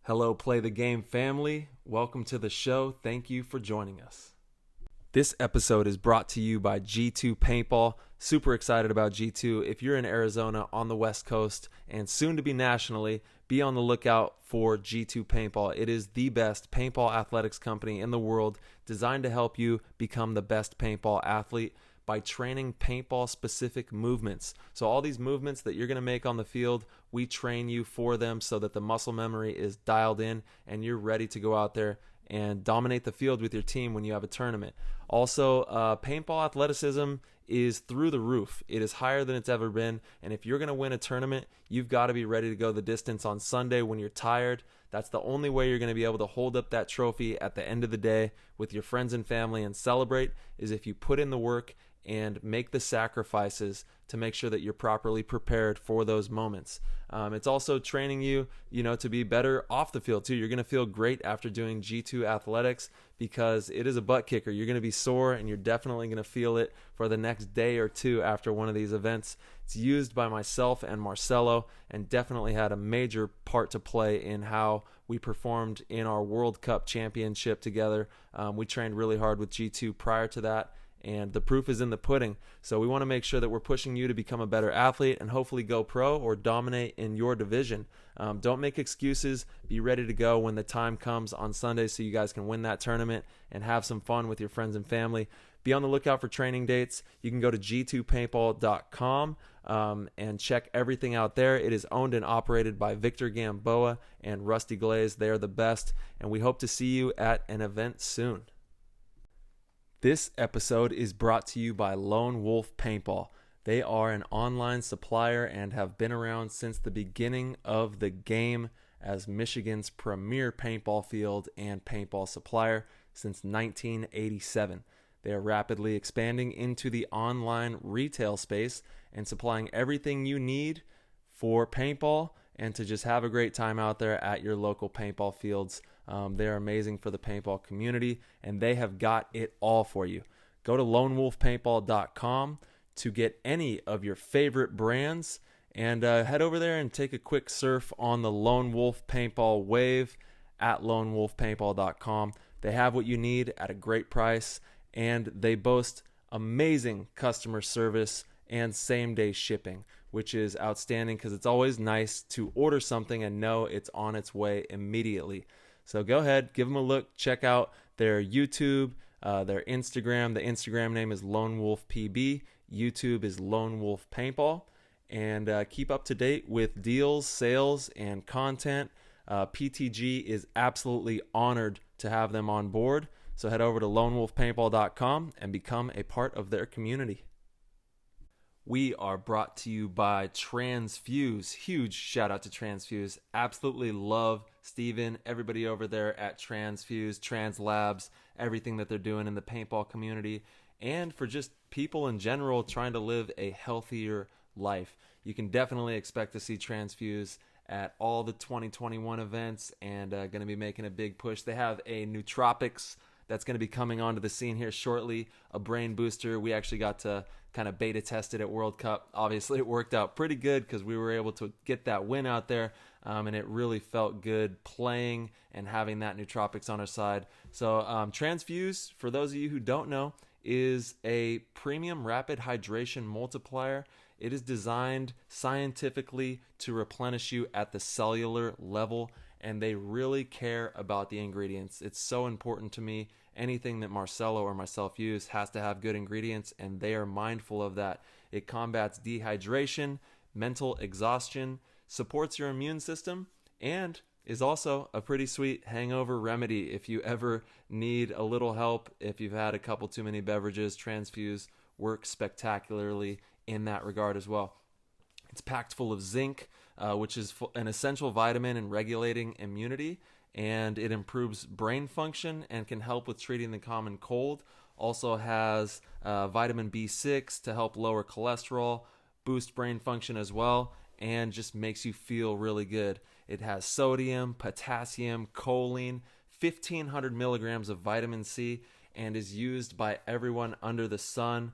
Hello, Play the Game family. Welcome to the show. Thank you for joining us. This episode is brought to you by G2 Paintball. Super excited about G2. If you're in Arizona on the West Coast and soon to be nationally, be on the lookout for G2 Paintball. It is the best paintball athletics company in the world, designed to help you become the best paintball athlete by training paintball-specific movements. So all these movements that you're going to make on the field, we train you for them so that the muscle memory is dialed in and you're ready to go out there and dominate the field with your team when you have a tournament. Also, paintball athleticism is through the roof. It is higher than it's ever been, and if you're going to win a tournament, you've got to be ready to go the distance on Sunday when you're tired. That's the only way you're going to be able to hold up that trophy at the end of the day with your friends and family and celebrate, is if you put in the work and make the sacrifices to make sure that you're properly prepared for those moments. It's also training you, to be better off the field too. You're going to feel great after doing G2 athletics because it is a butt kicker. You're going to be sore and you're definitely going to feel it for the next day or two after one of these events. It's used by myself and Marcelo and definitely had a major part to play in how we performed in our World Cup championship together. We trained really hard with G2 prior to that, and the proof is in the pudding. So we want to make sure that we're pushing you to become a better athlete and hopefully go pro or dominate in your division. Don't make excuses. Be ready to go when the time comes on Sunday so you guys can win that tournament and have some fun with your friends and family. Be on the lookout for training dates. You can go to g2paintball.com and check everything out there. It is owned and operated by Victor Gamboa and Rusty Glaze. They are the best, and we hope to see you at an event soon. This episode is brought to you by Lone Wolf Paintball. They are an online supplier and have been around since the beginning of the game as Michigan's premier paintball field and paintball supplier since 1987. They are rapidly expanding into the online retail space and supplying everything you need for paintball and to just have a great time out there at your local paintball fields. They're amazing for the paintball community, and they have got it all for you. Go to lonewolfpaintball.com to get any of your favorite brands, and head over there and take a quick surf on the Lone Wolf Paintball wave at lonewolfpaintball.com. They have what you need at a great price, and they boast amazing customer service and same-day shipping, which is outstanding because it's always nice to order something and know it's on its way immediately. So go ahead, give them a look, check out their YouTube, their Instagram. The Instagram name is Lone Wolf PB. YouTube is Lone Wolf Paintball. And keep up to date with deals, sales, and content. PTG is absolutely honored to have them on board. So head over to lonewolfpaintball.com and become a part of their community. We are brought to you by Transfuse. Huge shout out to Transfuse. Absolutely love Steven, everybody over there at Transfuse, Trans Labs, everything that they're doing in the paintball community, and for just people in general trying to live a healthier life. You can definitely expect to see Transfuse at all the 2021 events and going to be making a big push. They have a nootropics that's going to be coming onto the scene here shortly, a brain booster. We actually got to kind of beta test it at World Cup. Obviously, it worked out pretty good because we were able to get that win out there, and it really felt good playing and having that nootropics on our side. So Transfuse, for those of you who don't know, is a premium rapid hydration multiplier. It is designed scientifically to replenish you at the cellular level, and they really care about the ingredients. It's so important to me. Anything that Marcelo or myself use has to have good ingredients, and they are mindful of that. It combats dehydration, mental exhaustion, supports your immune system, and is also a pretty sweet hangover remedy if you ever need a little help. If you've had a couple too many beverages, Transfuse works spectacularly in that regard as well. It's packed full of zinc, which is an essential vitamin in regulating immunity, and it improves brain function and can help with treating the common cold. Also has vitamin B6 to help lower cholesterol, boost brain function as well, and just makes you feel really good. It has sodium, potassium, choline, 1,500 milligrams of vitamin C, and is used by everyone under the sun,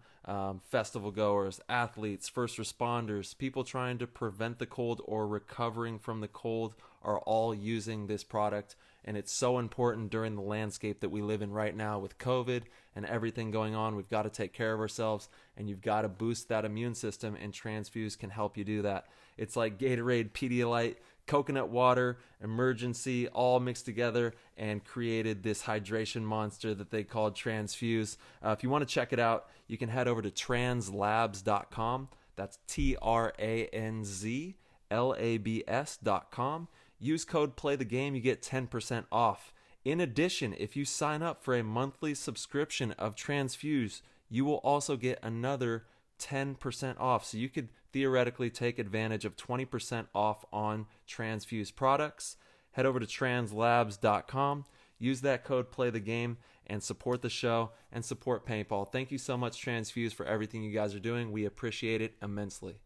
festival goers, athletes, first responders, people trying to prevent the cold or recovering from the cold are all using this product. And it's so important during the landscape that we live in right now with COVID and everything going on. We've got to take care of ourselves, and you've got to boost that immune system, and Transfuse can help you do that. It's like Gatorade, Pedialyte, coconut water, emergency, all mixed together and created this hydration monster that they called Transfuse. If you want to check it out, you can head over to translabs.com. That's TRANZLABS.com. Use code PLAYTHEGAME, you get 10% off. In addition, if you sign up for a monthly subscription of Transfuse, you will also get another 10% off. So you could theoretically take advantage of 20% off on Transfuse products. Head over to translabs.com, use that code PLAYTHEGAME, and support the show and support paintball. Thank you so much, Transfuse, for everything you guys are doing. We appreciate it immensely.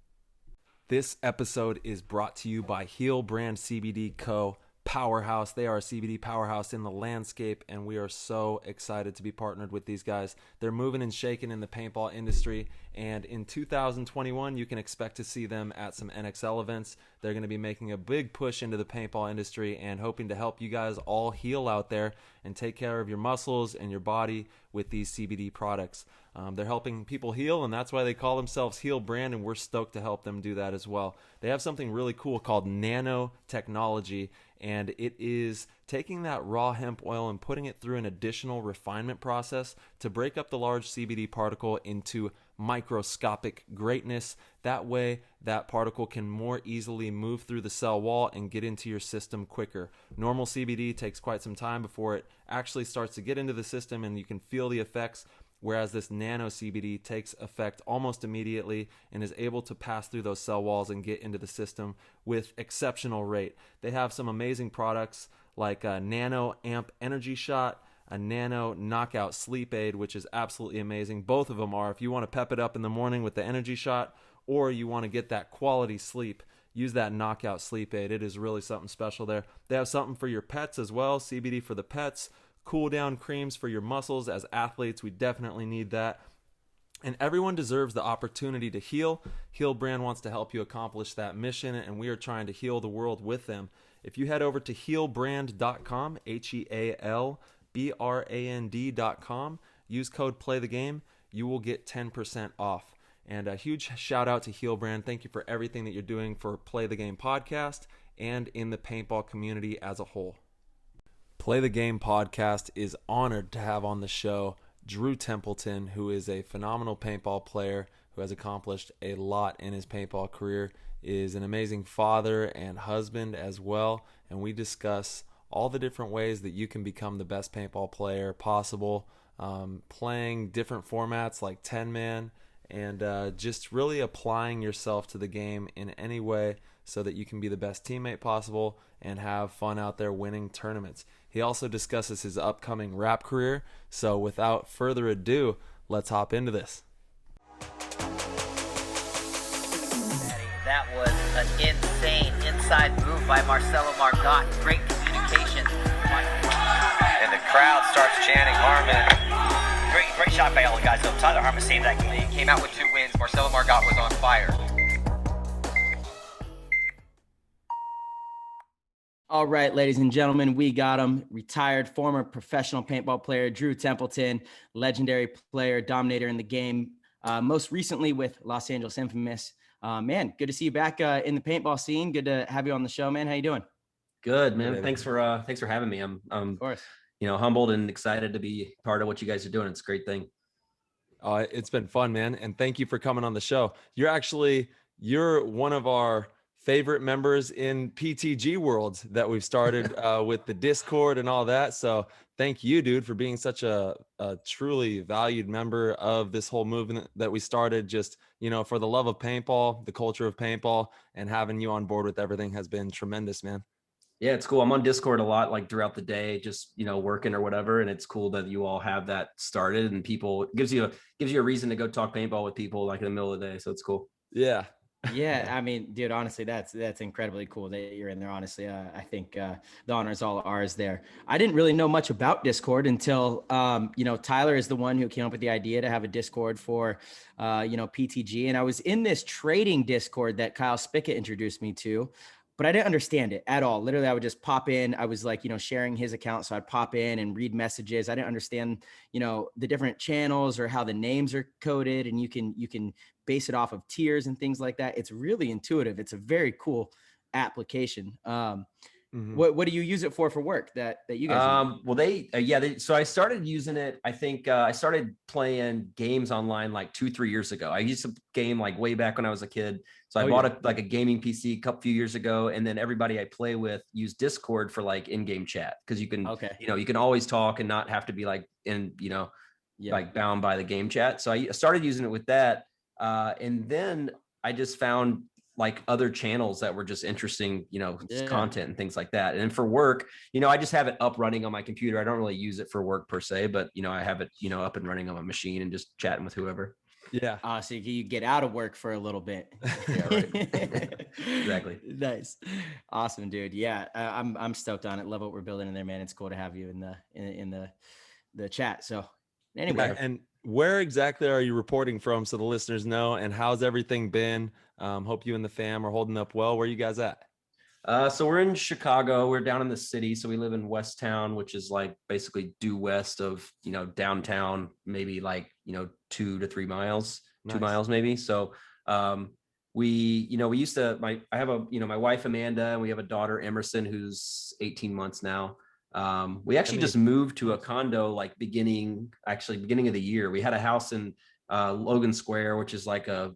This episode is brought to you by Heal Brand CBD Co. Powerhouse. They are a CBD powerhouse in the landscape, and we are so excited to be partnered with these guys. They're moving and shaking in the paintball industry, and in 2021, you can expect to see them at some NXL events. They're going to be making a big push into the paintball industry and hoping to help you guys all heal out there and take care of your muscles and your body with these CBD products. They're helping people heal, and that's why they call themselves Heal Brand, and we're stoked to help them do that as well. They have something really cool called nanotechnology, and it is taking that raw hemp oil and putting it through an additional refinement process to break up the large CBD particle into microscopic greatness. That way, that particle can more easily move through the cell wall and get into your system quicker. Normal CBD takes quite some time before it actually starts to get into the system and you can feel the effects, whereas this nano CBD takes effect almost immediately and is able to pass through those cell walls and get into the system with exceptional rate. They have some amazing products like a Nano Amp Energy Shot, a Nano Knockout Sleep Aid, which is absolutely amazing. Both of them are. If you want to pep it up in the morning with the Energy Shot, or you want to get that quality sleep, use that Knockout Sleep Aid. It is really something special there. They have something for your pets as well, CBD for the pets, cool down creams for your muscles. As athletes, we definitely need that. And everyone deserves the opportunity to heal. Heal Brand wants to help you accomplish that mission, and we are trying to heal the world with them. If you head over to healbrand.com, HEALBRAND.com, use code PLAYTHEGAME, you will get 10% off. And a huge shout out to Heal Brand. Thank you for everything that you're doing for Play the Game podcast and in the paintball community as a whole. Play the Game podcast is honored to have on the show Drew Templeton, who is a phenomenal paintball player who has accomplished a lot in his paintball career, is an amazing father and husband as well, and we discuss all the different ways that you can become the best paintball player possible, playing different formats like 10-man, and just really applying yourself to the game in any way so that you can be the best teammate possible and have fun out there winning tournaments. He also discusses his upcoming rap career, so without further ado, let's hop into this. That was an insane inside move by Marcelo Margot. Great communication. And the crowd starts chanting Harmon. Great shot by all the guys. So Tyler Harmon saved that game. Came out with 2 wins. Marcelo Margot was on fire. All right, ladies and gentlemen, we got him. Retired former professional paintball player, Drew Templeton, legendary player, dominator in the game. Most recently with Los Angeles Infamous. Man, good to see you back in the paintball scene. Good to have you on the show, man. How you doing? Good, man. Thanks for having me. I'm Of course. humbled and excited to be part of what you guys are doing. It's a great thing. It's been fun, man. And thank you for coming on the show. You're one of our favorite members in PTG worlds that we've started with the Discord and all that. So thank you, dude, for being such a truly valued member of this whole movement that we started, just, for the love of paintball, the culture of paintball, and having you on board with everything has been tremendous, man. Yeah, it's cool. I'm on Discord a lot, like throughout the day, just, working or whatever. And it's cool that you all have that started, and people gives you a reason to go talk paintball with people like in the middle of the day. So it's cool. Yeah. Yeah, I mean, dude, honestly, that's incredibly cool that you're in there. Honestly, I think the honor is all ours there. I didn't really know much about Discord until, Tyler is the one who came up with the idea to have a Discord for, PTG. And I was in this trading Discord that Kyle Spickett introduced me to. but I didn't understand it at all. Literally, I would just pop in. I was like, sharing his account. So I'd pop in and read messages. I didn't understand, the different channels or how the names are coded, and you can base it off of tiers and things like that. It's really intuitive. It's a very cool application. What do you use it for work that you guys use? Well, so I started using it. I think I started playing games online like 2-3 years ago. I used to game like way back when I was a kid. So I bought a gaming PC a few years ago, and then everybody I play with use Discord for like in-game chat, because you can, you can always talk and not have to be like like bound by the game chat. So I started using it with that, and then I just found like other channels that were just interesting, content and things like that. And for work, I just have it up running on my computer. I don't really use it for work per se, but I have it, up and running on my machine and just chatting with whoever. Yeah. So you get out of work for a little bit. Yeah, right. Exactly. Nice. Awesome, dude. Yeah. I'm stoked on it. Love what we're building in there, man. It's cool to have you in the chat. So anyway. Yeah, and where exactly are you reporting from, so the listeners know, and how's everything been? Hope you and the fam are holding up well. Where are you guys at? So we're in Chicago. We're down in the city. So we live in West Town, which is like basically due west of, downtown, maybe like, 2 to 3 miles, Nice. 2 miles maybe. So we used to, I have my wife, Amanda, and we have a daughter, Emerson, who's 18 months now. We actually just moved to a condo like beginning of the year. We had a house in Logan Square, which is like a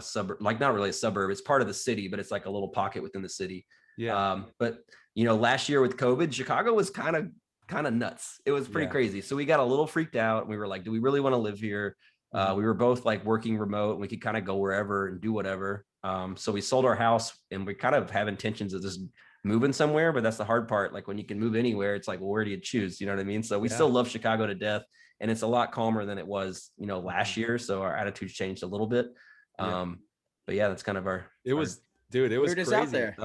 suburb, like not really a suburb. It's part of the city, but it's like a little pocket within the city. Yeah. But last year with COVID, Chicago was kind of nuts. It was pretty crazy. So we got a little freaked out. We were like, do we really want to live here? We were both like working remote, and we could kind of go wherever and do whatever. So we sold our house, and we kind of have intentions of just moving somewhere, but that's the hard part. Like when you can move anywhere, it's like, well, where do you choose? You know what I mean? So we still love Chicago to death, and it's a lot calmer than it was, last year. So our attitudes changed a little bit. But yeah, that's kind of it was crazy out there.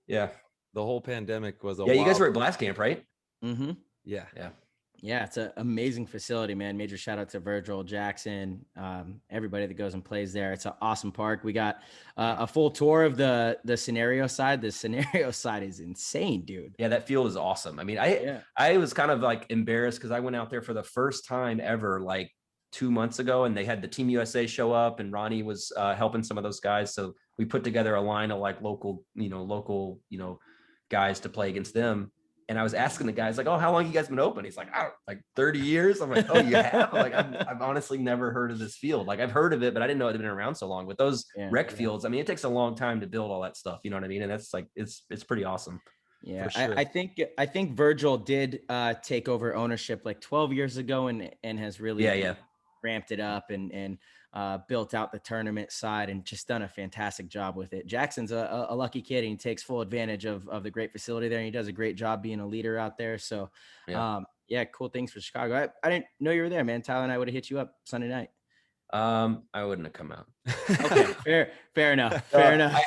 Yeah. The whole pandemic was you guys were at Blast Camp, right? Mm-hmm. Yeah. It's an amazing facility, man. Major shout out to Virgil, Jackson, everybody that goes and plays there. It's an awesome park. We got a full tour of the scenario side. The scenario side is insane, dude. Yeah, that field is awesome. I mean, I was kind of like embarrassed because I went out there for the first time ever, like 2 months ago, and they had the Team USA show up, and Ronnie was helping some of those guys. So we put together a line of like local guys to play against them. And I was asking the guys like, "Oh, how long you guys been open?" He's like, "Oh, like 30 years." I'm like, "Oh, you have?" Like, I've honestly never heard of this field. Like, I've heard of it, but I didn't know it had been around so long. With those rec fields, I mean, it takes a long time to build all that stuff. You know what I mean? And that's like, it's pretty awesome. Yeah, sure. I think Virgil did take over ownership like 12 years ago, and has really ramped it up and built out the tournament side and just done a fantastic job with it. Jackson's a lucky kid, and he takes full advantage of the great facility there, and he does a great job being a leader out there. So cool things for Chicago. I didn't know you were there, man. Tyler and I would have hit you up Sunday night. I wouldn't have come out. Okay, fair enough. Fair enough.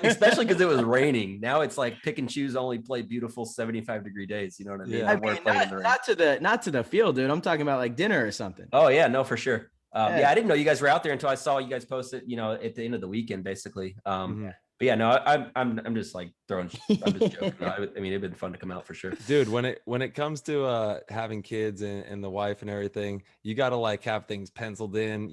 Especially because it was raining. Now it's like pick and choose, only play beautiful 75-degree days. You know what I mean? Not to the field, dude. I'm talking about like dinner or something. Oh yeah, no, for sure. I didn't know you guys were out there until I saw you guys post it, at the end of the weekend, basically. But yeah, no, I'm just like I'm just joking. I mean, it'd been fun to come out for sure. Dude, when it comes to having kids and the wife and everything, you got to like have things penciled in,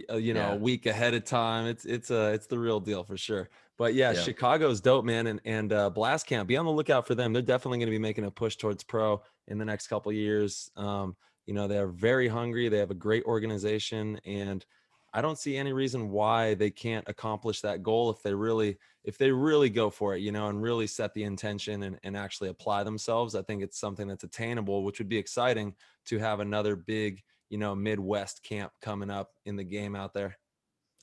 a week ahead of time. It's the real deal for sure. But yeah, Chicago's dope, man. And Blast Camp, be on the lookout for them. They're definitely going to be making a push towards pro in the next couple of years. They're very hungry. They have a great organization, and I don't see any reason why they can't accomplish that goal if they really go for it, and really set the intention and actually apply themselves. I think it's something that's attainable, which would be exciting to have another big, Midwest camp coming up in the game out there.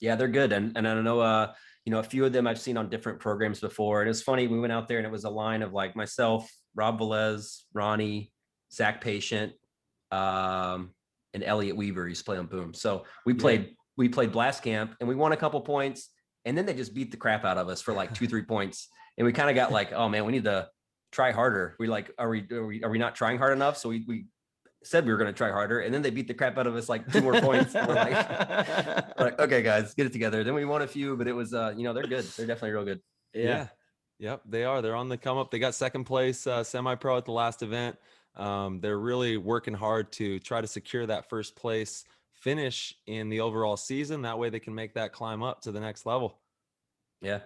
Yeah, they're good. And I don't know, a few of them I've seen on different programs before. And it's funny, we went out there and it was a line of like myself, Rob Velez, Ronnie, Zach Patient, and Elliot Weaver. He's playing Boom. So we played Blast Camp, and we won a couple points, and then they just beat the crap out of us for like 2-3 points. And we kind of got like, oh man, we need to try harder. We like, are we not trying hard enough? So we said we were going to try harder, and then they beat the crap out of us like 2 more points. And we're like, okay, guys, get it together. Then we won a few, but it was, they're good. They're definitely real good. Yeah. Yep, they are. They're on the come up. They got second place semi-pro at the last event. They're really working hard to try to secure that first place finish in the overall season. That way they can make that climb up to the next level. Yeah.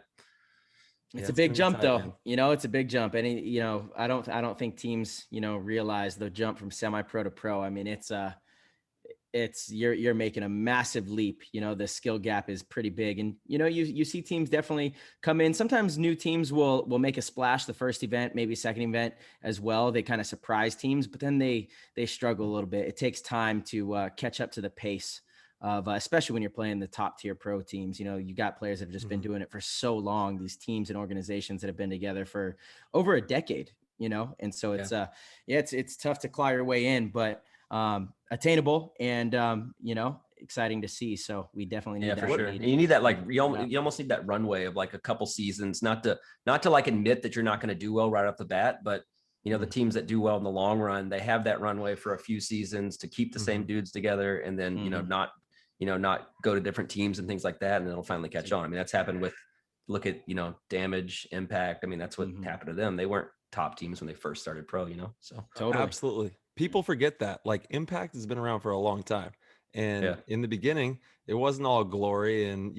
It's Yeah, a it's big gonna be jump tight, man. though. It's a big jump. I don't think teams, realize the jump from semi-pro to pro. I mean, it's you're making a massive leap. The skill gap is pretty big, and you see teams definitely come in. Sometimes new teams will make a splash the first event, maybe second event as well. They kind of surprise teams, but then they struggle a little bit. It takes time to catch up to the pace of especially when you're playing the top tier pro teams. You got players that have just been doing it for so long, these teams and organizations that have been together for over a decade, and so it's tough to claw your way in, but attainable and exciting to see. So we definitely need that. For sure. You need that, like, you almost need that runway of like a couple seasons, not to like admit that you're not going to do well right off the bat, but the teams that do well in the long run, they have that runway for a few seasons to keep the same dudes together, and then not go to different teams and things like that, and it'll finally catch on. I mean, that's happened with, look at Damage, Impact. I mean, that's what happened to them. They weren't top teams when they first started pro. So totally. Absolutely. People forget that. Like, Impact has been around for a long time. And in the beginning, it wasn't all glory and,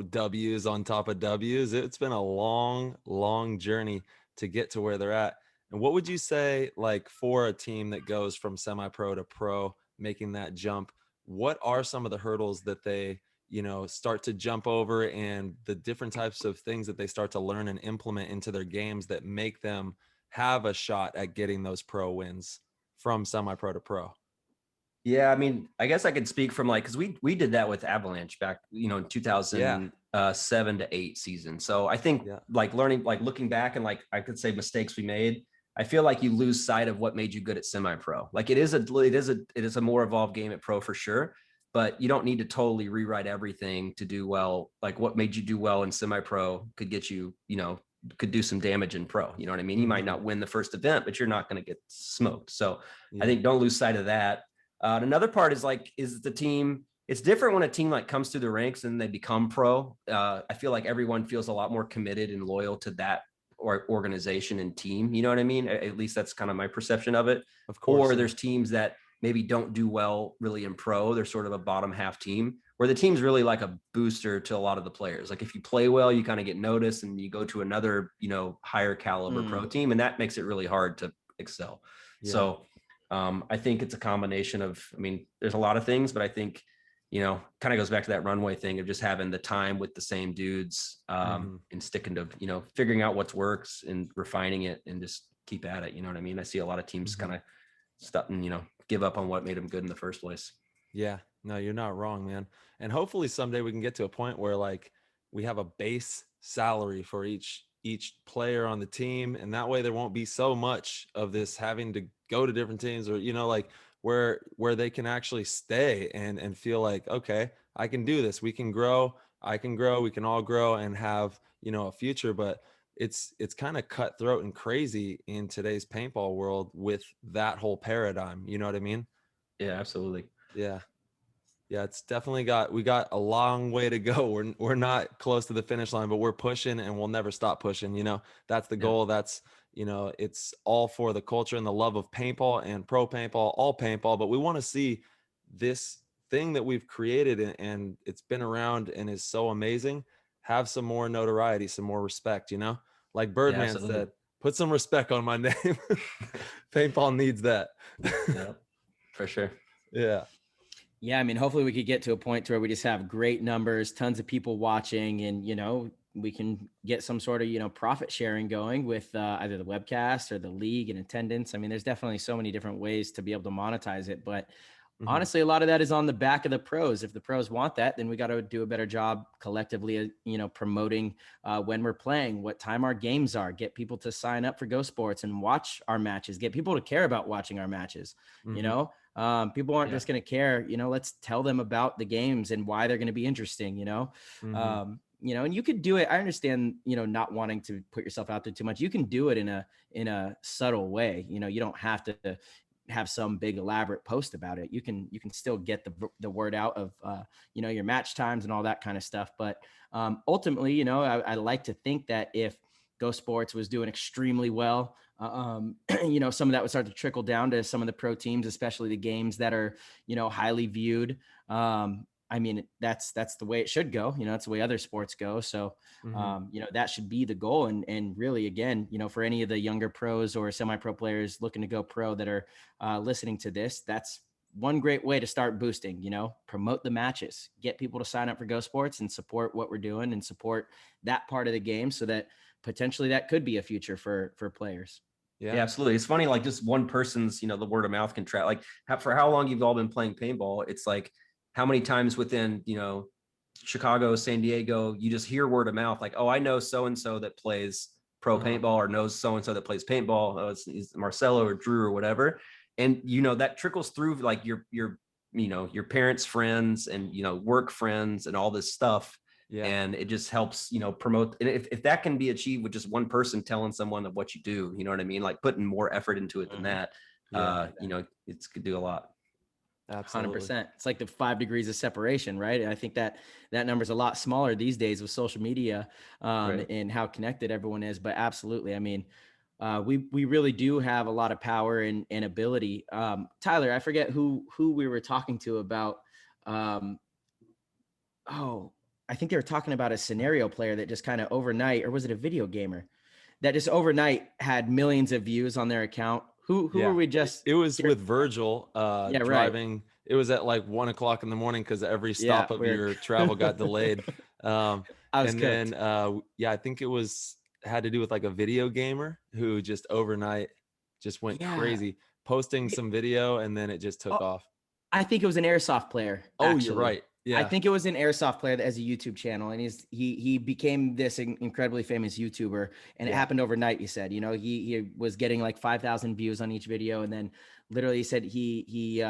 W's on top of W's. It's been a long, long journey to get to where they're at. And what would you say, like, for a team that goes from semi-pro to pro, making that jump, what are some of the hurdles that they, start to jump over, and the different types of things that they start to learn and implement into their games that make them have a shot at getting those pro wins from semi-pro to pro? Yeah, I mean, I guess I could speak from, like, because we did that with Avalanche back, in 2007 to 8 season. So I think like learning, like looking back, and like I could say mistakes we made, I feel like you lose sight of what made you good at semi-pro. Like it is a more evolved game at pro for sure, but you don't need to totally rewrite everything to do well. Like what made you do well in semi-pro could get you, could do some damage in pro. You know what I mean? You might not win the first event, but you're not going to get smoked. So I think don't lose sight of that. Another part is the team. It's different when a team like comes through the ranks and they become pro. I feel like everyone feels a lot more committed and loyal to that organization and team. You know what I mean? At least that's kind of my perception of it. Of course. Or there's teams that maybe don't do well really in pro. They're sort of a bottom half team where the team's really like a booster to a lot of the players. Like if you play well, you kind of get noticed and you go to another, higher caliber pro team, and that makes it really hard to excel. Yeah. So I think it's a combination of, there's a lot of things, but I think, kind of goes back to that runway thing of just having the time with the same dudes and sticking to, figuring out what works and refining it and just keep at it. You know what I mean? I see a lot of teams kind of stop and, give up on what made them good in the first place. Yeah, no, you're not wrong, man. And hopefully someday we can get to a point where like we have a base salary for each player on the team, and that way there won't be so much of this having to go to different teams, or like where they can actually stay and feel like, okay, I can do this, we can grow, we can all grow and have a future. But it's kind of cutthroat and crazy in today's paintball world with that whole paradigm. You know what I mean? Yeah, absolutely. Yeah, it's definitely we got a long way to go. We're not close to the finish line, but we're pushing and we'll never stop pushing. That's the goal. That's, it's all for the culture and the love of paintball and pro paintball, all paintball. But we want to see this thing that we've created and it's been around and is so amazing have some more notoriety, some more respect, like Birdman said, put some respect on my name. Paintball needs that. Yeah, for sure. Yeah. Yeah, hopefully we could get to a point to where we just have great numbers, tons of people watching, and we can get some sort of profit sharing going with either the webcast or the league and attendance. There's definitely so many different ways to be able to monetize it, but honestly, a lot of that is on the back of the pros. If the pros want that, then we got to do a better job collectively, promoting when we're playing, what time our games are, get people to sign up for Go Sports and watch our matches, get people to care about watching our matches. People aren't just going to care, let's tell them about the games and why they're going to be interesting, and you could do it. I understand, not wanting to put yourself out there too much. You can do it in a subtle way. You don't have to have some big elaborate post about it. You can still get the word out of, your match times and all that kind of stuff. But ultimately, I like to think that if Go Sports was doing extremely well. You know, some of that would start to trickle down to some of the pro teams, especially the games that are, you know, highly viewed. I mean, that's the way it should go. You know, that's the way other sports go. So, you know, that should be the goal. And really, again, you know, for any of the younger pros or semi-pro players looking to go pro that are listening to this, that's one great way to start boosting, you know, promote the matches, get people to sign up for Go Sports and support what we're doing and support that part of the game so that potentially that could be a future for players. Yeah, absolutely. It's funny, like just one person's, you know, the word of mouth can track, like for how long you've all been playing paintball. It's like how many times within, you know, Chicago, San Diego, you just hear word of mouth, like, oh, I know so-and-so that plays pro paintball or knows so-and-so that plays paintball. Oh, it's Marcelo or Drew or whatever. And, you know, that trickles through like your, you know, your parents' friends and, you know, work friends and all this stuff. Yeah. And it just helps, you know, promote. And if that can be achieved with just one person telling someone of what you do, you know what I mean? Like putting more effort into it than that, you know, it's could do a lot. Absolutely. 100%. It's like the 5 degrees of separation, right? And I think that number is a lot smaller these days with social media and how connected everyone is. But absolutely. I mean, we really do have a lot of power and ability. Tyler, I forget who we were talking to about, I think they were talking about a scenario player that just kind of overnight, or was it a video gamer that just overnight had millions of views on their account? Who were we just? It was with Virgil driving. Right. It was at like 1 o'clock in the morning because every stop of your travel got delayed. I think it had to do with like a video gamer who just overnight just went crazy, posting some video, and then it just took off. I think it was an airsoft player. Oh, you're right. Yeah. I think it was an airsoft player that has a YouTube channel, and he became this incredibly famous YouTuber, and it happened overnight. You said, you know, he was getting like 5,000 views on each video, and then literally he said he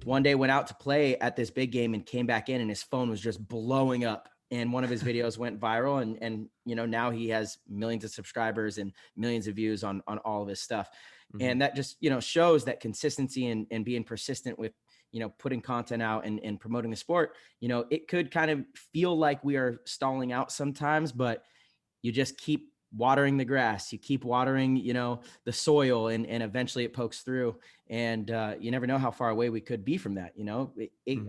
one day went out to play at this big game and came back in, and his phone was just blowing up, and one of his videos went viral, and you know, now he has millions of subscribers and millions of views on all of his stuff, and that just, you know, shows that consistency and being persistent with, you know, putting content out and promoting the sport. You know, it could kind of feel like we are stalling out sometimes, but you just keep watering the grass, you keep watering, you know, the soil, and eventually it pokes through. And you never know how far away we could be from that. You know,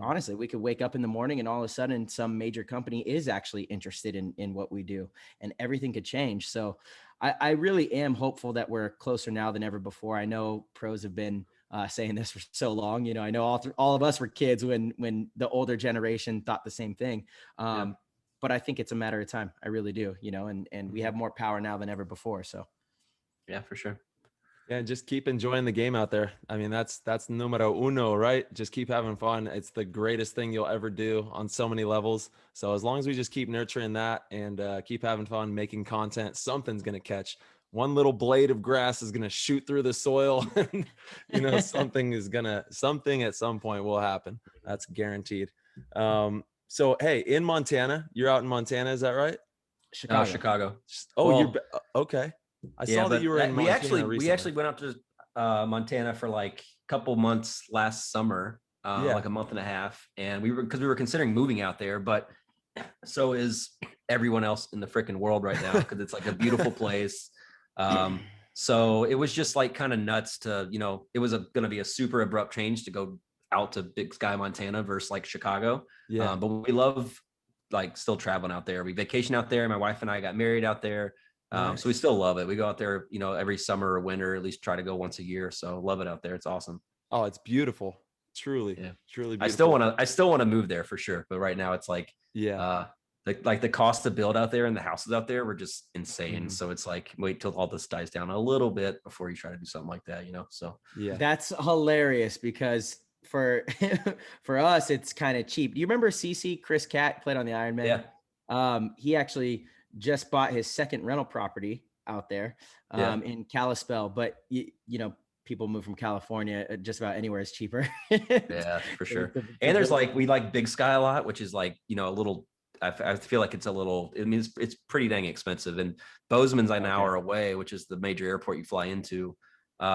honestly, we could wake up in the morning and all of a sudden some major company is actually interested in what we do, and everything could change. So I really am hopeful that we're closer now than ever before. I know pros have been saying this for so long. You know, I know all of us were kids when the older generation thought the same thing. But I think it's a matter of time. I really do, you know, and we have more power now than ever before. So yeah, for sure. Yeah, and just keep enjoying the game out there. I mean, that's numero uno, right? Just keep having fun. It's the greatest thing you'll ever do on so many levels. So as long as we just keep nurturing that and keep having fun, making content, something's going to catch. One little blade of grass is going to shoot through the soil. And, you know, something at some point will happen. That's guaranteed. So, hey, in Montana, you're out in Montana. Is that right? Chicago. Oh, well, okay. I saw that you were in Montana we actually went out to Montana for like a couple months last summer, like a month and a half. And we were considering moving out there, but so is everyone else in the freaking world right now, because it's like a beautiful place. So it was just like kind of nuts to, you know, it was going to be a super abrupt change to go out to Big Sky, Montana versus like Chicago. Yeah. But we love like still traveling out there. We vacation out there. My wife and I got married out there. Nice. So we still love it. We go out there, you know, every summer or winter, at least try to go once a year. So love it out there. It's awesome. Oh, it's beautiful. Truly, truly beautiful. I still want to move there for sure. But right now it's like, like the cost to build out there and the houses out there were just insane. So it's like, wait till all this dies down a little bit before you try to do something like that, you know? So yeah, that's hilarious because for us, it's kind of cheap. Do you remember CC Chris Catt played on the Ironman? Yeah. He actually just bought his second rental property out there in Kalispell, but you know, people move from California, just about anywhere is cheaper. Yeah, for sure. And there's like, we like Big Sky a lot, which is like, you know, a little, I feel like it's a little, I mean, it's pretty dang expensive. And Bozeman's like an hour away, which is the major airport you fly into,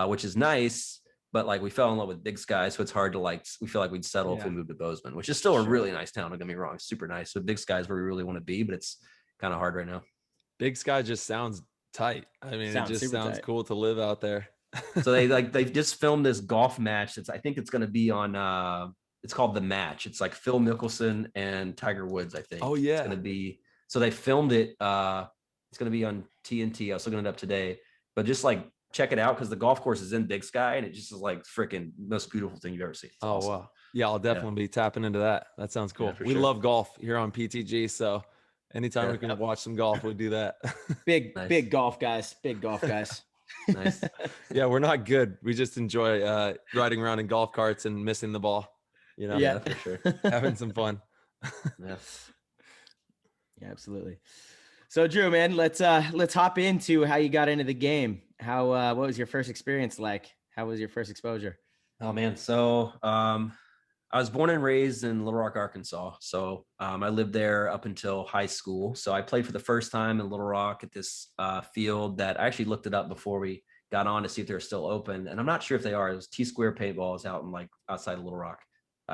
which is nice. But like we fell in love with Big Sky, so it's hard to like, we feel like we'd settle if we moved to Bozeman, which is still a really nice town. Don't get me wrong, super nice. So Big Sky is where we really want to be, but it's kind of hard right now. Big Sky just sounds Tight. I mean, it just super sounds tight. cool to live out there. So they've just filmed this golf match. I think it's going to be on. It's called The Match. It's like Phil Mickelson and Tiger Woods. I think. Oh, yeah. It's going to be. So they filmed it. It's going to be on TNT. I was looking it up today, but just like check it out because the golf course is in Big Sky and it just is like freaking most beautiful thing you've ever seen. It's awesome. Wow. Yeah, I'll definitely be tapping into that. That sounds cool. We love golf here on PTG, so anytime we can watch some golf, we do that. Big golf guys. Big golf guys. Nice. Yeah, we're not good. We just enjoy riding around in golf carts and missing the ball. You know, Yeah, for sure. Having some fun. Yeah, absolutely. So Drew, man, let's hop into how you got into the game. What was your first experience like? How was your first exposure? Oh man. So I was born and raised in Little Rock, Arkansas. So I lived there up until high school. So I played for the first time in Little Rock at this field that I actually looked it up before we got on to see if they were still open. And I'm not sure if they are. It was T-Square Paintball. It's out in like outside of Little Rock.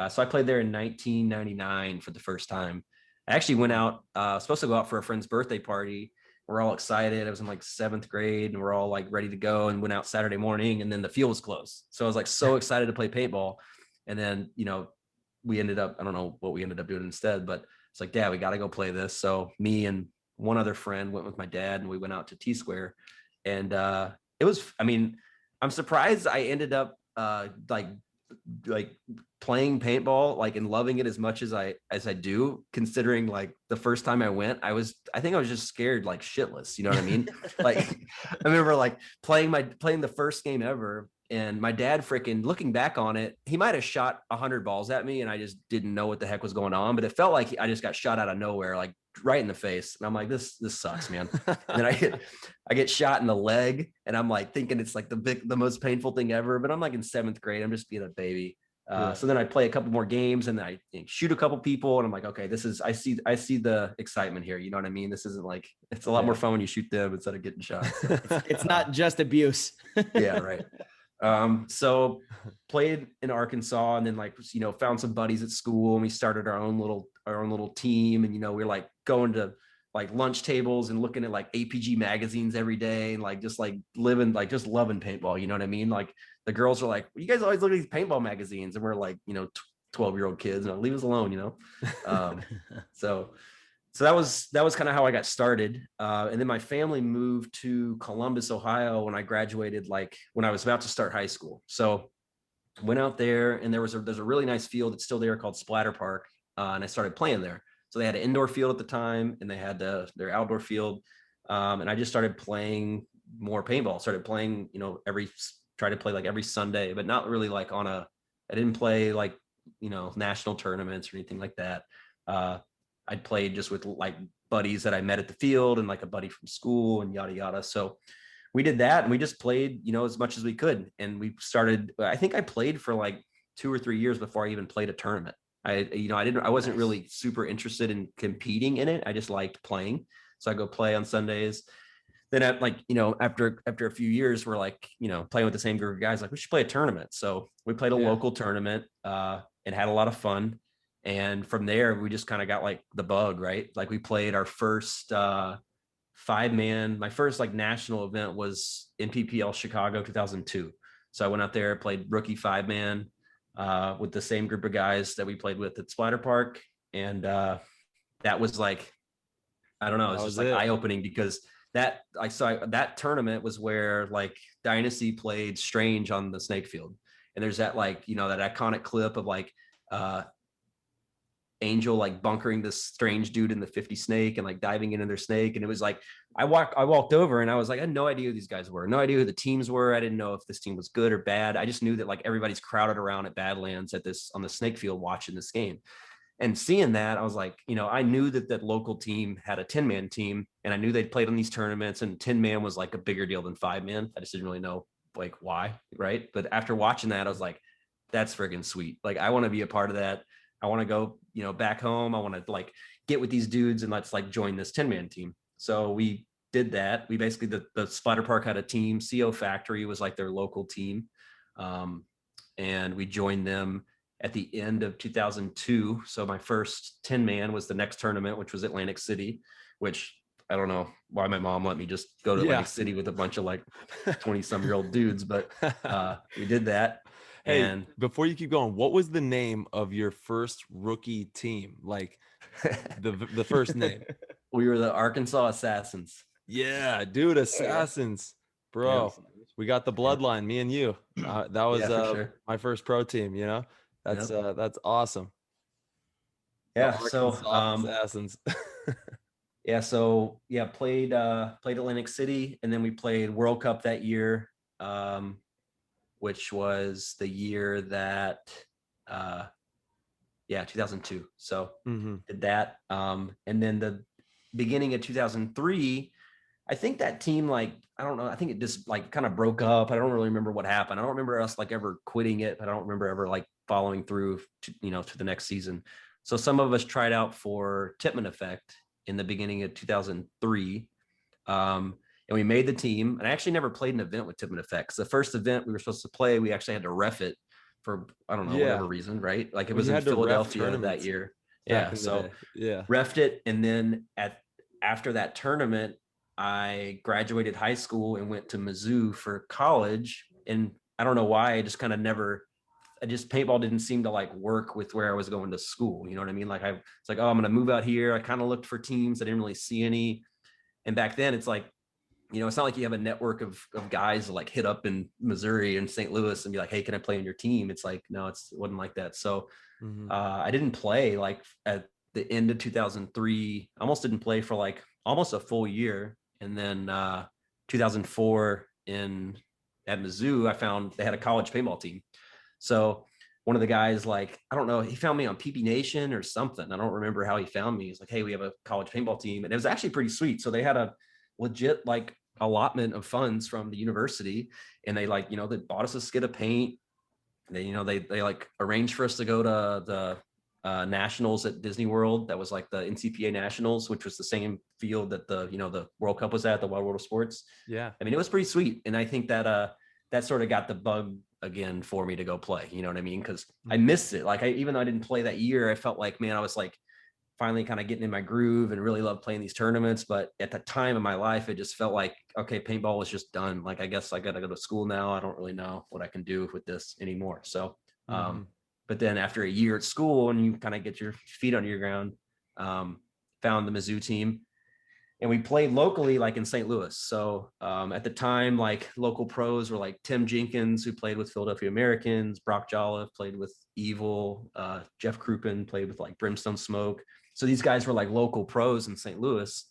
So I played there in 1999 for the first time. I actually went out, supposed to go out for a friend's birthday party. We're all excited. I was in like 7th grade and we're all like ready to go and went out Saturday morning and then the field was closed. So I was like so excited to play paintball. And then, you know, we ended up, I don't know what we ended up doing instead, but it's like, Dad, we got to go play this. So me and one other friend went with my dad and we went out to T-Square. And it was, I mean, I'm surprised I ended up like playing paintball like and loving it as much as I do, considering like the first time I went, I think I was just scared like shitless, you know what I mean? Like I remember like playing the first game ever, and my dad freaking looking back on it, he might have shot 100 balls at me and I just didn't know what the heck was going on, but it felt like I just got shot out of nowhere, like right in the face. And I'm like, this sucks, man. And then I get shot in the leg and I'm like thinking it's like the most painful thing ever, but I'm like in 7th grade. I'm just being a baby. So then I play a couple more games and I shoot a couple people and I'm like, okay, I see the excitement here. You know what I mean? This isn't like, it's a lot more fun when you shoot them instead of getting shot. So. It's not just abuse. Yeah. Right. So played in Arkansas and then like, you know, found some buddies at school and we started our own little team. And, you know, we're like going to like lunch tables and looking at like APG magazines every day and like, just like living, like just loving paintball. You know what I mean? Like the girls are like, well, you guys always look at these paintball magazines. And we're like, you know, 12-year-old kids, leave us alone, you know? So that was kind of how I got started. And then my family moved to Columbus, Ohio when I graduated, like when I was about to start high school. So went out there and there's a really nice field that's still there called Splatter Park. And I started playing there. So they had an indoor field at the time and they had their outdoor field. And I just started playing more paintball, started playing, you know, try to play like every Sunday, but not really like I didn't play like, you know, national tournaments or anything like that. I'd played just with like buddies that I met at the field and like a buddy from school and yada, yada. So we did that and we just played, you know, as much as we could. And we started, I think I played for like 2 or 3 years before I even played a tournament. I wasn't really super interested in competing in it. I just liked playing. So I go play on Sundays. Then after a few years, we're like, you know, playing with the same group of guys, like we should play a tournament. So we played a local tournament and had a lot of fun. And from there, we just kind of got like the bug, right? Like we played our first 5-man. My first like national event was in PPL Chicago 2002. So I went out there, played rookie 5-man with the same group of guys that we played with at Splatter Park. And that was like, I don't know, it's just like eye-opening because that tournament was where like Dynasty played Strange on the snake field. And there's that like, you know, that iconic clip of like Angel like bunkering this strange dude in the 50 snake and like diving into their snake. And it was like, I walked over and I was like, I had no idea who these guys were, no idea who the teams were. I didn't know if this team was good or bad. I just knew that like everybody's crowded around at Badlands on the snake field watching this game. And seeing that, I was like, you know, I knew that local team had a 10-man team and I knew they'd played on these tournaments and 10-man was like a bigger deal than 5-man. I just didn't really know like why. Right. But after watching that, I was like, that's friggin' sweet. Like, I want to be a part of that. I want to go, you know, back home. I want to like get with these dudes and let's like join this 10-man team. So we did that. We basically, the Splatter Park had a team. CO Factory was like their local team. And we joined them at the end of 2002. So my first 10-man was the next tournament, which was Atlantic City, which I don't know why my mom let me just go to Atlantic City with a bunch of like 20-some-year-old dudes, but we did that. Hey, and before you keep going, what was the name of your first rookie team? Like the first name? We were the Arkansas Assassins. Yeah, dude, Assassins, bro. Yeah. We got the bloodline, me and you. That was for sure. my first pro team. That's awesome. The Yeah. So Arkansas Assassins. played Atlantic City, and then we played World Cup that year, which was the year that 2002. So did that. And then the beginning of 2003, I think that team, like, I don't know, I think it just like kind of broke up. I don't really remember what happened. I don't remember us like ever quitting it, but I don't remember ever like following through to the next season. So some of us tried out for Titman Effect in the beginning of 2003. And we made the team, and I actually never played an event with Titman Effect. The first event we were supposed to play, we actually had to ref it for, I don't know, whatever reason, right? Like it was in Philadelphia that year. Yeah. So refed it. And then after that tournament, I graduated high school and went to Mizzou for college. And I don't know why, I just kind of paintball didn't seem to like work with where I was going to school. You know what I mean? Like it's like, oh, I'm going to move out here. I kind of looked for teams. I didn't really see any. And back then it's like, it's not like you have a network of guys to like hit up in Missouri and St. Louis and be like, hey, can I play on your team? It's like, no, it wasn't like that. So I didn't play like at the end of 2003, I almost didn't play for like almost a full year. And then 2004 at Mizzou, I found they had a college paintball team. So one of the guys, like, I don't know, he found me on PB Nation or something. I don't remember how he found me. He's like, hey, we have a college paintball team. And it was actually pretty sweet. So they had a legit like allotment of funds from the university, and they like, they bought us a skid of paint. They like arranged for us to go to the nationals at Disney World. That was like the NCPA nationals, which was the same field that the World Cup was at, the Wild World of Sports. Yeah. I mean, it was pretty sweet. And I think that that sort of got the bug again for me to go play, you know what I mean? Cause I missed it. Like even though I didn't play that year, I felt like, man, I was like finally kind of getting in my groove and really loved playing these tournaments. But at the time of my life, it just felt like, okay, paintball was just done. Like, I guess I got to go to school now. I don't really know what I can do with this anymore. So, but then after a year at school and you kind of get your feet on your ground, found the Mizzou team, and we played locally, like in St. Louis. So at the time, like local pros were like Tim Jenkins, who played with Philadelphia Americans, Brock Jolliffe played with Evil, Jeff Crouppen played with like Brimstone Smoke. So these guys were like local pros in St. Louis.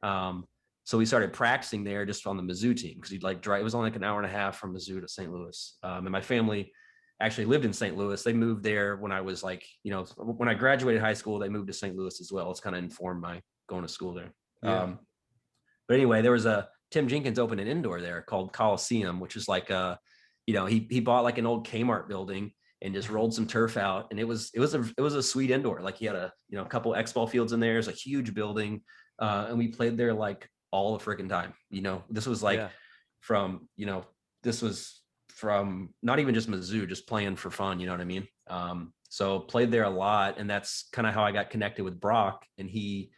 So we started practicing there just on the Mizzou team, because you'd like drive. It was only like an hour and a half from Mizzou to St. Louis. And my family actually lived in St. Louis. They moved there when I was like, when I graduated high school, they moved to St. Louis as well. It's kind of informed my going to school there. Yeah. But anyway, there was Tim Jenkins opened an indoor there called Coliseum, which is like he bought like an old Kmart building and just rolled some turf out, and it was a sweet indoor. Like he had a couple X-ball fields in there. It's a huge building, and we played there like all the freaking time. This was like this was from not even just Mizzou, just playing for fun. You know what I mean? So played there a lot, and that's kind of how I got connected with Brock, and he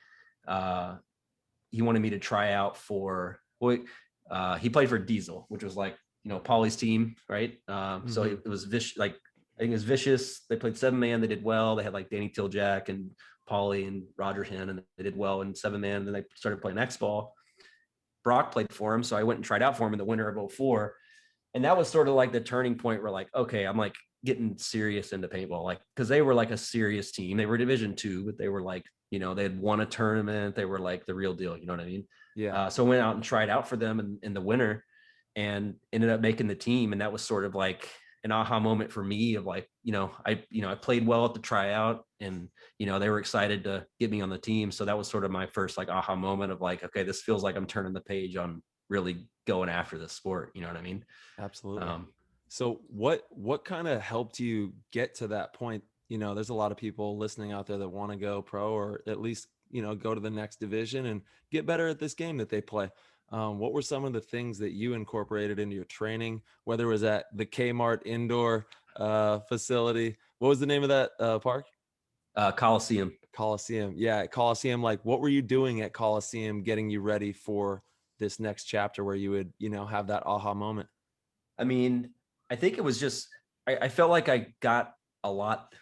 wanted me to try out for. He played for Diesel, which was like Paulie's team, right? So it was I think it was Vicious. They played 7-man. They did well. They had like Danny Tiljack and Paulie and Roger Hen, and they did well in 7-man. Then they started playing X-ball. Brock played for him, so I went and tried out for him in the winter of 2004. And that was sort of like the turning point where like, okay, I'm like getting serious into paintball, like, because they were like a serious team. They were Division II, but they were like, they had won a tournament. They were like the real deal. You know what I mean? Yeah. So I went out and tried out for them in the winter and ended up making the team. And that was sort of like an aha moment for me of like, I played well at the tryout, and, they were excited to get me on the team. So that was sort of my first like aha moment of like, okay, this feels like I'm turning the page on really going after this sport. You know what I mean? Absolutely. So what kind of helped you get to that point? There's a lot of people listening out there that want to go pro, or at least, go to the next division and get better at this game that they play. What were some of the things that you incorporated into your training, whether it was at the Kmart indoor facility? What was the name of that park? Coliseum. Coliseum. Yeah, at Coliseum. Like, what were you doing at Coliseum getting you ready for this next chapter where you would, have that aha moment? I mean, I think it was just, I felt like I got a lot,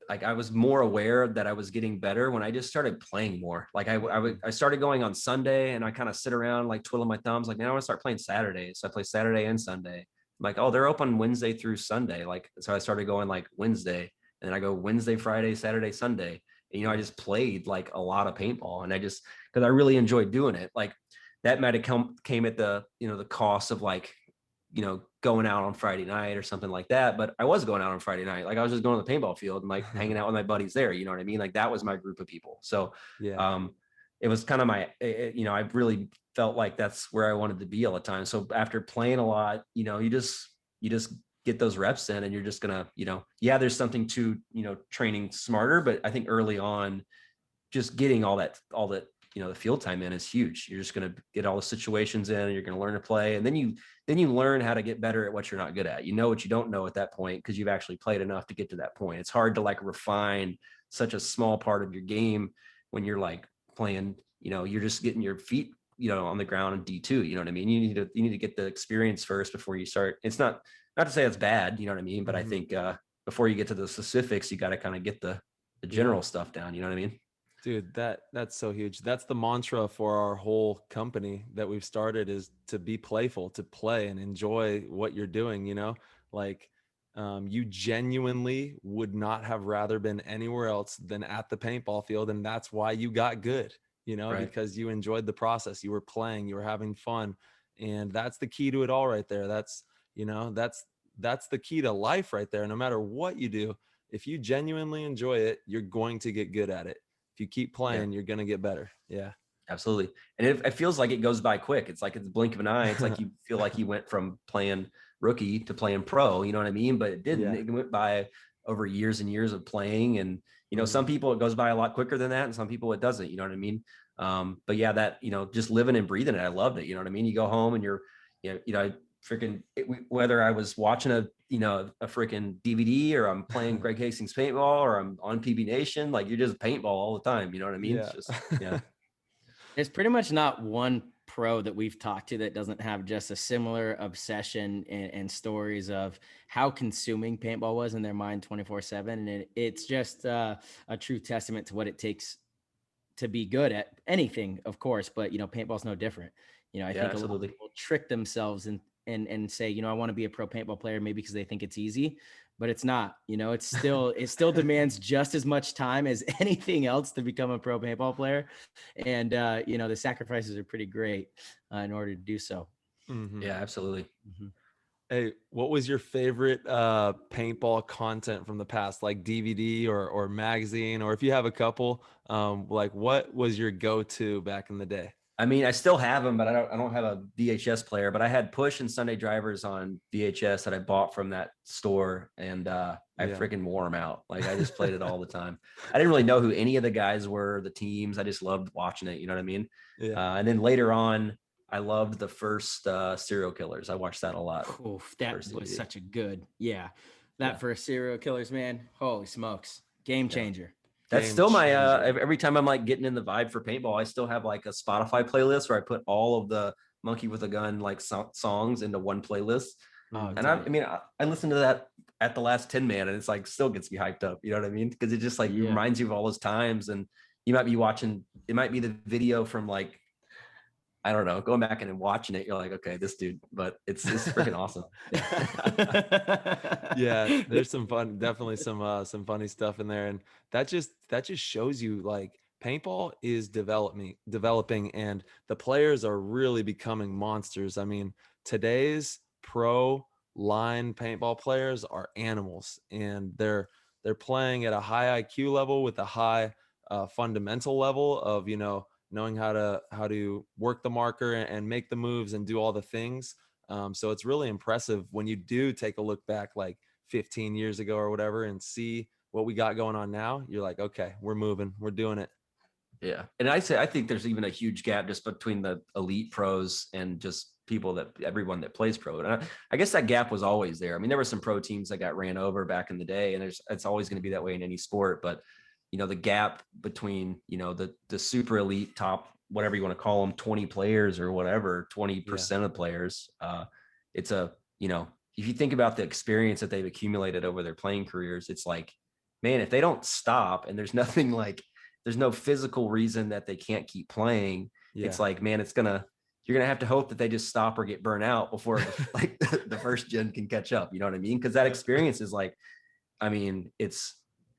like I was more aware that I was getting better when I just started playing more. Like I started going on Sunday, and I kind of sit around like twiddling my thumbs. Like, now I want to start playing Saturday. So I play Saturday and Sunday. I'm like, oh, they're open Wednesday through Sunday. Like, so I started going like Wednesday, and then I go Wednesday, Friday, Saturday, Sunday. And, I just played like a lot of paintball, and because I really enjoyed doing it. Like, that might have came at the, the cost of like, going out on Friday night or something like that. But I was going out on Friday night. Like, I was just going to the paintball field and like hanging out with my buddies there. You know what I mean? Like, that was my group of people. So, Yeah. It was kind of I really felt like that's where I wanted to be all the time. So after playing a lot, you just get those reps in, and you're just gonna, there's something to, training smarter. But I think early on, just getting all that, the field time in is huge. You're just going to get all the situations in, and you're going to learn to play. And then you learn how to get better at what you're not good at. You know what you don't know at that point, because you've actually played enough to get to that point. It's hard to like refine such a small part of your game when you're like playing, you're just getting your feet, on the ground in D2. You know what I mean? You need to get the experience first before you start. It's not to say it's bad, you know what I mean? But I think before you get to the specifics, you got to kind of get the general stuff down. You know what I mean? Dude, that's so huge. That's the mantra for our whole company that we've started, is to be playful, to play and enjoy what you're doing, like you genuinely would not have rather been anywhere else than at the paintball field. And that's why you got good, Right. because you enjoyed the process. You were playing, you were having fun. And that's the key to it all right there. That's the key to life right there. No matter what you do, if you genuinely enjoy it, you're going to get good at it. If you keep playing, you're going to get better. Yeah, absolutely. And it feels like it goes by quick. It's like, it's a blink of an eye. It's like you feel like you went from playing rookie to playing pro, you know what I mean? But it didn't. It went by over years and years of playing. And, some people, it goes by a lot quicker than that, and some people it doesn't, you know what I mean? But yeah, that, just living and breathing it, I loved it. You know what I mean? You go home and you're, whether I was watching a freaking DVD, or I'm playing Greg Hastings paintball, or I'm on PB Nation, like, you're just paintball all the time. You know what I mean? Yeah. It's just, There's pretty much not one pro that we've talked to that doesn't have just a similar obsession and stories of how consuming paintball was in their mind 24/7. And it's just a true testament to what it takes to be good at anything, of course. But, paintball's no different. I think a lot of people trick themselves and say, I want to be a pro paintball player, maybe because they think it's easy, but it's not. It still demands just as much time as anything else to become a pro paintball player. And, the sacrifices are pretty great in order to do so. Mm-hmm. Yeah, absolutely. Mm-hmm. Hey, what was your favorite paintball content from the past, like DVD or magazine, or if you have a couple, like what was your go-to back in the day? I mean, I still have them, but I don't have a VHS player. But I had Push and Sunday Drivers on VHS that I bought from that store, and I freaking wore them out. Like, I just played it all the time. I didn't really know who any of the guys were, the teams. I just loved watching it. You know what I mean? Yeah. And then later on, I loved the first Serial Killers. I watched that a lot. Oof, that was such a good, first Serial Killers, man. Holy smokes, game changer. That's still my every time I'm like getting in the vibe for paintball, I still have like a Spotify playlist where I put all of the Monkey with a Gun like songs into one playlist. And I listen to that at the last 10 man, and it's like still gets me hyped up. You know what I mean? Because it just like reminds you of all those times, and you might be watching. It might be the video from like, I don't know, going back and watching it. You're like, okay, this dude, but it's freaking awesome. Yeah, there's some fun, definitely some funny stuff in there, and that just shows you like paintball is developing, and the players are really becoming monsters. I mean, today's pro line paintball players are animals, and they're playing at a high IQ level with a high fundamental level of knowing how to work the marker and make the moves and do all the things. So it's really impressive when you do take a look back like 15 years ago or whatever and see what we got going on now. You're like, okay, we're moving, we're doing it. Yeah. And I think there's even a huge gap just between the elite pros and just everyone that plays pro. And I guess that gap was always there. I mean, there were some pro teams that got ran over back in the day, and it's always going to be that way in any sport. But the gap between, the super elite top, whatever you want to call them, 20 players or whatever, 20% of players. It's if you think about the experience that they've accumulated over their playing careers, it's like, man, if they don't stop and there's nothing there's no physical reason that they can't keep playing. It's like, man, you're going to have to hope that they just stop or get burnt out before like the first gen can catch up. You know what I mean? Because that experience is like, I mean, it's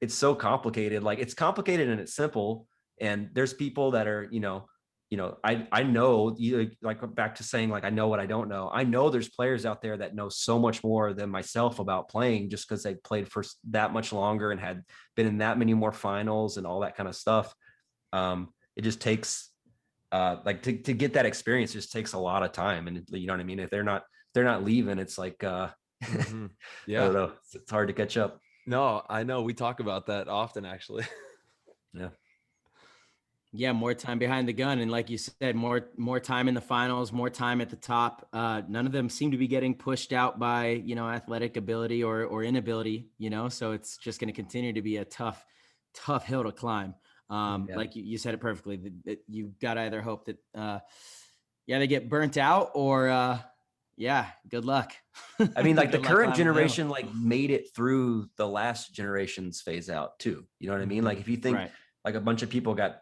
so complicated. Like it's complicated and it's simple. And there's people that are, I know, like back to saying like, I know what I don't know. I know there's players out there that know so much more than myself about playing just because they played for that much longer and had been in that many more finals and all that kind of stuff. It just takes to get that experience just takes a lot of time. And you know what I mean? If they're not leaving, it's like, I don't know. It's hard to catch up. No, I know. We talk about that often, actually. Yeah, more time behind the gun, and like you said, more time in the finals, more time at the top. None of them seem to be getting pushed out by athletic ability or inability. So it's just going to continue to be a tough hill to climb. Like you said it perfectly. That you've got to either hope that they get burnt out or good luck. I mean, like the current generation made it through the last generation's phase out too. You know what I mean? Like if you think like a bunch of people got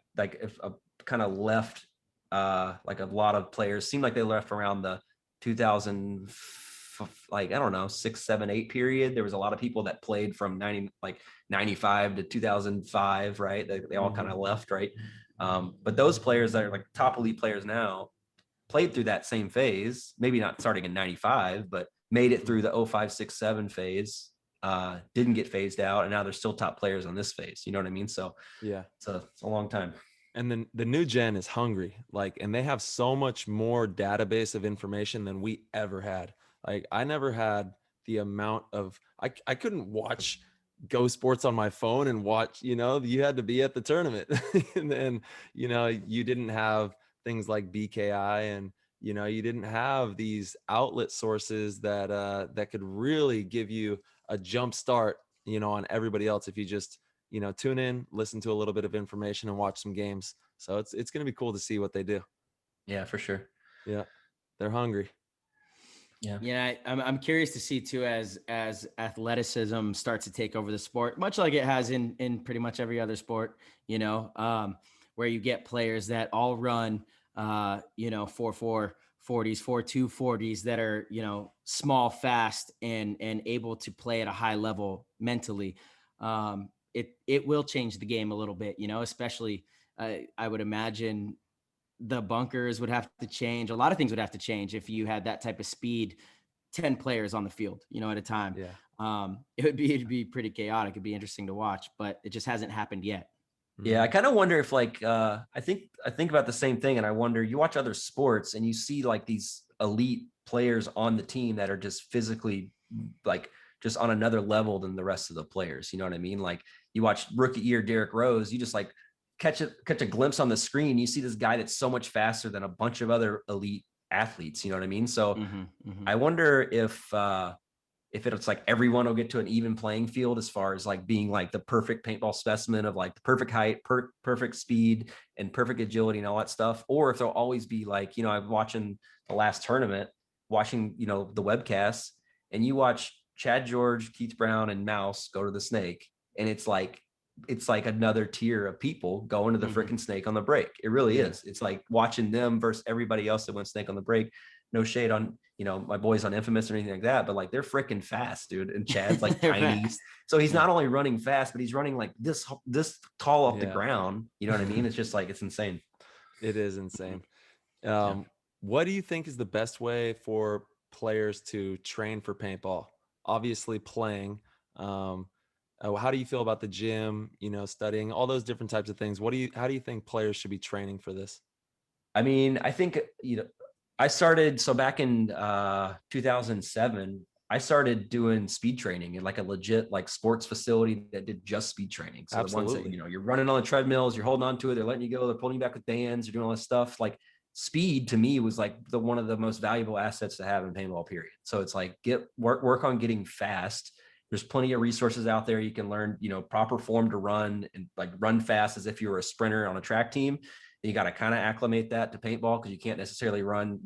kind of left, like a lot of players seemed like they left around the 2000, like, I don't know, 6, 7, 8 period. There was a lot of people that played from 95 to 2005, right? They all kind of left, right? But those players that are like top elite players now played through that same phase, maybe not starting in 95, but made it through the 05, 6, 7 phase, didn't get phased out. And now they're still top players on this phase. You know what I mean? So it's a long time. And then the new gen is hungry, and they have so much more database of information than we ever had. Like I never had the amount of, I couldn't watch Go Sports on my phone and watch, you had to be at the tournament and then, you didn't have things like BKI and, you didn't have these outlet sources that could really give you a jump start, on everybody else. If you just, tune in, listen to a little bit of information and watch some games. So it's going to be cool to see what they do. Yeah, for sure. Yeah. They're hungry. Yeah. I'm curious to see too, as athleticism starts to take over the sport, much like it has in pretty much every other sport, where you get players that all run, 4.4 40s, 4.2 40s that are, small, fast, and able to play at a high level mentally. It will change the game a little bit, especially I would imagine the bunkers would have to change. A lot of things would have to change if you had that type of speed, 10 players on the field, at a time. Yeah. It'd be pretty chaotic. It'd be interesting to watch, but it just hasn't happened yet. Yeah. I kind of wonder if I think about the same thing. And I wonder, you watch other sports and you see like these elite players on the team that are just physically just on another level than the rest of the players. You know what I mean? Like you watch rookie year, Derrick Rose, you just catch a glimpse on the screen. You see this guy that's so much faster than a bunch of other elite athletes. You know what I mean? So I wonder if it's like everyone will get to an even playing field as far as like being like the perfect paintball specimen of like the perfect height, perfect speed and perfect agility and all that stuff. Or if they'll always be like, I'm watching the last tournament, watching, the webcasts, and you watch Chad George, Keith Brown, and Mouse go to the snake. And it's like another tier of people going to the freaking snake on the break. It really is. It's like watching them versus everybody else that went snake on the break. No shade on, my boys on Infamous or anything like that, but like they're freaking fast, dude. And Chad's like tiny. So he's not only running fast, but he's running like this tall off the ground. You know what I mean? It's just like, it's insane. It is insane. What do you think is the best way for players to train for paintball? Obviously playing, how do you feel about the gym, studying, all those different types of things? How do you think players should be training for this? I mean, I think, I started, so back in 2007, I started doing speed training in like a legit like sports facility that did just speed training. So Absolutely. The ones that, you're running on the treadmills, you're holding on to it, they're letting you go, they're pulling you back with bands, you're doing all this stuff. Like speed to me was like one of the most valuable assets to have in paintball, period. So it's like work on getting fast there's plenty of resources out there. You can learn, proper form to run and like run fast as if you were a sprinter on a track team. You got to kind of acclimate that to paintball because you can't necessarily run,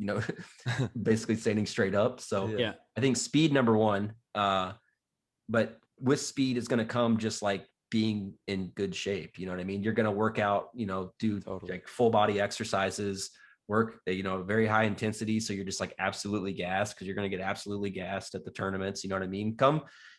basically standing straight up. So Yeah. I think speed number one, but with speed is going to come just like being in good shape. You know what I mean? You're going to work out, do like full body exercises, work, very high intensity. So you're just like absolutely gassed because you're going to get absolutely gassed at the tournaments. You know what I mean?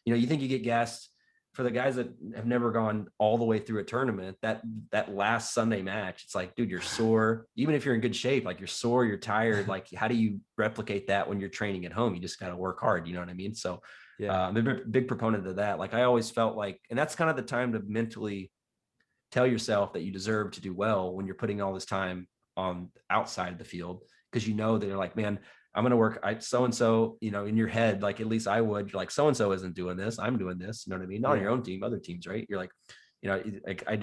You think you get gassed. For the guys that have never gone all the way through a tournament, that last Sunday match, it's like, dude, you're sore. Even if you're in good shape, like you're sore, you're tired. Like, how do you replicate that when you're training at home? You just got to work hard. You know what I mean? So I'm a big proponent of that. Like I always felt like, and that's kind of the time to mentally tell yourself that you deserve to do well when you're putting all this time on outside the field, because that you're like, man, I'm going to work. So-and-so, in your head, like, at least I would, you're like, so-and-so isn't doing this. I'm doing this. You know what I mean? Not on your own team, other teams, right? You're like,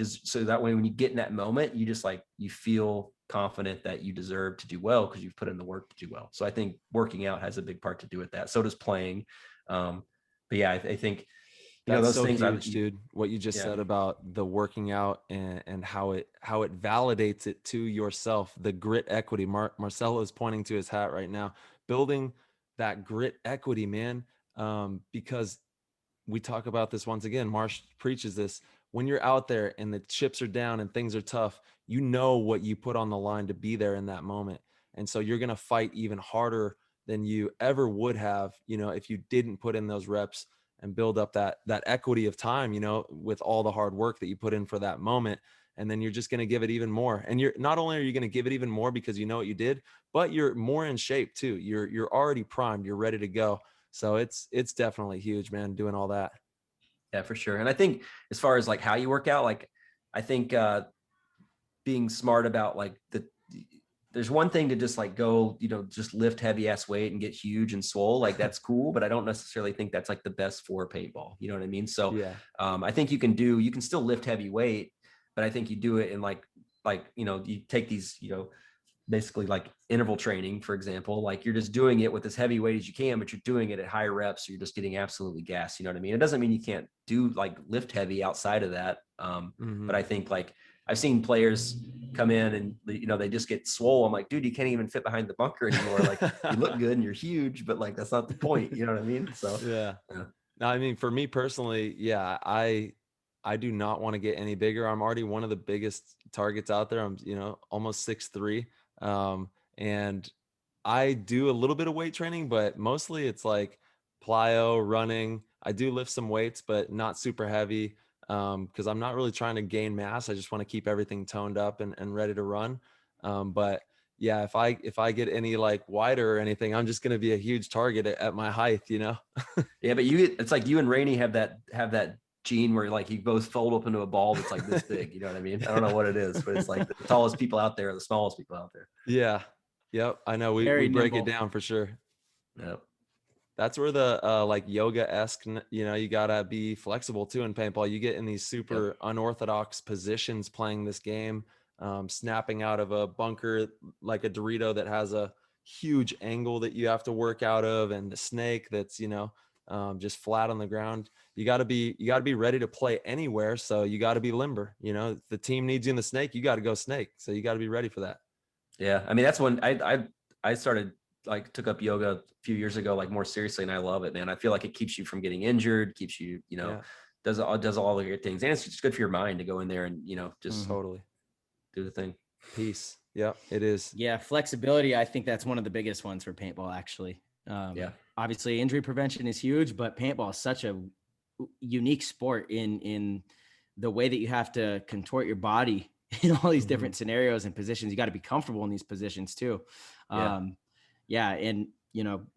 so that way, when you get in that moment, you just like, you feel confident that you deserve to do well because you've put in the work to do well. So I think working out has a big part to do with that. So does playing. But yeah, I think, that's those so things, huge, dude. What you just said about the working out and how it validates it to yourself, the grit equity. Marcelo is pointing to his hat right now, building that grit equity, man. Because we talk about this once again. Marsh preaches this. When you're out there and the chips are down and things are tough, you know what you put on the line to be there in that moment, and so you're gonna fight even harder than you ever would have, if you didn't put in those reps and build up that equity of time, with all the hard work that you put in for that moment. And then you're just going to give it even more. And you're not only are you going to give it even more because you know what you did, but you're more in shape too. You're already primed. You're ready to go. So it's definitely huge, man, doing all that. Yeah, for sure. And I think as far as like how you work out, like I think being smart about like there's one thing to just like go, just lift heavy ass weight and get huge and swole. Like that's cool, but I don't necessarily think that's like the best for paintball. You know what I mean? So I think you can still lift heavy weight, but I think you do it in like, you take these, basically like interval training, for example, like you're just doing it with as heavy weight as you can, but you're doing it at high reps. So you're just getting absolutely gassed. You know what I mean? It doesn't mean you can't do like lift heavy outside of that. But I think like I've seen players come in and, they just get swole. I'm like, dude, you can't even fit behind the bunker anymore. Like you look good and you're huge, but like, that's not the point. You know what I mean? So, yeah. No, I mean, for me personally, I do not want to get any bigger. I'm already one of the biggest targets out there. I'm, almost 6'3". And I do a little bit of weight training, but mostly it's like plyo, running. I do lift some weights, but not super heavy. Because I'm not really trying to gain mass. I just want to keep everything toned up and ready to run. But yeah, if I get any like wider or anything, I'm just going to be a huge target at my height, Yeah, but it's like you and Rainey have that gene where like you both fold up into a ball that's like this big. You know what I mean? I don't know what it is, but it's like the tallest people out there are the smallest people out there. Yeah. Yep. I know we break it down for sure. Yep. That's where the like yoga-esque, you gotta be flexible too in paintball. You get in these super unorthodox positions playing this game, snapping out of a bunker like a Dorito that has a huge angle that you have to work out of, and the snake that's just flat on the ground. You gotta be ready to play anywhere. So you gotta be limber. If the team needs you in the snake, you gotta go snake. So you gotta be ready for that. Yeah, I mean that's when I started. Like took up yoga a few years ago, like more seriously. And I love it, man. I feel like it keeps you from getting injured, keeps you, does all the good things. And it's just good for your mind to go in there and, just totally do the thing. Peace. Yeah, it is. Yeah. Flexibility. I think that's one of the biggest ones for paintball, actually. Obviously injury prevention is huge, but paintball is such a unique sport in the way that you have to contort your body in all these different scenarios and positions. You got to be comfortable in these positions too. And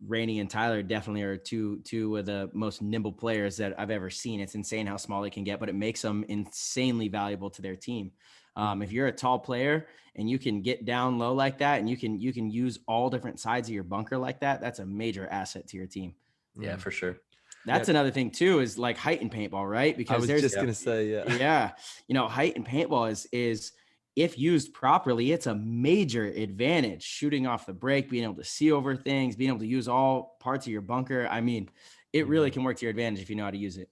Rainey and Tyler definitely are two of the most nimble players that I've ever seen. It's insane how small they can get, but it makes them insanely valuable to their team. If you're a tall player and you can get down low like that, and you can use all different sides of your bunker like that, that's a major asset to your team. Yeah, for sure. That's another thing too, is like height in paintball, right? Because I was just going to say, height in paintball is if used properly, it's a major advantage. Shooting off the break, being able to see over things, being able to use all parts of your bunker. I mean, it really can work to your advantage if you know how to use it.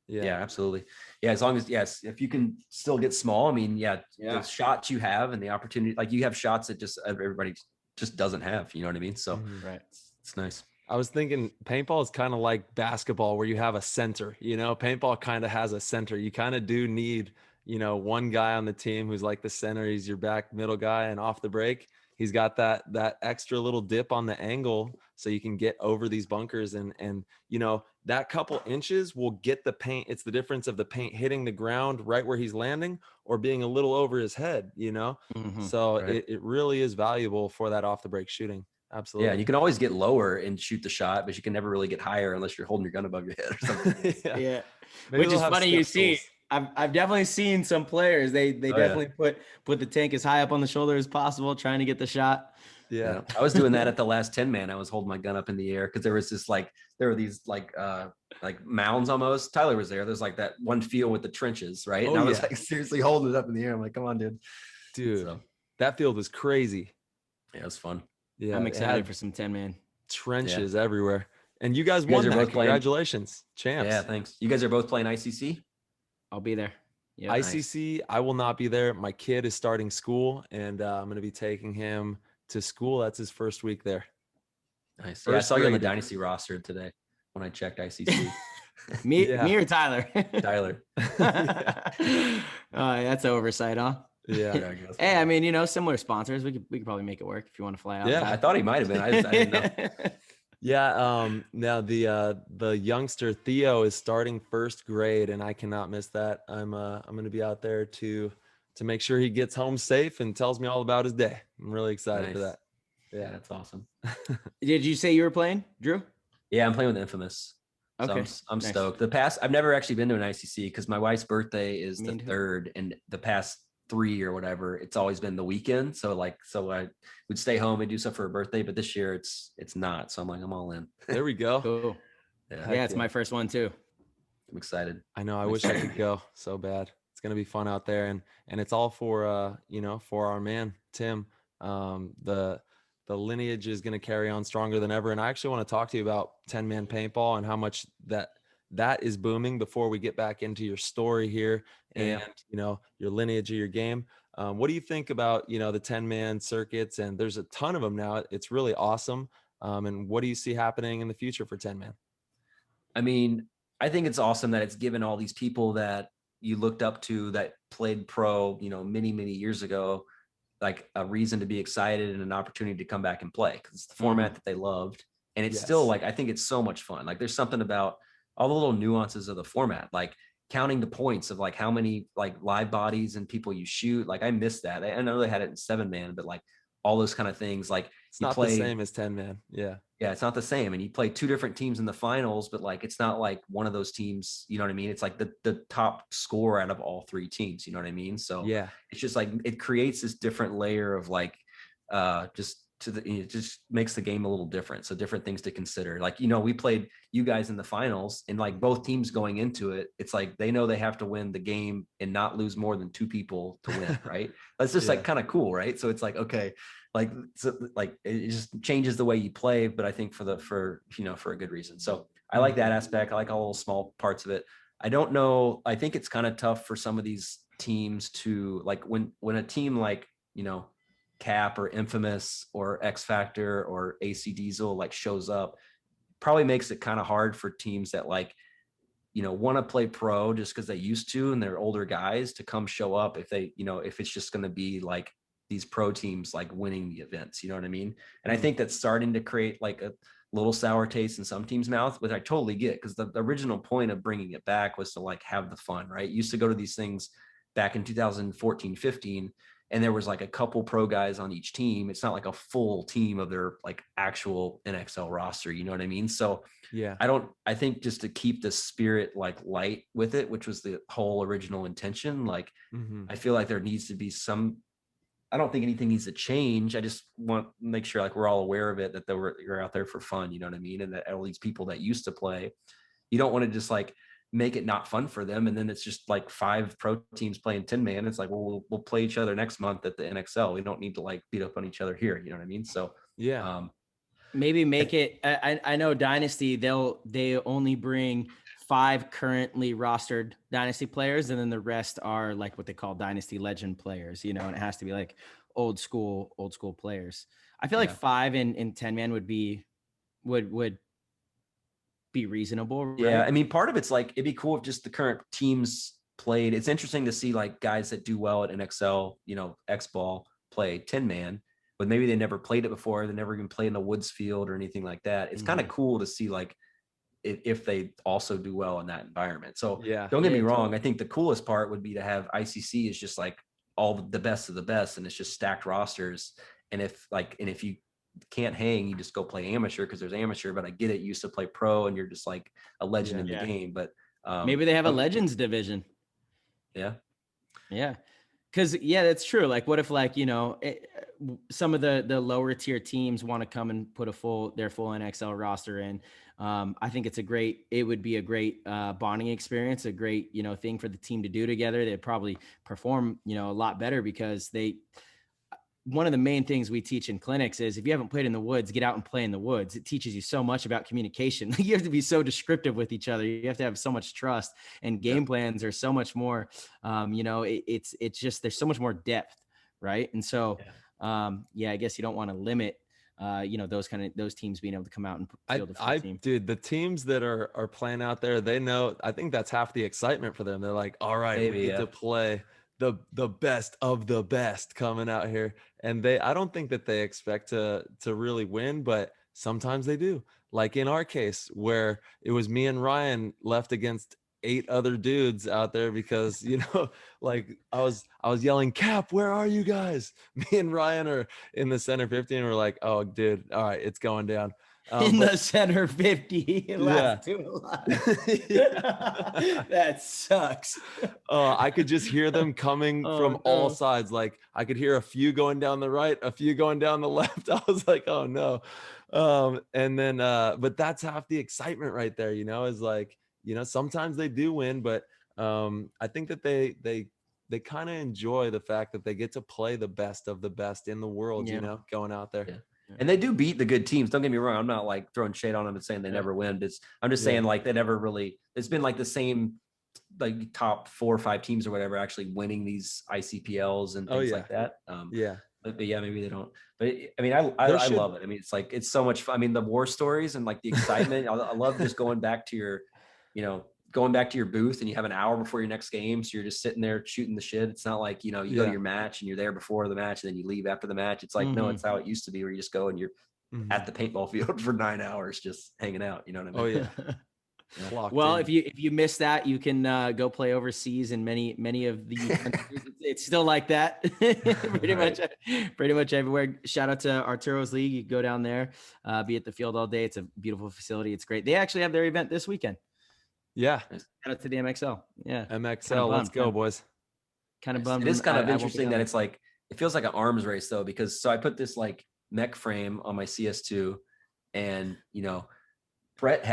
Yeah, absolutely. Yeah, as long as if you can still get small. I mean, the shots you have and the opportunity, like you have shots that just everybody just doesn't have. You know what I mean? So right, it's nice. I was thinking paintball is kind of like basketball where you have a center. Paintball kind of has a center. You kind of do need one guy on the team who's like the center. He's your back middle guy, and off the break, he's got that extra little dip on the angle so you can get over these bunkers and that couple inches will get the paint. It's the difference of the paint hitting the ground right where he's landing or being a little over his head, so right. it really is valuable for that off the break shooting. Absolutely. Yeah, and you can always get lower and shoot the shot, but you can never really get higher unless you're holding your gun above your head or something. yeah. Which is funny. You see, I've definitely seen some players. They definitely put the tank as high up on the shoulder as possible, trying to get the shot. Yeah. I was doing that at the last 10 man. I was holding my gun up in the air because there was this there were these like mounds almost. Tyler was there. There's like that one field with the trenches, right? And I was like seriously holding it up in the air. I'm like, come on, dude. Dude, that field was crazy. Yeah, it was fun. Yeah, I'm excited for some 10 man trenches everywhere. And you guys won that. Congratulations, champs. Yeah, thanks. You guys are both playing ICC? I'll be there. Yeah, ICC, nice. I will not be there. My kid is starting school, and I'm going to be taking him to school. That's his first week there. Nice. Yeah, I saw you on the Dynasty roster today when I checked ICC. me or Tyler? Tyler. That's an oversight, huh? Yeah. Hey, I mean, similar sponsors. We could probably make it work if you want to fly out. Yeah, I thought he might have been. I didn't know. Yeah. Now the youngster Theo is starting first grade, and I cannot miss that. I'm going to be out there to make sure he gets home safe and tells me all about his day. I'm really excited for that. Yeah, that's awesome. Did you say you were playing, Drew? Yeah, I'm playing with Infamous. So okay, I'm stoked. I've never actually been to an ICC because my wife's birthday is the 3rd, and the past 3 or whatever, it's always been the weekend. So I would stay home and do stuff for her birthday, but this year it's not. So I'm like, I'm all in. There we go. Cool. Yeah, it's my first one too. I'm excited. I know. I wish I could go so bad. It's gonna be fun out there, and it's all for for our man Tim. The lineage is going to carry on stronger than ever. And I actually want to talk to you about 10-man paintball and how much that is booming before we get back into your story here and, your lineage of your game. What do you think about, the 10-man circuits? And there's a ton of them now. It's really awesome. And what do you see happening in the future for 10-man? I mean, I think it's awesome that it's given all these people that you looked up to that played pro, many, many years ago, like a reason to be excited and an opportunity to come back and play because it's the format that they loved. And it's still like, I think it's so much fun. Like there's something about all the little nuances of the format, like counting the points of like how many like live bodies and people you shoot. Like I miss that. I know they had it in 7-man, but like all those kind of things, like it's not the same as 10-man. Yeah. Yeah. It's not the same. And you play 2 different teams in the finals, but like, it's not like one of those teams, you know what I mean? It's like the top score out of all 3 teams, you know what I mean? So yeah, it's just like, it creates this different layer of like, it just makes the game a little different. So different things to consider. Like, we played you guys in the finals and like both teams going into it, it's like, they know they have to win the game and not lose more than 2 people to win. Right. That's just like kind of cool. Right. So it's like, okay, like it just changes the way you play, but I think for a good reason. So I like that aspect. I like all the little small parts of it. I don't know. I think it's kind of tough for some of these teams to like when a team like, Cap or Infamous or X Factor or AC Diesel like shows up, probably makes it kind of hard for teams that like, want to play pro just because they used to and they're older guys to come show up if they, if it's just going to be like these pro teams like winning the events, you know what I mean? And I think that's starting to create like a little sour taste in some teams' mouth, which I totally get because the original point of bringing it back was to like have the fun, right? You used to go to these things back in 2014, 15, and there was like a couple pro guys on each team. It's not like a full team of their like actual NXL roster. You know what I mean? So yeah, I think just to keep the spirit like light with it, which was the whole original intention. Like, I feel like there needs to be I don't think anything needs to change. I just want to make sure like we're all aware of it, that you're out there for fun. You know what I mean? And that all these people that used to play, you don't want to just like make it not fun for them. And then it's just like 5 pro teams playing 10-man. It's like, well, we'll play each other next month at the NXL. We don't need to like beat up on each other here. You know what I mean? So yeah, Maybe make it. I know Dynasty. They only bring 5 currently rostered Dynasty players, and then the rest are like what they call Dynasty Legend players. And it has to be like old school players. I feel like 5 in 10-man would be reasonable, right? Yeah, I mean, part of it's like it'd be cool if just the current teams played. It's interesting to see like guys that do well at NXL, X ball play 10-man, but maybe they never played it before. They never even played in the Woods field or anything like that. It's kind of cool to see like if they also do well in that environment. So don't get me wrong. Totally. I think the coolest part would be to have ICC is just like all the best of the best, and it's just stacked rosters. And if you can't hang, you just go play amateur because there's amateur. But I get it, you used to play pro and you're just like a legend in the game. But maybe they have a legends division. Yeah because that's true. Like what if some of the lower tier teams want to come and put their full NXL roster in. I think it would be a great bonding experience, a great thing for the team to do together. They'd probably perform a lot better because one of the main things we teach in clinics is if you haven't played in the woods, get out and play in the woods. It teaches you so much about communication. You have to be so descriptive with each other. You have to have so much trust, and game plans are so much more, it's just, there's so much more depth. Right. And so, I guess you don't want to limit, those teams being able to come out and field a full team. Dude, the teams that are playing out there, they know, I think that's half the excitement for them. They're like, all right, we get to play the best of the best coming out here. And I don't think that they expect to really win, but sometimes they do. Like in our case, where it was me and Ryan left against 8 other dudes out there because, like I was yelling, Cap, where are you guys? Me and Ryan are in the center 50 and we're like, oh dude, all right, it's going down. The center 50. That sucks. I could just hear them coming from all sides. Like I could hear a few going down the right, a few going down the left. I was like, oh no. And then, but that's half the excitement right there, is like, sometimes they do win, but I think that they kind of enjoy the fact that they get to play the best of the best in the world, going out there. Yeah. And they do beat the good teams. Don't get me wrong. I'm not like throwing shade on them and saying they never win. I'm just saying like they never really, it's been like the same, like top 4 or 5 teams or whatever actually winning these ICPLs and things like that. But maybe they don't. But I mean, I love it. I mean, it's like, it's so much fun. I mean, the war stories and like the excitement, I love just going back to your, booth and you have an hour before your next game. So you're just sitting there shooting the shit. It's not like, you go to your match and you're there before the match and then you leave after the match. It's like, no, it's how it used to be where you just go and you're at the paintball field for 9 hours, just hanging out. You know what I mean? Oh yeah. Well, if you miss that, you can go play overseas in many of the countries. It's still like that. pretty much everywhere. Shout out to Arturo's League. You go down there, be at the field all day. It's a beautiful facility. It's great. They actually have their event this weekend. Yeah. Shout out to the MXL. Yeah. MXL. Let's go, boys. Kind of bummed. It is kind of interesting that it's like, it feels like an arms race though, because I put this like mech frame on my CS2 and, Brett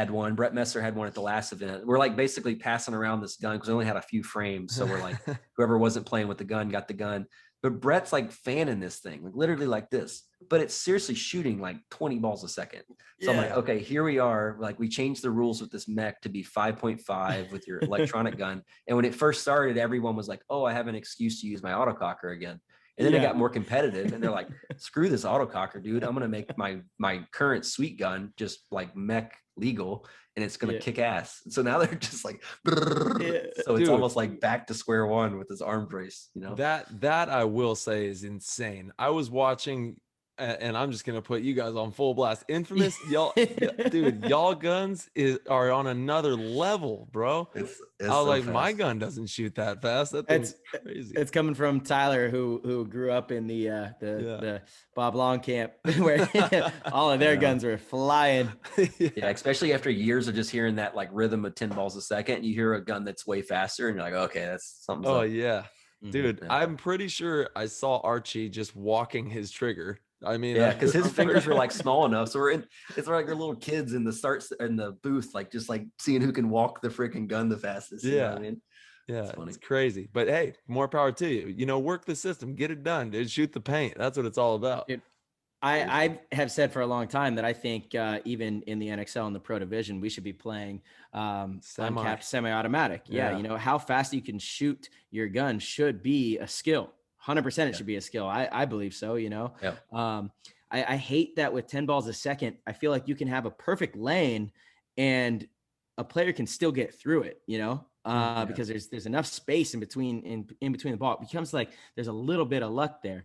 Messer had one at the last event. We're like basically passing around this gun because we only had a few frames. So we're like, whoever wasn't playing with the gun got the gun. But Brett's like fanning this thing, like literally like this. But it's seriously shooting like 20 balls a second. So I'm like, okay, here we are. Like we changed the rules with this mech to be 5.5 with your electronic gun. And when it first started, everyone was like, oh, I have an excuse to use my autococker again. And then it got more competitive and they're like, screw this autococker, dude. I'm going to make my current sweet gun just like mech legal and it's going to kick ass. So now they're just like, so it's almost like back to square one with this arms race, That I will say is insane. I was watching and I'm just going to put you guys on full blast. Infamous, y'all, dude, y'all guns are on another level, bro. It's I was so like, fast. My gun doesn't shoot that fast. That's crazy. It's coming from Tyler, who grew up in the Bob Long camp, where all of their guns were flying. Yeah, especially after years of just hearing that like rhythm of 10 balls a second, you hear a gun that's way faster, and you're like, okay, that's something. Oh yeah, dude, I'm pretty sure I saw Archie just walking his trigger. I mean, because his fingers were like small enough. So it's like we're little kids in the booth, like just like seeing who can walk the freaking gun the fastest. You know what I mean? Yeah, it's crazy. But hey, more power to you. Work the system, get it done, dude. Shoot the paint. That's what it's all about. Dude, I have said for a long time that I think even in the NXL and the Pro Division, we should be playing uncapped semi-automatic. Yeah, you know, how fast you can shoot your gun should be a skill. 100% it should be a skill. I believe so, you know. I hate that with 10 balls a second, I feel like you can have a perfect lane and a player can still get through it, you know, because there's enough space in between the ball. It becomes like there's a little bit of luck there.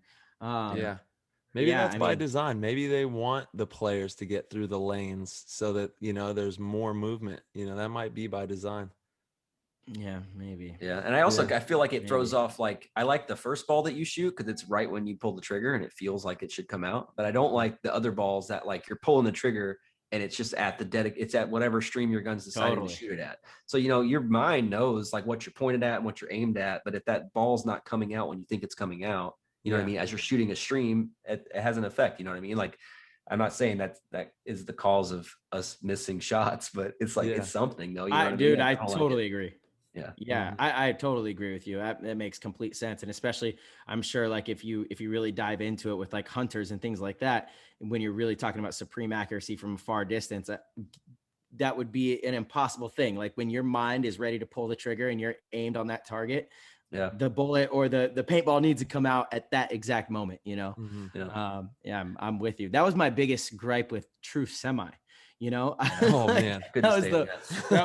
Maybe that's by design. Maybe they want the players to get through the lanes so that, you know, there's more movement. You know, that might be by design. Yeah, maybe. Yeah. And I also, I feel like it throws off, like, I like the first ball that you shoot because it's right when you pull the trigger and it feels like it should come out. But I don't like the other balls that, like, you're pulling the trigger and it's just at it's at whatever stream your gun's decided to shoot it at. So, you know, your mind knows like what you're pointed at and what you're aimed at. But if that ball's not coming out when you think it's coming out, you know what I mean? As you're shooting a stream, it has an effect. You know what I mean? Like, I'm not saying that is the cause of us missing shots, but it's like, it's something though. You know dude, I totally agree. Yeah. I totally agree with you. That makes complete sense. And especially, I'm sure, like, if you really dive into it with like hunters and things like that, and when you're really talking about supreme accuracy from a far distance, that would be an impossible thing. Like when your mind is ready to pull the trigger and you're aimed on that target, the bullet or the paintball needs to come out at that exact moment, you know? I'm with you. That was my biggest gripe with True Semi, you know? Oh man. that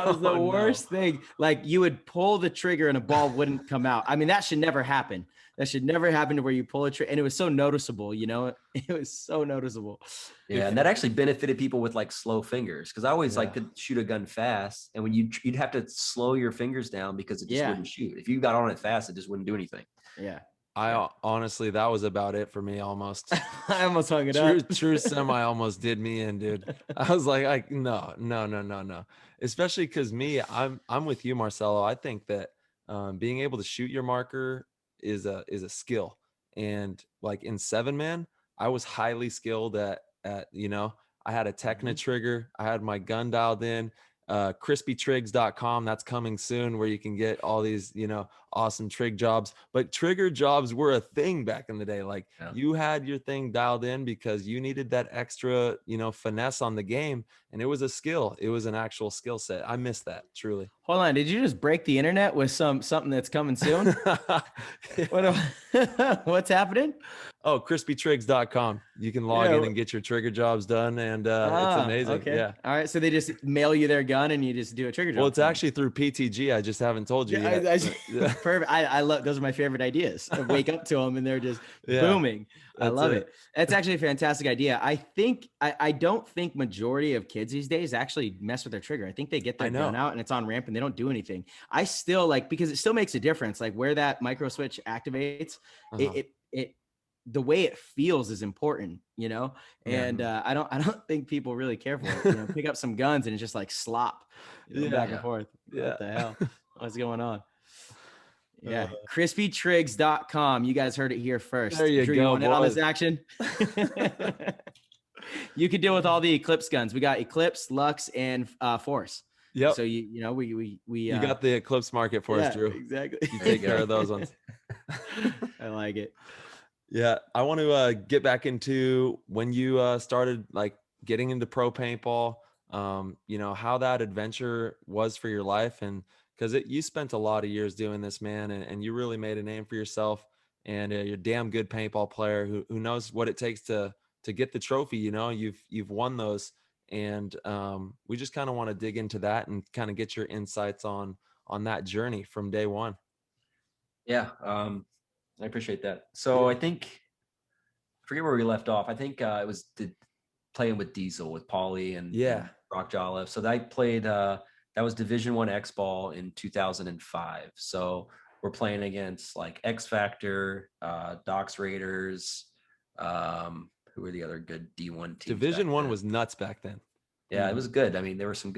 was the worst thing. Like, you would pull the trigger and a ball wouldn't come out. I mean, that should never happen. That should never happen to where you pull a trigger. And it was so noticeable, you know? It was so noticeable. Yeah, and that actually benefited people with like slow fingers, because I always like to shoot a gun fast, and when you'd have to slow your fingers down because it just wouldn't shoot. If you got on it fast, it just wouldn't do anything. Yeah. I honestly, that was about it for me almost. I almost hung it up. True Semi almost did me in, dude. I was like, no. Especially because I'm with you, Marcelo. I think that being able to shoot your marker is a skill. And like in 7-man, I was highly skilled at you know, I had a Techna trigger. I had my gun dialed in. crispytrigs.com, that's coming soon, where you can get all these, you know, awesome trig jobs. But trigger jobs were a thing back in the day. Like you had your thing dialed in because you needed that extra, you know, finesse on the game, and it was a skill. It was an actual skill set. I miss that, truly. Hold on, did you just break the internet with something that's coming soon? What's happening? Oh, crispytrigs.com. You can log in and get your trigger jobs done, and it's amazing. Okay. Yeah. All right. So they just mail you their gun and you just do a trigger job. Well, it's actually through PTG. I just haven't told you yet. Perfect. I love, those are my favorite ideas. I wake up to them and they're just booming. I love it. That's actually a fantastic idea. I think I don't think majority of kids these days actually mess with their trigger. I think they get their gun out and it's on ramp and they don't do anything. I still like, because it still makes a difference. Like where that micro switch activates, it the way it feels is important, you know? And I don't think people really care for it. You know, pick up some guns and it's just like slop, you know, back and forth. What the hell? What's going on? Yeah. crispytrigs.com. You guys heard it here first. There you Drew, go. You want in on this action? You could deal with all the Eclipse guns. We got Eclipse, Lux, and Force. Yep. So you know, we you got the Eclipse market for us, Drew. Exactly. You take care of those ones. I like it. Yeah, I want to get back into when you started like getting into pro paintball. You know, how that adventure was for your life, and because you spent a lot of years doing this, man, and you really made a name for yourself. And you're a damn good paintball player who knows what it takes to get the trophy. You know, you've won those, and we just kind of want to dig into that and kind of get your insights on that journey from day one. Yeah. I appreciate that. So I think, I forget where we left off. I think it was playing with Diesel, with Paulie and Roque Jolliffe. So I played, that was Division I X Ball in 2005. So we're playing against like X Factor, Docs Raiders. Who were the other good D1 teams? Division I was nuts back then. Yeah, it was good. I mean, there were some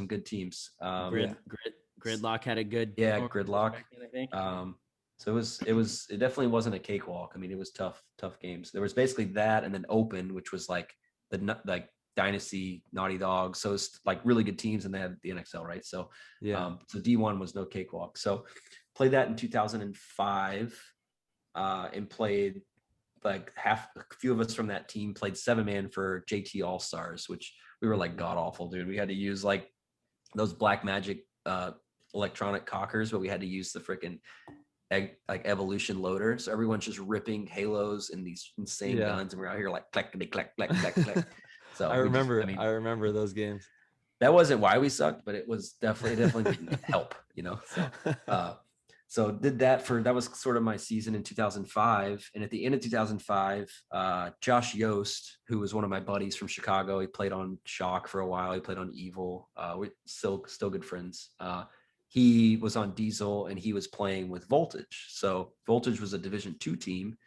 good teams. Gridlock had a good Gridlock. I think. So it definitely wasn't a cakewalk. I mean, it was tough games. There was basically that, and then Open, which was like the Dynasty, Naughty Dog. So it's like really good teams, and they had the NXL, right? So so D1 was no cakewalk. So played that in 2005, and played like a few of us from that team played 7-man for JT All-Stars, which we were like god awful, dude. We had to use like those Black Magic electronic cockers, but we had to use the freaking like evolution loader. So everyone's just ripping halos and these insane guns, and we're out here like clackety clack clack clack clack. So I remember those games. That wasn't why we sucked, but it was definitely didn't help, you know. So did that was sort of my season in 2005. And at the end of 2005, Josh Yost, who was one of my buddies from Chicago, he played on Shock for a while. He played on Evil. We're still good friends. He was on Diesel and he was playing with Voltage. So Voltage was a Division II team.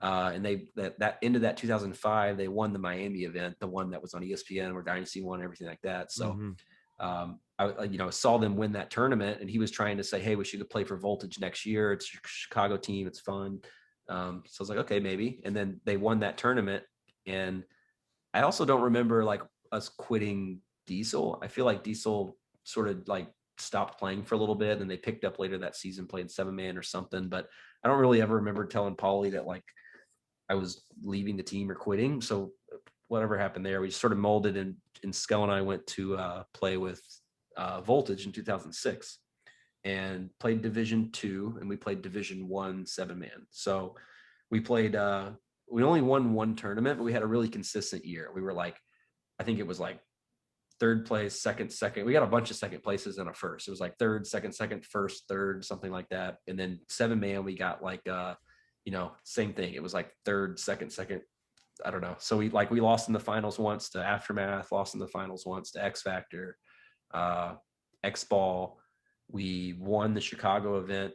And that ended that 2005, they won the Miami event, the one that was on ESPN where Dynasty won and everything like that. So I saw them win that tournament, and he was trying to say, hey, we should play for Voltage next year. It's a Chicago team. It's fun. So I was like, okay, maybe. And then they won that tournament. And I also don't remember like us quitting Diesel. I feel like Diesel sort of like stopped playing for a little bit, and they picked up later that season, playing 7-man or something. But I don't really ever remember telling Paulie that like I was leaving the team or quitting. So whatever happened there, we just sort of molded, and Skell and I went to play with Voltage in 2006 and played Division II, and we played Division I 7-man. So we played, we only won one tournament, but we had a really consistent year. We were like, I think it was like third place, second. We got a bunch of second places and a first. It was like third, second, first, third, something like that. And then 7-man, we got like, same thing. It was like third, second. I don't know. So we lost in the finals once to Aftermath, lost in the finals once to X Factor, X Ball. We won the Chicago event,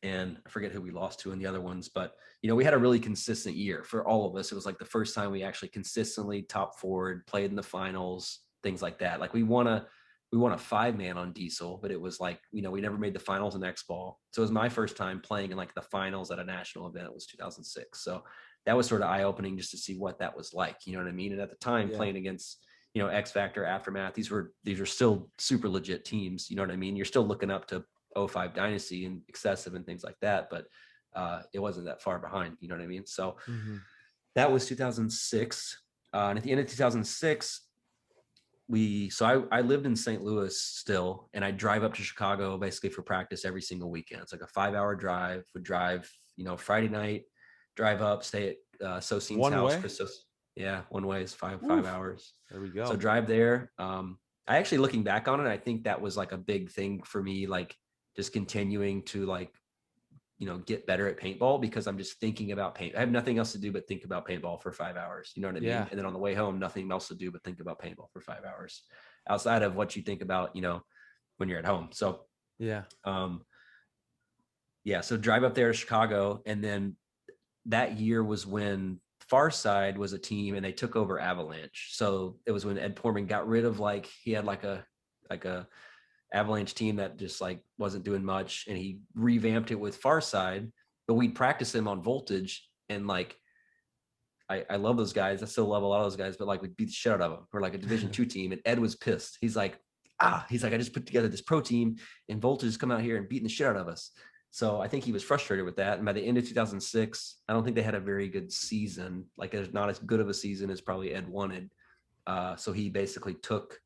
and I forget who we lost to in the other ones, but we had a really consistent year for all of us. It was like the first time we actually consistently top forward, played in the finals, things like that. Like we won a 5-man on Diesel, but it was like, we never made the finals in X Ball. So it was my first time playing in like the finals at a national event. It was 2006. So that was sort of eye-opening just to see what that was like. You know what I mean? And at the time, playing against, X Factor, Aftermath, these were still super legit teams. You know what I mean? You're still looking up to 05 Dynasty and Excessive and things like that, but it wasn't that far behind. You know what I mean? So that was 2006. And at the end of 2006, I lived in St. Louis still, and I'd drive up to Chicago basically for practice every single weekend. It's like a 5-hour drive. Would drive, Friday night, drive up, stay at Sosine's house. Yeah, one way is five hours. There we go. So drive there. I actually, looking back on it, I think that was like a big thing for me, like just continuing to like, get better at paintball, because I'm just thinking about paint. I have nothing else to do but think about paintball for 5 hours. You know what I mean? And then on the way home, nothing else to do but think about paintball for 5 hours outside of what you think about, when you're at home. So, so drive up there to Chicago. And then that year was when Farside was a team and they took over Avalanche. So it was when Ed Portman got rid of he had like a Avalanche team that just like wasn't doing much, and he revamped it with Farside, but we'd practice him on Voltage, and like I love those guys. I still love a lot of those guys, but like we'd beat the shit out of them. We're like a Division II team, and Ed was pissed. He's like, I just put together this pro team, and Voltage has come out here and beating the shit out of us. So I think he was frustrated with that. And by the end of 2006, I don't think they had a very good season. Like, it's not as good of a season as probably Ed wanted. So he basically took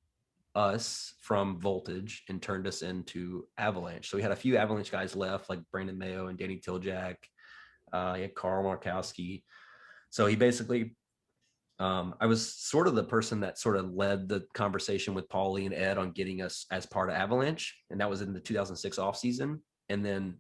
us from Voltage and turned us into Avalanche. So we had a few Avalanche guys left, like Brandon Mayo and Danny Tiljak. He had Carl Markowski. So he basically, I was sort of the person that sort of led the conversation with Paulie and Ed on getting us as part of Avalanche. And that was in the 2006 off season. And then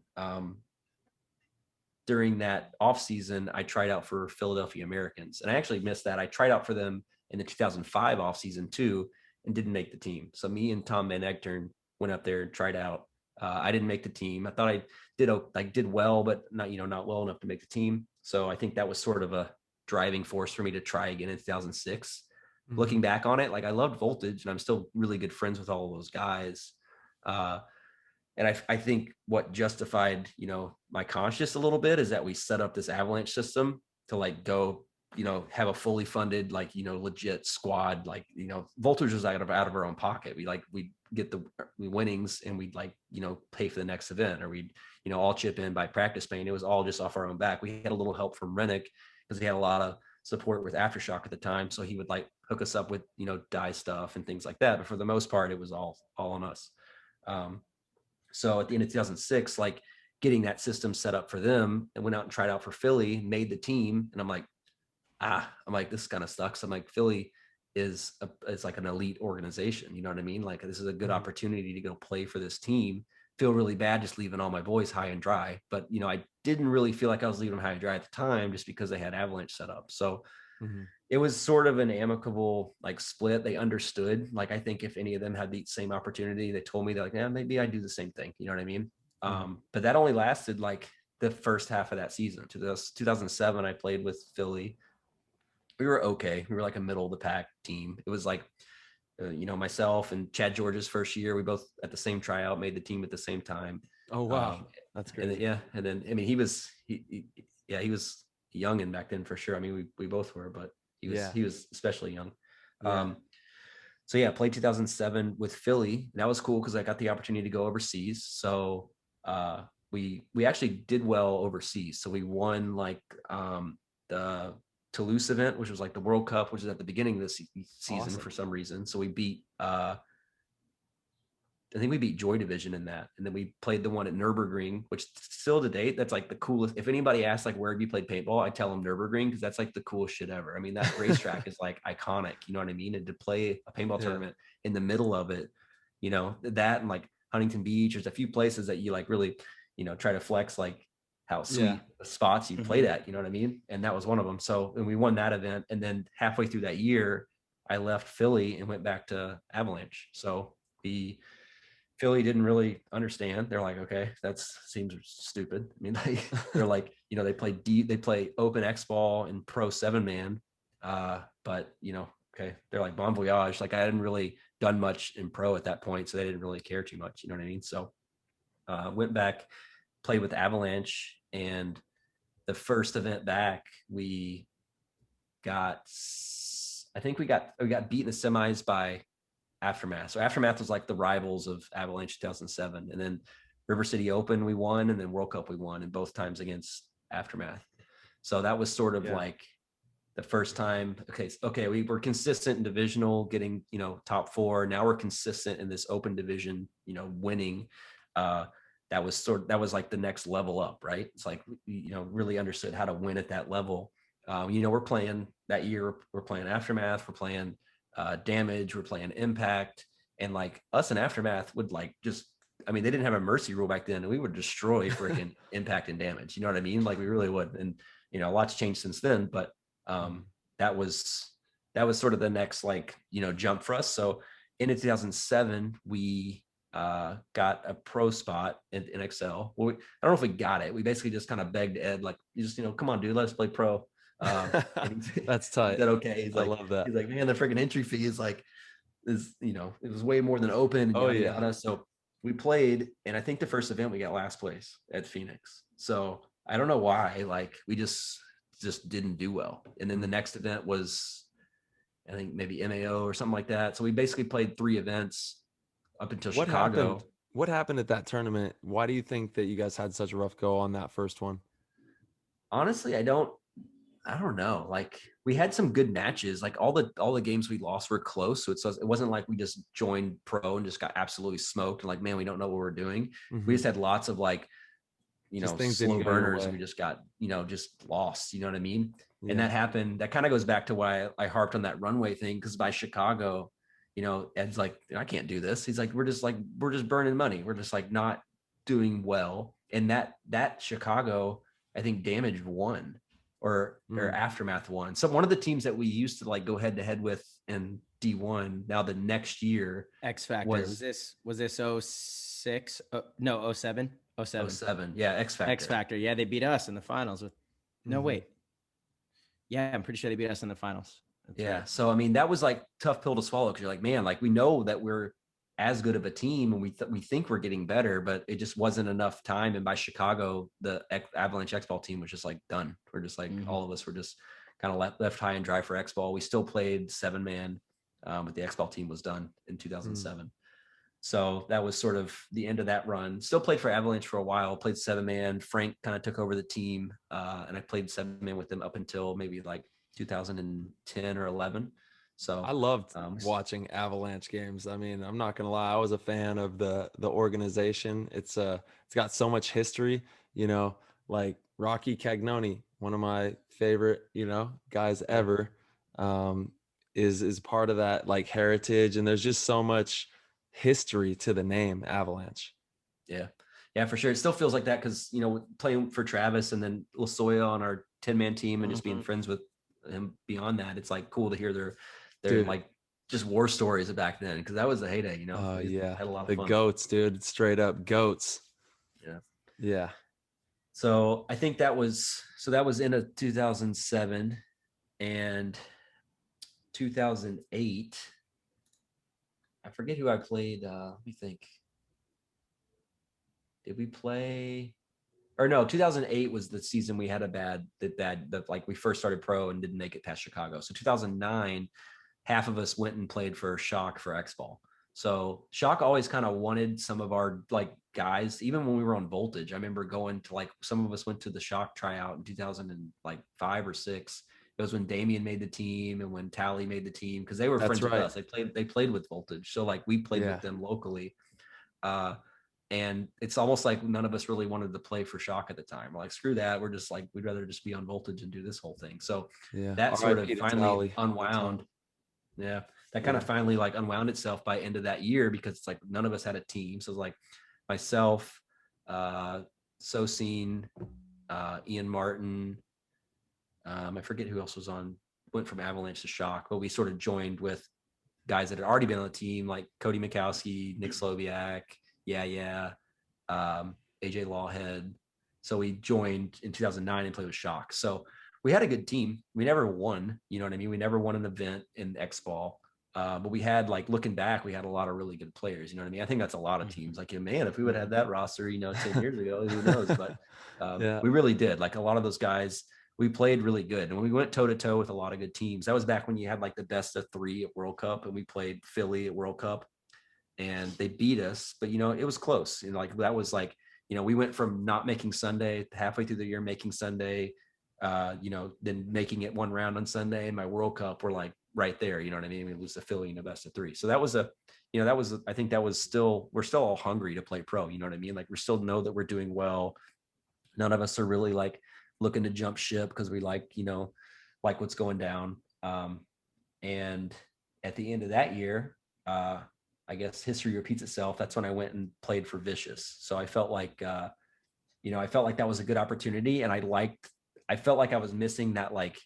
during that off season, I tried out for Philadelphia Americans, and I actually missed that. I tried out for them in the 2005 off season too, and didn't make the team. So me and Tom Van Egtern went up there and tried out. I didn't make the team. I thought I did well, but not well enough to make the team. So I think that was sort of a driving force for me to try again in 2006. Mm-hmm. Looking back on it, like, I loved Voltage, and I'm still really good friends with all of those guys. And I think what justified, my conscience a little bit is that we set up this Avalanche system to like go, have a fully funded, like, legit squad. Like, Voltage was out of our own pocket. We get the winnings, and we'd like, pay for the next event, or we'd, all chip in by practice paying. It was all just off our own back. We had a little help from Rennick, because he had a lot of support with Aftershock at the time. So he would like hook us up with, dye stuff and things like that. But for the most part, it was all on us. So at the end of 2006, like getting that system set up for them, and went out and tried out for Philly, made the team. And I'm like, this kind of sucks. I'm like, Philly is like an elite organization. You know what I mean? Like, this is a good opportunity to go play for this team. Feel really bad just leaving all my boys high and dry. But, I didn't really feel like I was leaving them high and dry at the time, just because they had Avalanche set up. So it was sort of an amicable like split. They understood. Like, I think if any of them had the same opportunity, they told me, they're like, yeah, maybe I'd do the same thing. You know what I mean? But that only lasted like the first half of that season. 2007, I played with Philly. We were okay. We were like a middle of the pack team. It was like, myself and Chad George's first year, we both at the same tryout made the team at the same time. Oh, wow. That's great. And then, I mean, he was young and back then for sure. I mean, we both were, but he was especially young. So yeah, played 2007 with Philly. And that was cool because I got the opportunity to go overseas. So we actually did well overseas. So we won like the Toulouse event, which was like the World Cup, which is at the beginning of the season for some reason. So we beat I think we beat Joy Division in that. And then we played the one at Nürburgring, which still to date, that's like the coolest. If anybody asks like, where have you played paintball? I tell them Nürburgring, because that's like the coolest shit ever. I mean, that racetrack is like iconic, you know what I mean? And to play a paintball tournament in the middle of it, that and like Huntington Beach, there's a few places that you like really, try to flex like how sweet the spots you played at, you know what I mean? And that was one of them. So, and we won that event. And then halfway through that year, I left Philly and went back to Avalanche. So Philly didn't really understand. They're like, okay, that seems stupid. I mean, they're like, they play open X ball and pro 7-man. But okay. They're like bon voyage. Like, I hadn't really done much in pro at that point. So they didn't really care too much. You know what I mean? So went back, played with Avalanche, and the first event back, we got beat in the semis by Aftermath. So Aftermath was like the rivals of Avalanche 2007. And then River City Open we won, and then World Cup we won, and both times against Aftermath. So that was sort of like the first time, okay, we were consistent in divisional, getting, top 4. Now we're consistent in this open division, winning. That was like the next level up, right? It's like, really understood how to win at that level. We're playing that year, we're playing Aftermath, we're playing Damage, we're playing Impact, and like us and Aftermath would like they didn't have a mercy rule back then, and we would destroy freaking Impact and Damage. You know what I mean? Like, we really would. And a lot's changed since then, but that was sort of the next jump for us. So in 2007, we got a pro spot in XL. Well, I don't know if we got it. We basically just kind of begged Ed, like, you just, come on, dude, let us play pro. That's tight. Is that okay? He's like, I love that. He's like, man, the freaking entry fee is like, it was way more than open. And so we played, and I think the first event we got last place at Phoenix. So I don't know why, like, we just didn't do well. And then the next event was, I think maybe MAO or something like that. So we basically played 3 events up until Chicago. What happened at that tournament? Why do you think that you guys had such a rough go on that first one? Honestly, I don't know. Like, we had some good matches. Like, all the games we lost were close. So it wasn't like we just joined pro and just got absolutely smoked and like, man, we don't know what we're doing. We just had lots of like, slow burners, and we just got, just lost, you know what I mean? Yeah. And that happened. That kind of goes back to why I harped on that runway thing. Because by Chicago, Ed's like, I can't do this. He's like, we're just burning money. We're just like not doing well. And that Chicago, I think Damage won or Aftermath won. So one of the teams that we used to like go head to head with in D1, now the next year, X Factor was this 06? No, 07. 07. Yeah, X Factor. Yeah, they beat us in the finals with wait. Yeah, I'm pretty sure they beat us in the finals. That's yeah. right. So I mean, that was like tough pill to swallow, because you're like, man, like, we know that we're as good of a team, and we think we're getting better, but it just wasn't enough time. And by Chicago, the Avalanche X-Ball team was just like done. We're just like, all of us were just kind of left high and dry for X-Ball. We still played 7-man, but the X-Ball team was done in 2007. So that was sort of the end of that run. Still played for Avalanche for a while, played 7-man. Frank kind of took over the team. And I played 7-man with them up until maybe like 2010 or 11. So I loved watching Avalanche games. I mean, I'm not gonna lie, I was a fan of the organization. It's got so much history, like Roque Cagnoni, one of my favorite, guys ever, is part of that like heritage, and there's just so much history to the name Avalanche. Yeah, for sure. It still feels like that because, playing for Travis and then Lasoya on our 10-man team and just being friends with him beyond that, it's like cool to hear their Dude. like just war stories of back then, because that was the heyday, Oh yeah, had a lot of the fun. goats, dude, straight up goats. Yeah. So I think that was into 2007 and 2008. I forget who I played. Let me think. Did we play? Or no, 2008 was the season we had like we first started pro and didn't make it past Chicago. So 2009, half of us went and played for Shock for X-Ball. So Shock always kind of wanted some of our like guys, even when we were on Voltage. I remember going to like, some of us went to the Shock tryout in 2005 or 6. It was when Damien made the team and when Tally made the team, because they were friends with us. They played with Voltage. So like we played with them locally. And it's almost like none of us really wanted to play for Shock at the time. We're like, screw that. We're just like, we'd rather just be on Voltage and do this whole thing. So that sort of finally unwound. Yeah. That kind of finally like unwound itself by end of that year, because it's like none of us had a team. So it was like myself, Sosine, Ian Martin. I forget who else was went from Avalanche to Shock, but we sort of joined with guys that had already been on the team, like Cody Mikowski, Nick Sloviak, AJ Lawhead. So we joined in 2009 and played with Shock. So we had a good team. We never won, you know what I mean? We never won an event in X-Ball. But we had, like, looking back, we had a lot of really good players, you know what I mean? I think that's a lot of teams. Like, man, if we would have had that roster, 10 years ago, who knows? But we really did. Like, a lot of those guys, we played really good. And when we went toe-to-toe with a lot of good teams, that was back when you had, like, the best of 3 at World Cup, and we played Philly at World Cup. And they beat us, but it was close. And like, that was like, we went from not making Sunday, halfway through the year making Sunday, then making it one round on Sunday, and my World Cup, we're like right there, you know what I mean? We lose to Philly in a best of 3. So that was I think that was we're still all hungry to play pro, you know what I mean? Like, we still know that we're doing well. None of us are really like looking to jump ship because we like what's going down. And at the end of that year, I guess history repeats itself. That's when I went and played for Vicious. So I felt like, that was a good opportunity. And I felt like I was missing that like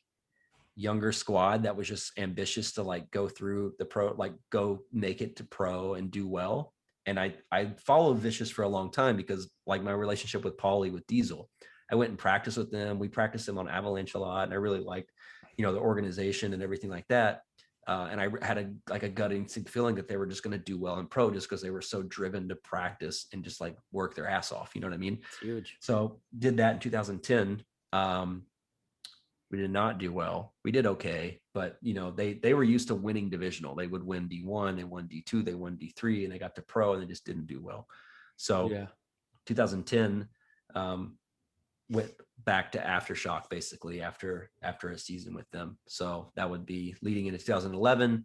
younger squad that was just ambitious to like go through the pro, like go make it to pro and do well. And I followed Vicious for a long time because like my relationship with Paulie with Diesel, I went and practiced with them. We practiced them on Avalanche a lot. And I really liked, the organization and everything like that. And I had a gut instinct feeling that they were just going to do well in pro just because they were so driven to practice and just like work their ass off. You know what I mean? It's huge. So did that in 2010. We did not do well. We did okay, but they were used to winning divisional. They would win D1, they won D2, they won D3, and they got to pro and they just didn't do well. So 2010, went back to Aftershock basically after a season with them. So that would be leading into 2011.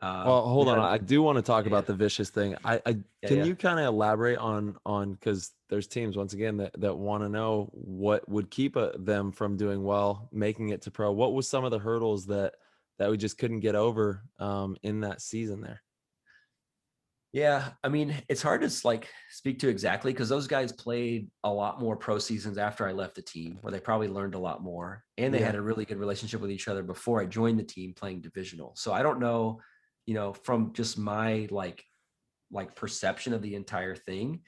Well, hold on. I do want to talk about the Vicious thing. Can you kind of elaborate on because there's teams once again that want to know what would keep them from doing well, making it to pro. What was some of the hurdles that we just couldn't get over in that season there? Yeah, I mean, it's hard to like speak to exactly because those guys played a lot more pro seasons after I left the team, where they probably learned a lot more, and they had a really good relationship with each other before I joined the team playing divisional. So I don't know, from just my like perception of the entire thing,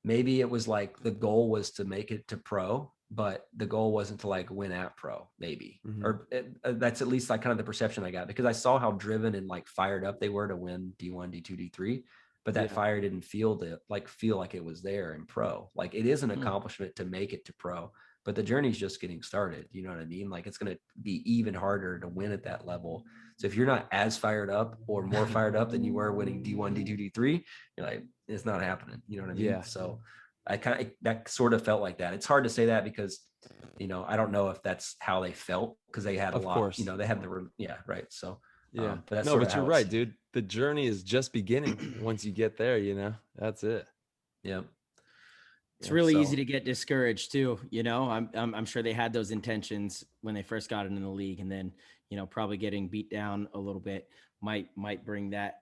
maybe it was like the goal was to make it to pro, but the goal wasn't to like win at pro, maybe, or that's at least like kind of the perception I got because I saw how driven and like fired up they were to win D1, D2, D3. but that fire didn't feel like it was there in pro. Like it is an accomplishment to make it to pro, but the journey's just getting started. You know what I mean? Like it's going to be even harder to win at that level. So if you're not as fired up or more fired up than you were winning D1, D2, D3, you're like, it's not happening. You know what I mean? Yeah. So that sort of felt like that. It's hard to say that because, I don't know if that's how they felt because they had a lot, course. they had right. So yeah, but but you're right, dude. The journey is just beginning. Once you get there, that's it. Yeah. It's really easy to get discouraged too. I'm sure they had those intentions when they first got into the league, and then, probably getting beat down a little bit might bring that,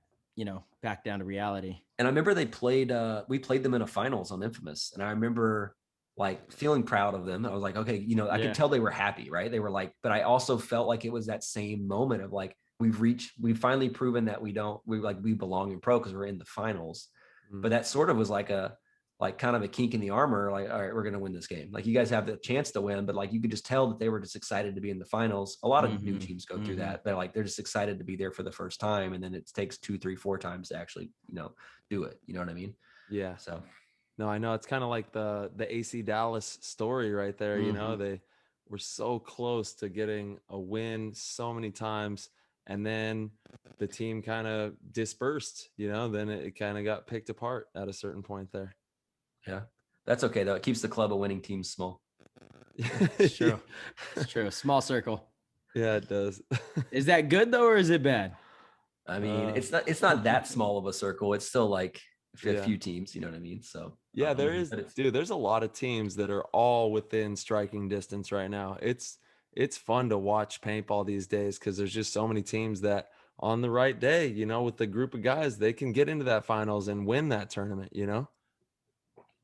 back down to reality. And I remember we played them in a finals on Infamous. And I remember like feeling proud of them. I was like, okay, I could tell they were happy, right? They were like, but I also felt like it was that same moment of like, we've finally proven that we belong in pro because we're in the finals. Mm-hmm. But that sort of was like kind of a kink in the armor. Like, all right, we're going to win this game. Like you guys have the chance to win, but like, you could just tell that they were just excited to be in the finals. A lot of new teams go through that. They're just excited to be there for the first time. And then it takes 2, 3, 4 times to actually, do it. You know what I mean? Yeah. So. No, I know it's kind of like the AC Dallas story right there. They were so close to getting a win so many times, and then the team kind of dispersed, then it kind of got picked apart at a certain point there. Yeah, that's okay though. It keeps the club of winning teams small. It's true. It's true. Small circle. Yeah, it does. Is that good though, or is it bad? I mean, it's not that small of a circle. It's still like a few teams, you know what I mean? So yeah, there is, dude, there's a lot of teams that are all within striking distance right now. It's fun to watch paintball these days because there's just so many teams that on the right day, with the group of guys, they can get into that finals and win that tournament,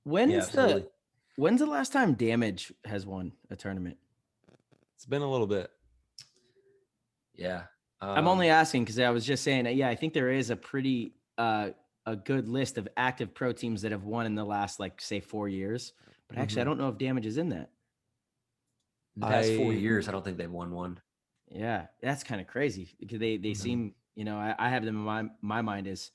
When's the last time Damage has won a tournament? It's been a little bit. Yeah. I'm only asking because I was just saying, I think there is a pretty a good list of active pro teams that have won in the last, like, say 4 years. But actually, I don't know if Damage is in that. In the past 4 years, I don't think they've won one. Yeah, that's kind of crazy because they seem, I have them in my mind as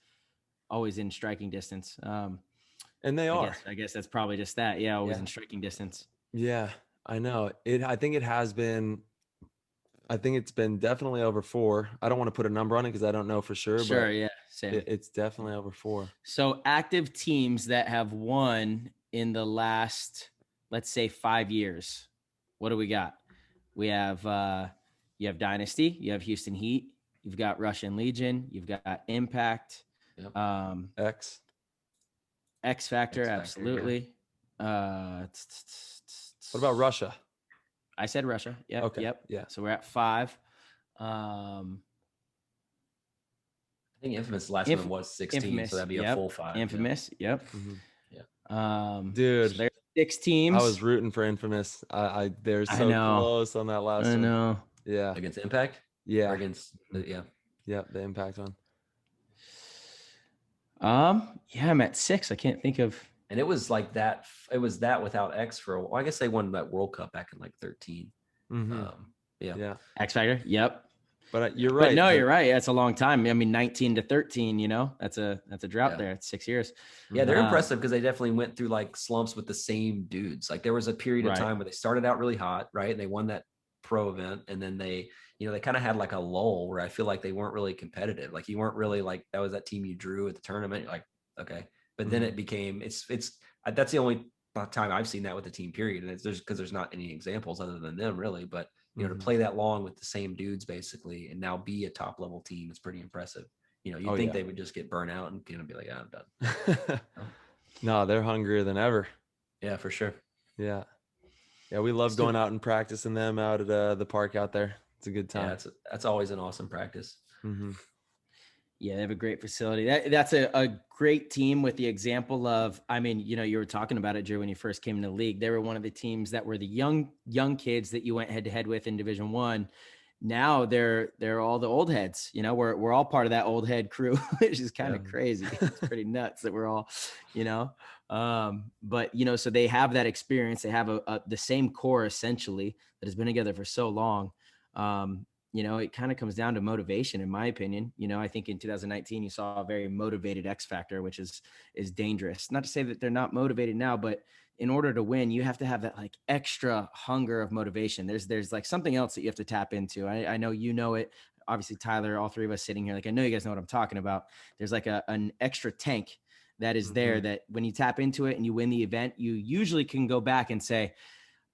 always in striking distance. And they are. I guess that's probably just that. Yeah, always in striking distance. Yeah, I know. I think it has been. I think it's been definitely over 4. I don't want to put a number on it because I don't know for sure. Sure, but yeah, same. It's definitely over 4. So active teams that have won in the last, let's say, 5 years. What do we got? We have you have Dynasty, you have Houston Heat, you've got Russian Legion, you've got Impact, X Factor, absolutely. Yeah. What about Russia? I said Russia. Yep. Okay. Yep. Yeah. So we're at 5. I think Infamous last one was 16, so that'd be a full 5. Infamous. Yep. Mm-hmm. Yeah. Dude, so there's 6 teams. I was rooting for Infamous. They're so close on that last one. I know. Yeah. Against Impact? Yeah. Or against Yeah, the Impact one. Yeah, I'm at 6. I can't think of. And it was like that. It was that without X for a while. I guess they won that World Cup back in like 13. Mm-hmm. Yeah. X Factor. Yep. But you're right. But no, you're right. That's a long time. I mean, 19 to 13, that's a drought there. It's 6 years. Yeah. They're impressive because they definitely went through like slumps with the same dudes. Like there was a period of time where they started out really hot, right? And they won that pro event. And then they kind of had like a lull where I feel like they weren't really competitive. Like you weren't really like, that was that team you drew at the tournament. You're like, okay. But then it became, that's the only time I've seen that with the team period. And it's because there's not any examples other than them really, but to play that long with the same dudes basically, and now be a top level team is pretty impressive. You'd think they would just get burnt out and be like, I'm done. No, they're hungrier than ever. Yeah, for sure. Yeah. Yeah. We love going out and practicing them out at the park out there. It's a good time. Yeah, that's always an awesome practice. Mm-hmm. Yeah, they have a great facility. That's a great team with the example of, I mean, you were talking about it, Drew, when you first came into the league. They were one of the teams that were the young kids that you went head to head with in Division I. Now they're all the old heads. We're all part of that old head crew, which is kind of crazy. It's pretty nuts that we're all, but so they have that experience. They have the same core essentially that has been together for so long. it kind of comes down to motivation, in my opinion. I think in 2019, you saw a very motivated X factor, which is dangerous. Not to say that they're not motivated now, but in order to win, you have to have that like extra hunger of motivation. There's like something else that you have to tap into. I know it. Obviously, Tyler, all three of us sitting here, like I know you guys know what I'm talking about. There's like an extra tank that is there that when you tap into it and you win the event, you usually can go back and say,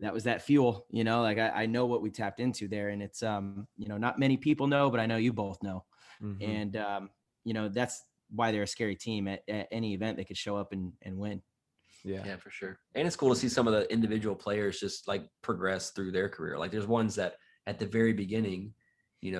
that was that fuel, like I know what we tapped into there. And it's, not many people know, but I know you both know. And, that's why they're a scary team at any event. They could show up and win. Yeah, for sure. And it's cool to see some of the individual players just like progress through their career. Like there's ones that at the very beginning, you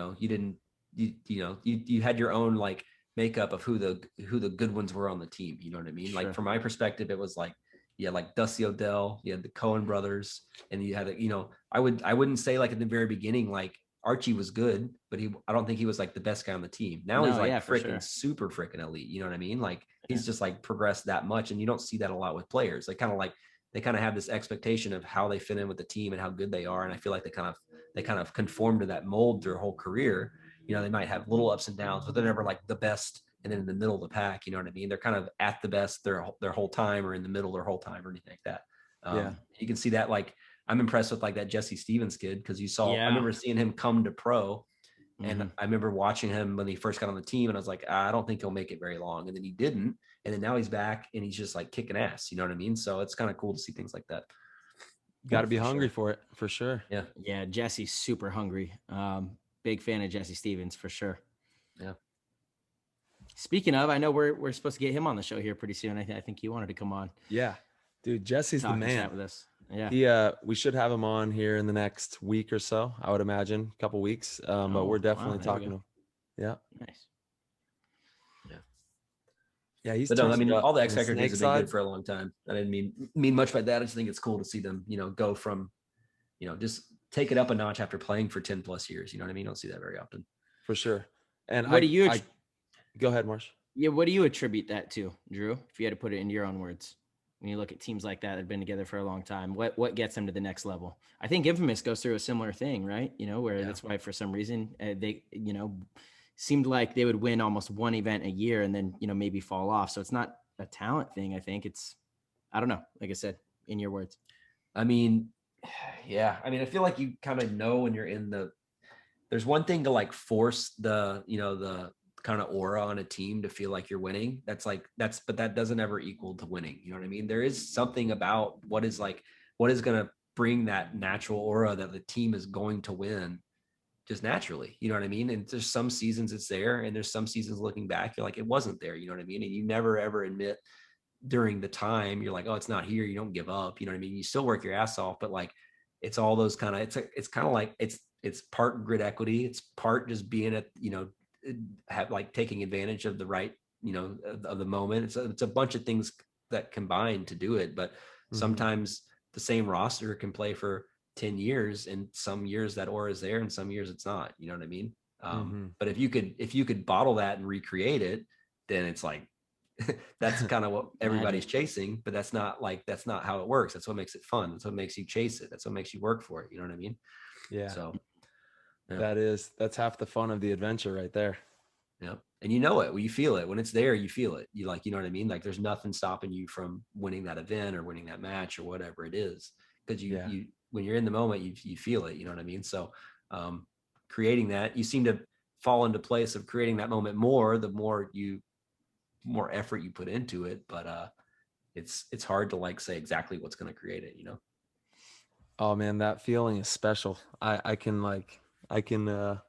had your own like makeup of who the good ones were on the team. You know what I mean? Sure. Like from my perspective, it was like, like Dusty Odell, you had the Cohen brothers, and you had, I wouldn't say like at the very beginning, like Archie was good, but I don't think he was like the best guy on the team. Now he's like freaking super freaking elite. You know what I mean? Like he's just like progressed that much. And you don't see that a lot with players. They kind of have this expectation of how they fit in with the team and how good they are. And I feel like they kind of conform to that mold their whole career. They might have little ups and downs, but they're never like the best and then in the middle of the pack. You know what I mean? They're kind of at the best their whole time, or in the middle their whole time, or anything like that. You can see that. Like I'm impressed with like that Jesse Stevens kid, because I remember seeing him come to pro, and I remember watching him when he first got on the team, and I was like, I don't think he'll make it very long. And then he didn't, and then now he's back and he's just like kicking ass. You know what I mean? So it's kind of cool to see things like that. Got to be hungry for it, for sure. Yeah. Jesse's super hungry. Big fan of Jesse Stevens for sure. Yeah. Speaking of, I know we're supposed to get him on the show here pretty soon. I think he wanted to come on. Yeah, dude, Jesse's the man with us. Yeah. We should have him on here in the next week or so, I would imagine, a couple weeks. But we're definitely talking to him. Yeah. Nice. Yeah, he's. But no, I mean, all the X Factor guys have been good for a long time. I didn't mean much by that. I just think it's cool to see them, go from, just take it up a notch after playing for 10 plus years. You know what I mean? You don't see that very often. For sure. And what do you? Go ahead, Marsh. Yeah, what do you attribute that to, Drew? If you had to put it into your own words, when you look at teams like that have been together for a long time, what gets them to the next level? I think Infamous goes through a similar thing, right? Where that's why for some reason they, seemed like they would win almost one event a year and then, maybe fall off. So it's not a talent thing. I think I don't know. Like I said, in your words. I mean, yeah. I mean, I feel like you kind of know when you're there's one thing to like force the kind of aura on a team to feel like you're winning. But that doesn't ever equal to winning. You know what I mean? There is something about what is going to bring that natural aura that the team is going to win just naturally. You know what I mean? And there's some seasons it's there, and there's some seasons looking back, you're like, it wasn't there. You know what I mean? And you never ever admit during the time, you're like, oh, it's not here. You don't give up. You know what I mean? You still work your ass off, but like, it's all those kind of, it's kind of like, it's part grit equity. It's part just being have like taking advantage of the right, of the moment. It's a bunch of things that combine to do it. But sometimes the same roster can play for 10 years, and some years that aura is there and some years it's not. You know what I mean? But if you could bottle that and recreate it, then it's like, that's kind of what everybody's chasing, but that's not how it works. That's what makes it fun. That's what makes you chase it. That's what makes you work for it. You know what I mean? Yeah. So that's half the fun of the adventure right there. Yeah. And when you feel it, when it's there, you feel it. You know what I mean? Like there's nothing stopping you from winning that event or winning that match or whatever it is. Because you when you're in the moment, you feel it, you know what I mean? So creating that, you seem to fall into place of creating that moment more, the more effort you put into it. But it's hard to like say exactly what's going to create it, Oh man, that feeling is special. I can I don't know,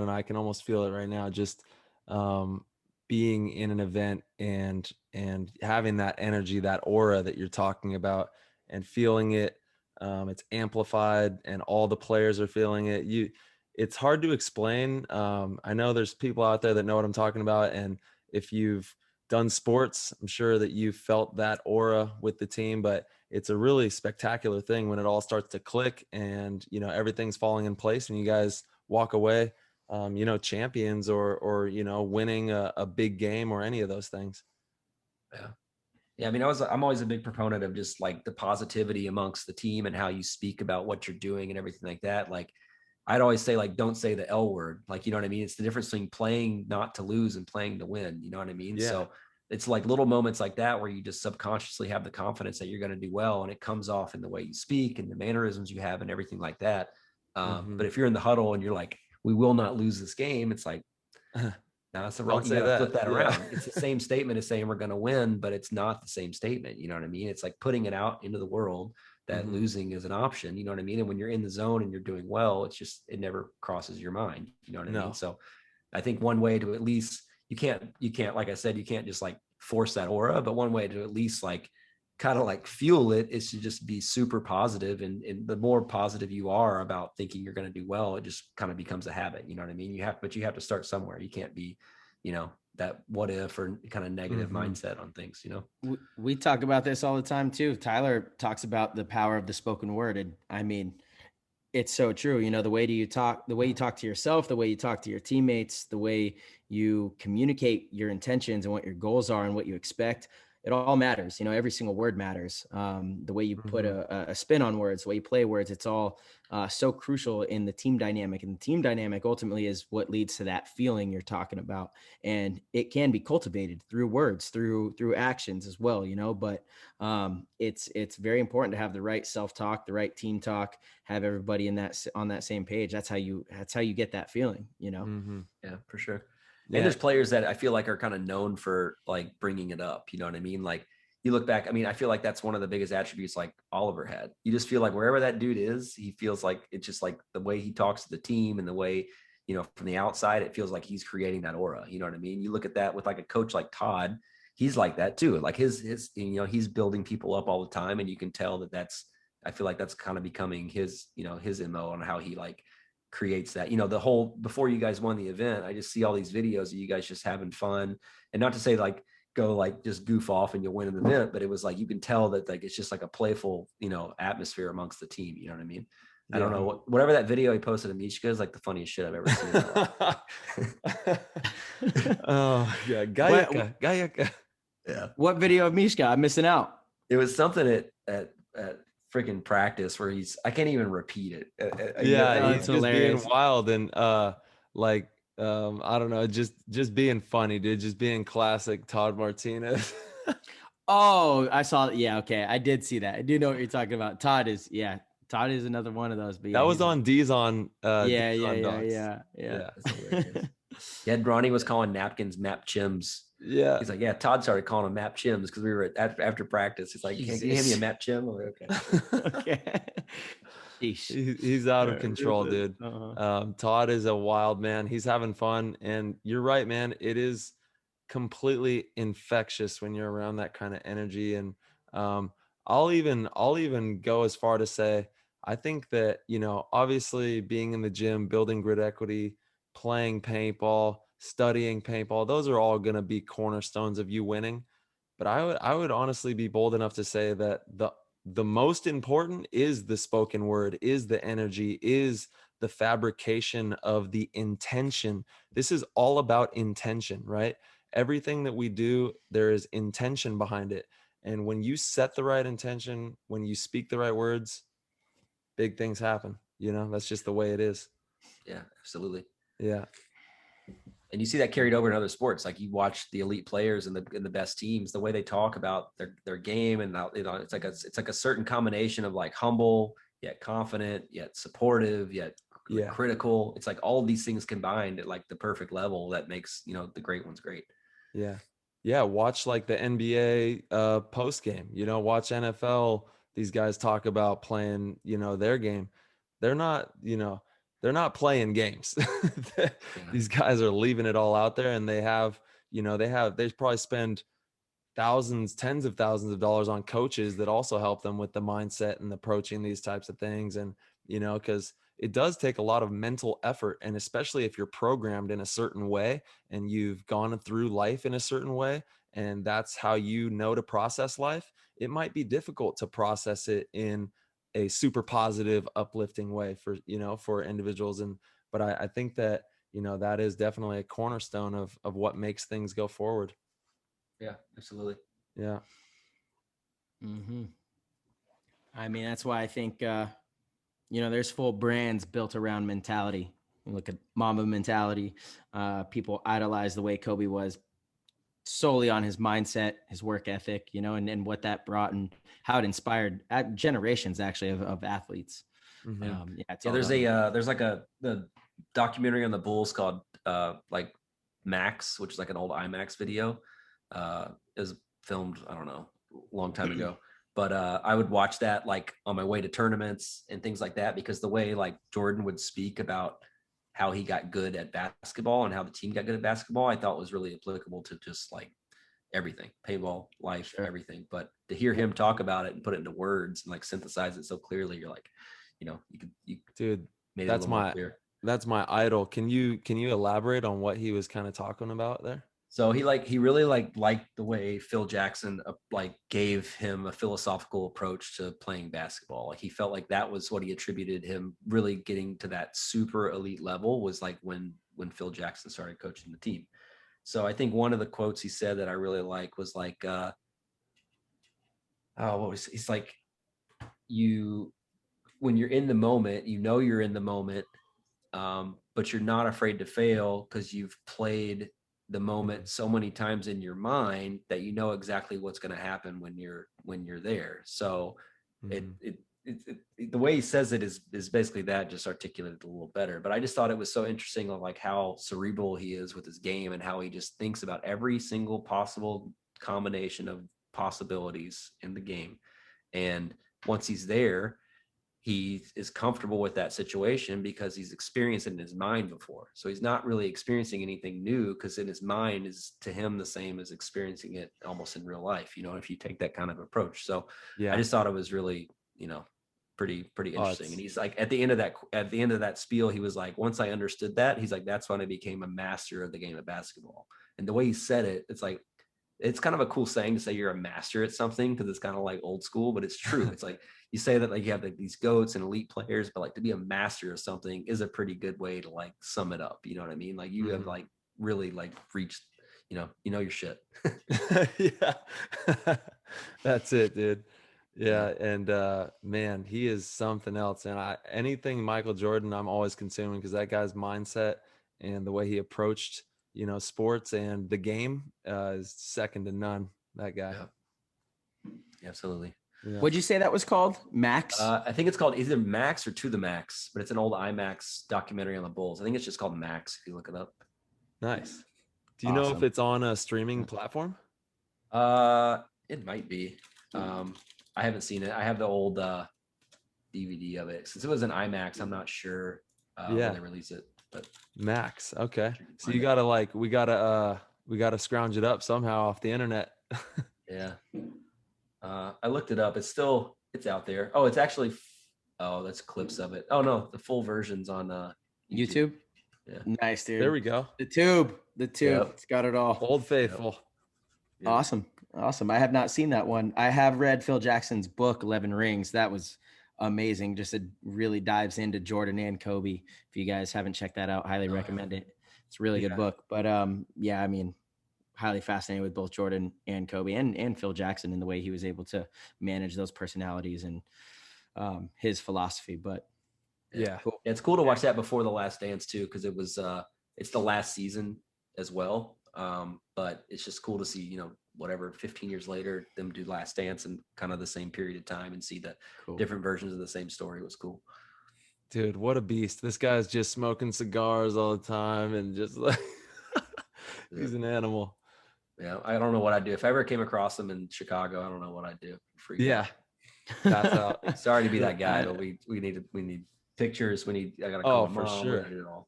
I can almost feel it right now. Just being in an event and having that energy, that aura that you're talking about, and feeling it. It's amplified and all the players are feeling it. It's hard to explain. I know there's people out there that know what I'm talking about. And if you've done sports, I'm sure that you've felt that aura with the team, but it's a really spectacular thing when it all starts to click and, everything's falling in place and you guys walk away, champions or winning a big game or any of those things. Yeah. Yeah, I mean, I'm always a big proponent of just like the positivity amongst the team and how you speak about what you're doing and everything like that. Like, I'd always say, like, don't say the L word. Like, you know what I mean? It's the difference between playing not to lose and playing to win. You know what I mean? Yeah. So it's like little moments like that where you just subconsciously have the confidence that you're going to do well. And it comes off in the way you speak and the mannerisms you have and everything like that. But if you're in the huddle and you're like, we will not lose this game, it's like, now that's the wrong. You got to flip that around. It's the same statement as saying we're going to win, but it's not the same statement. You know what I mean? It's like putting it out into the world that losing is an option. You know what I mean? And when you're in the zone and you're doing well, it's just, it never crosses your mind. You know what I mean? So I think one way to at least, you can't, like I said, you can't just like force that aura, but one way to at least like kind of like fuel it is to just be super positive. And the more positive you are about thinking you're going to do well, it just kind of becomes a habit. You know what I mean? But you have to start somewhere. You can't be, that what if or kind of negative mindset on things, We talk about this all the time too. Tyler talks about the power of the spoken word. And I mean, it's so true. The way you talk to yourself, the way you talk to your teammates, the way you communicate your intentions and what your goals are and what you expect, it all matters. Every single word matters. The way you put a spin on words, the way you play words, it's all so crucial in the team dynamic. And the team dynamic ultimately is what leads to that feeling you're talking about. And it can be cultivated through words, through actions as well, but it's very important to have the right self-talk, the right team talk, have everybody on that same page. That's how you get that feeling, Yeah, for sure. Yeah. And there's players that I feel like are kind of known for like bringing it up. You know what I mean? Like you look back, I mean, I feel like that's one of the biggest attributes like Oliver had. You just feel like wherever that dude is, he feels like it's just like the way he talks to the team and the way, from the outside, it feels like he's creating that aura. You know what I mean? You look at that with like a coach like Todd, he's like that too. Like his, he's building people up all the time. And you can tell I feel like that's kind of becoming his, his MO on how he like creates that, the whole, before you guys won the event, I just see all these videos of you guys just having fun, and not to say like go like just goof off and you'll win an event, but it was like, you can tell that like, it's just like a playful, atmosphere amongst the team. You know what I mean? I don't know whatever that video he posted of Mishka is like the funniest shit I've ever seen. Oh yeah. Gayaka. Yeah. What video of Mishka? I'm missing out. It was something at freaking practice where I can't even repeat it. He's just being wild and I don't know, just being funny, dude, just being classic Todd Martinez. Oh, I saw it. Yeah, okay, I did see that. I do know what you're talking about. Todd is another one of those. But yeah, that was on D's on. Yeah. Yeah, Ronnie was calling napkins map chims. Yeah, he's like, yeah. Todd started calling them map chims because we were after practice. He's like, can you hand me a map chim? I'm like, okay. He's out of control, dude. Todd is a wild man. He's having fun, and you're right, man. It is completely infectious when you're around that kind of energy. And I'll even go as far to say, I think that, obviously being in the gym, building grit equity, playing paintball, studying paintball, those are all going to be cornerstones of you winning. But I would honestly be bold enough to say that the most important is the spoken word, is the energy, is the fabrication of the intention. This is all about intention, right? Everything that we do, there is intention behind it. And when you set the right intention, when you speak the right words, big things happen. That's just the way it is. Yeah, absolutely. Yeah. And you see that carried over in other sports. Like you watch the elite players and the best teams, the way they talk about their game, and it's like a certain combination of like humble yet confident yet supportive yet critical. It's like all of these things combined at like the perfect level that makes the great ones great. Yeah. Watch like the NBA post game. Watch NFL. These guys talk about playing their game. They're not playing games. These guys are leaving it all out there, and they probably spend tens of thousands of dollars on coaches that also help them with the mindset and approaching these types of things. And, because it does take a lot of mental effort, and especially if you're programmed in a certain way and you've gone through life in a certain way, and that's how to process life, it might be difficult to process it in a super positive, uplifting way for individuals. But I think that, that is definitely a cornerstone of what makes things go forward. Yeah, absolutely. Yeah. I mean, that's why I think, there's full brands built around mentality. You look at Mamba mentality. People idolize the way Kobe was solely on his mindset, his work ethic, and what that brought and how it inspired generations actually of athletes. Mm-hmm. There's like the documentary on the Bulls called like Max, which is like an old IMAX video. It was filmed, I don't know, a long time ago. But I would watch that like on my way to tournaments and things like that, because the way like Jordan would speak about how he got good at basketball and how the team got good at basketball, I thought was really applicable to just like everything, paintball, life, everything. But to hear him talk about it and put it into words and like synthesize it so clearly, you're like, dude, made it a little more clear. That's my idol. Can you elaborate on what he was kind of talking about there? So he really liked the way Phil Jackson like gave him a philosophical approach to playing basketball. Like he felt like that was what he attributed him really getting to that super elite level, was like when Phil Jackson started coaching the team. So I think one of the quotes he said that I really like was like, he's like, when you're in the moment, you're in the moment, but you're not afraid to fail because you've played the moment so many times in your mind that you know exactly what's going to happen when you're there. So the way he says it is basically that, just articulated a little better. But I just thought it was so interesting of like how cerebral he is with his game and how he just thinks about every single possible combination of possibilities in the game. And once he's there, he is comfortable with that situation because he's experienced it in his mind before. So he's not really experiencing anything new, because in his mind is to him the same as experiencing it almost in real life, if you take that kind of approach. So I just thought it was really, pretty interesting. And he's like, at the end of that spiel, he was like, once I understood that, he's like, that's when I became a master of the game of basketball. And the way he said it, it's like, it's kind of a cool saying to say you're a master at something, because it's kind of like old school, but it's true. It's like you say that like you have like these goats and elite players, but like to be a master of something is a pretty good way to like sum it up. You know what I mean? Like you have like really like reached, your shit. Yeah. That's it, dude. Yeah. And man, he is something else. And anything Michael Jordan, I'm always consuming, because that guy's mindset and the way he approached sports and the game is second to none. That guy. Yeah. Absolutely. Yeah. What'd you say that was called? Max? I think it's called either Max or To the Max, but it's an old IMAX documentary on the Bulls. I think it's just called Max if you look it up. Nice. Do you know if it's on a streaming platform? It might be. I haven't seen it. I have the old DVD of it. Since it was an IMAX, I'm not sure when they release it. But Max. Okay. So you gotta we gotta scrounge it up somehow off the internet. Yeah. I looked it up. It's out there. Oh, it's actually, that's clips of it. Oh no, the full version's on YouTube. Yeah. Nice, dude. There we go. The tube. Yep. It's got it all. Old Faithful. Yep. Awesome. I have not seen that one. I have read Phil Jackson's book, 11 Rings. That was amazing. Just it really dives into Jordan and Kobe. If you guys haven't checked that out, highly recommend it. It's a really good book. But I mean, highly fascinated with both Jordan and Kobe and Phil Jackson and the way he was able to manage those personalities and his philosophy. But cool. It's cool to watch that before The Last Dance too, because it was it's the last season as well. But it's just cool to see, 15 years later, them do Last Dance in kind of the same period of time and see the different versions of the same story. It was cool. Dude, what a beast. This guy's just smoking cigars all the time and just like he's an animal. Yeah, I don't know what I'd do. If I ever came across him in Chicago, I don't know what I'd do. That's out. Sorry to be that guy, but we need pictures. I gotta call for mom. Sure. Do it all.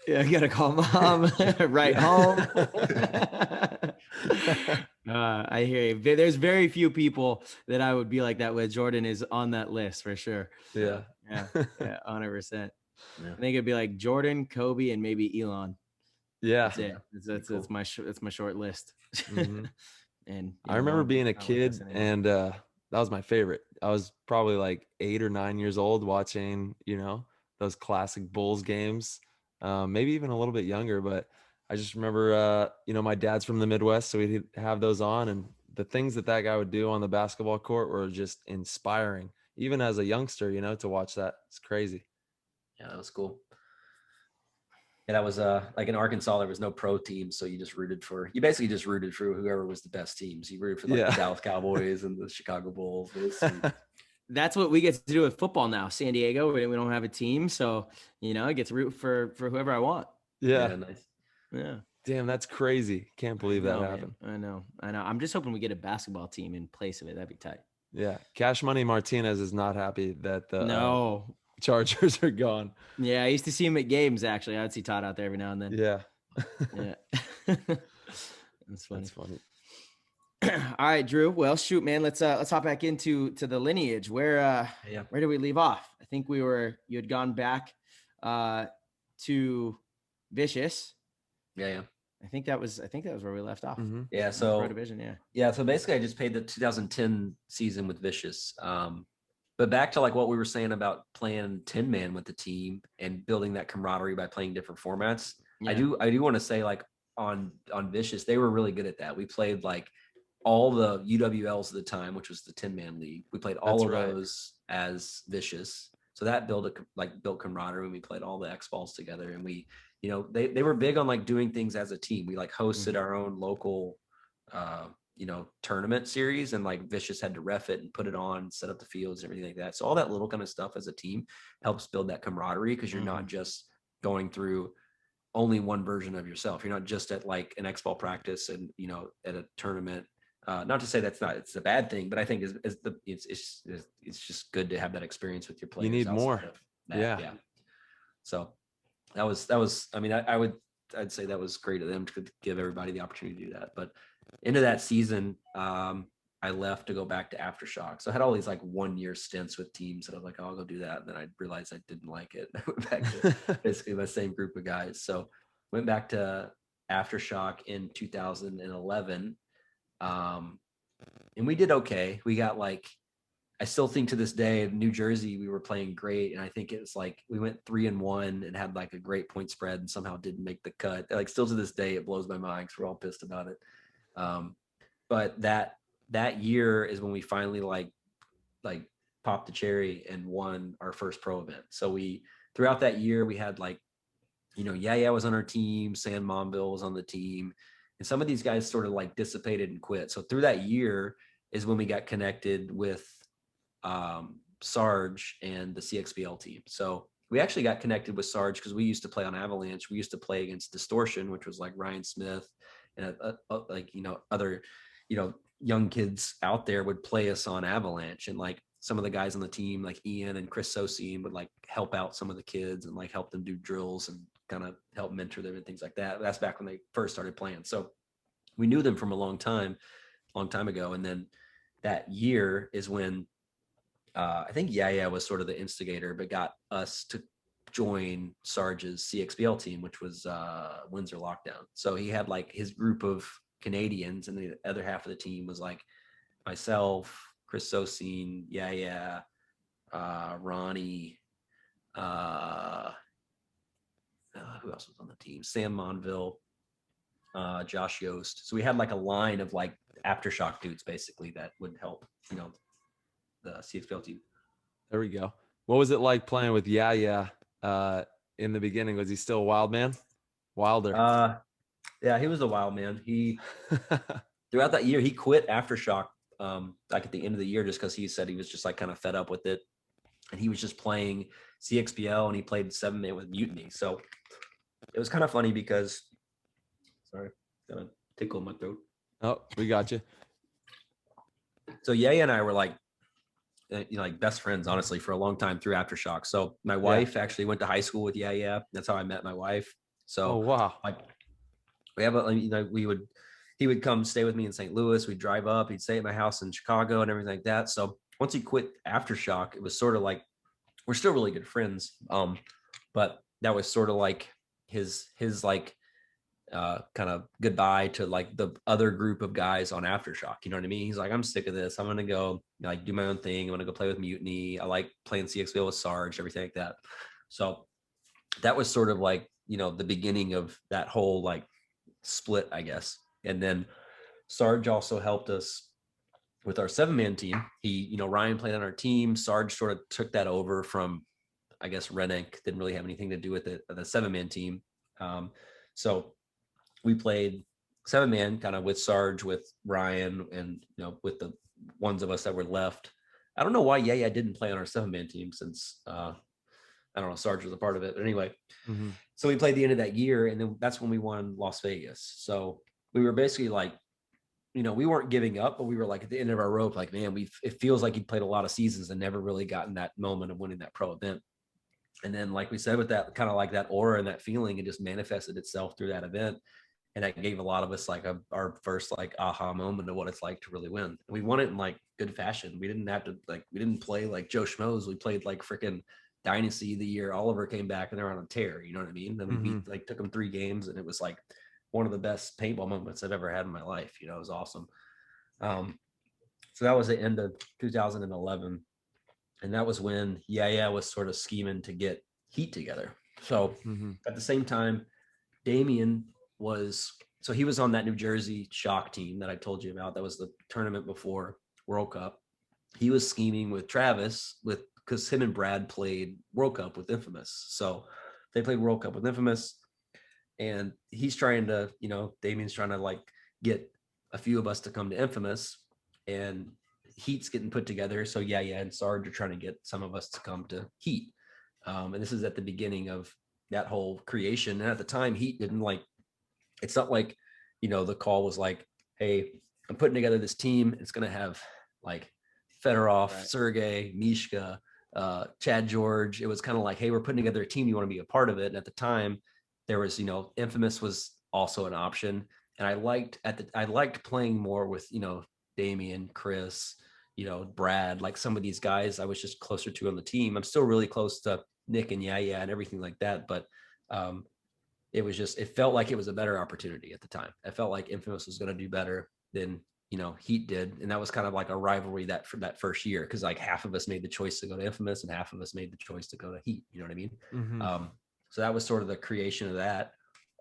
Yeah, I gotta call mom. Right home. I hear you. There's very few people that I would be like that with. Jordan is on that list for sure. Yeah, 100%. I think it'd be like Jordan, Kobe, and maybe Elon. Yeah, that's it. It's my short list. Mm-hmm. And I remember being a kid, and that was my favorite. I was probably like 8 or 9 years old watching, those classic Bulls games. Maybe even a little bit younger, but I just remember, my dad's from the Midwest, so we'd have those on, and the things that guy would do on the basketball court were just inspiring. even as a youngster, you know, to watch that. It's crazy. Yeah, that was cool. And that was like in Arkansas, there was no pro team, so you basically just rooted for whoever was the best teams. You rooted for like the Dallas Cowboys and the Chicago Bulls. That's what we get to do with football now. San Diego, we don't have a team, so you know, I get to root for whoever I want. Yeah, nice. Yeah. Damn, that's crazy. Can't believe that happened. I know. I'm just hoping we get a basketball team in place of it. That'd be tight. Yeah, Cash Money Martinez is not happy that the Chargers are gone. Yeah, I used to see him at games. Actually, I'd see Todd out there every now and then. Yeah, yeah, that's funny. That's funny. All right, Drew. Well, shoot, man. Let's hop back into the lineage. Where did we leave off? I think you had gone back to Vicious. Yeah. I think that was where we left off. Mm-hmm. Yeah. So Pro Division. Yeah. So basically, I just played the 2010 season with Vicious. But back to like what we were saying about playing 10-man with the team and building that camaraderie by playing different formats. Yeah. I do want to say like on Vicious, they were really good at that. We played like all the UWLs at the time, which was the 10-man league. We played all those as Vicious. So that built camaraderie when we played all the X balls together. And we, you know, they were big on like doing things as a team. We like hosted our own local, tournament series, and like Vicious had to ref it and put it on, set up the fields and everything like that. So all that little kind of stuff as a team helps build that camaraderie, because you're not just going through only one version of yourself. You're not just at like an X ball practice and, you know, at a tournament. Not to say it's a bad thing, but I think it's just good to have that experience with your players. You need more. Yeah. So that was, I mean, I'd say that was great of them to give everybody the opportunity to do that. But into that season, I left to go back to Aftershock. So I had all these like 1-year stints with teams that I was like, oh, I'll go do that. And then I realized I didn't like it. I went back to basically the same group of guys. So went back to Aftershock in 2011. And we did okay. We got like, I still think to this day in New Jersey, we were playing great. And I think it was like, we went 3-1 and had like a great point spread and somehow didn't make the cut. Like still to this day, it blows my mind because we're all pissed about it. But that year is when we finally like popped the cherry and won our first pro event. So throughout that year, we had like, you know, Yeah was on our team, San Monville was on the team. And some of these guys sort of like dissipated and quit. So through that year is when we got connected with Sarge and the CXBL team. So we actually got connected with Sarge because we used to play on Avalanche. We used to play against Distortion, which was like Ryan Smith and like, you know, other, you know, young kids out there would play us on Avalanche. And like some of the guys on the team, like Ian and Chris Sosine, would like help out some of the kids and like help them do drills and kind of help mentor them and things like that. That's back when they first started playing. So we knew them from a long time ago. And then that year is when I think Yeah was sort of the instigator, but got us to join Sarge's CXBL team, which was Windsor Lockdown. So he had like his group of Canadians, and the other half of the team was like myself, Chris Sosine, Ronnie, who else was on the team? Sam Monville, Josh Yost. So we had like a line of like Aftershock dudes basically that would help, you know, the CXBL team. There we go. What was it like playing with Yeah in the beginning? Was he still a wild man? Wilder. Yeah, he was a wild man. He throughout that year he quit Aftershock like at the end of the year just because he said he was just like kind of fed up with it, and he was just playing CXBL and he played 7-man with Mutiny. So it was kind of funny because sorry, got a tickle in my throat. Oh, we got you. So Yeah and I were like, you know, like best friends, honestly, for a long time through Aftershock. So my wife actually went to high school with Yeah. That's how I met my wife. So wow. Like we have he would come stay with me in St. Louis. We'd drive up, he'd stay at my house in Chicago and everything like that. So once he quit Aftershock, it was sort of like, we're still really good friends. But that was sort of like his like, kind of goodbye to like the other group of guys on Aftershock. You know what I mean? He's like, I'm sick of this. I'm going to go like do my own thing. I'm going to go play with Mutiny. I like playing CXBL with Sarge, everything like that. So that was sort of like, you know, the beginning of that whole like split, I guess. And then Sarge also helped us with our 7-man team. Ryan played on our team. Sarge sort of took that over from, I guess, Rennick. Didn't really have anything to do with the 7-man team. So we played 7-man kind of with Sarge, with Ryan, and with the ones of us that were left. I don't know why I didn't play on our 7-man team since I don't know, Sarge was a part of it. But anyway, so we played the end of that year, and then that's when we won Las Vegas. So we were basically like, we weren't giving up, but we were like at the end of our rope, like, man, it feels like he played a lot of seasons and never really gotten that moment of winning that pro event. And then, like we said, with that kind of like that aura and that feeling, it just manifested itself through that event. And that gave a lot of us like our first like aha moment of what it's like to really win. And we won it in like good fashion. We didn't have to we didn't play like Joe Schmoes. We played like freaking Dynasty the year Oliver came back and they're on a tear. You know what I mean? And we took them 3 games, and it was like one of the best paintball moments I've ever had in my life. It was awesome. So that was the end of 2011. And that was when was sort of scheming to get Heat together. So at the same time, Damien he was on that New Jersey Shock team that I told you about. That was the tournament before World Cup. He was scheming with Travis because him and Brad played World Cup with Infamous. So they played World Cup with Infamous, and he's trying to, Damien's trying to like get a few of us to come to Infamous, and Heat's getting put together. So and Sarge are trying to get some of us to come to Heat. And this is at the beginning of that whole creation. And at the time, Heat didn't it's not like, the call was like, hey, I'm putting together this team. It's going to have like Fedorov, right, Sergey, Mishka, Chad George. It was kind of like, hey, we're putting together a team. You want to be a part of it. And at the time there was, Infamous was also an option. And I liked playing more with, Damien, Chris, Brad, like some of these guys I was just closer to on the team. I'm still really close to Nick and and everything like that. But it felt like it was a better opportunity at the time. I felt like Infamous was going to do better than, Heat did. And that was kind of like a rivalry for that first year. Cause like half of us made the choice to go to Infamous and half of us made the choice to go to Heat. You know what I mean? So that was sort of the creation of that.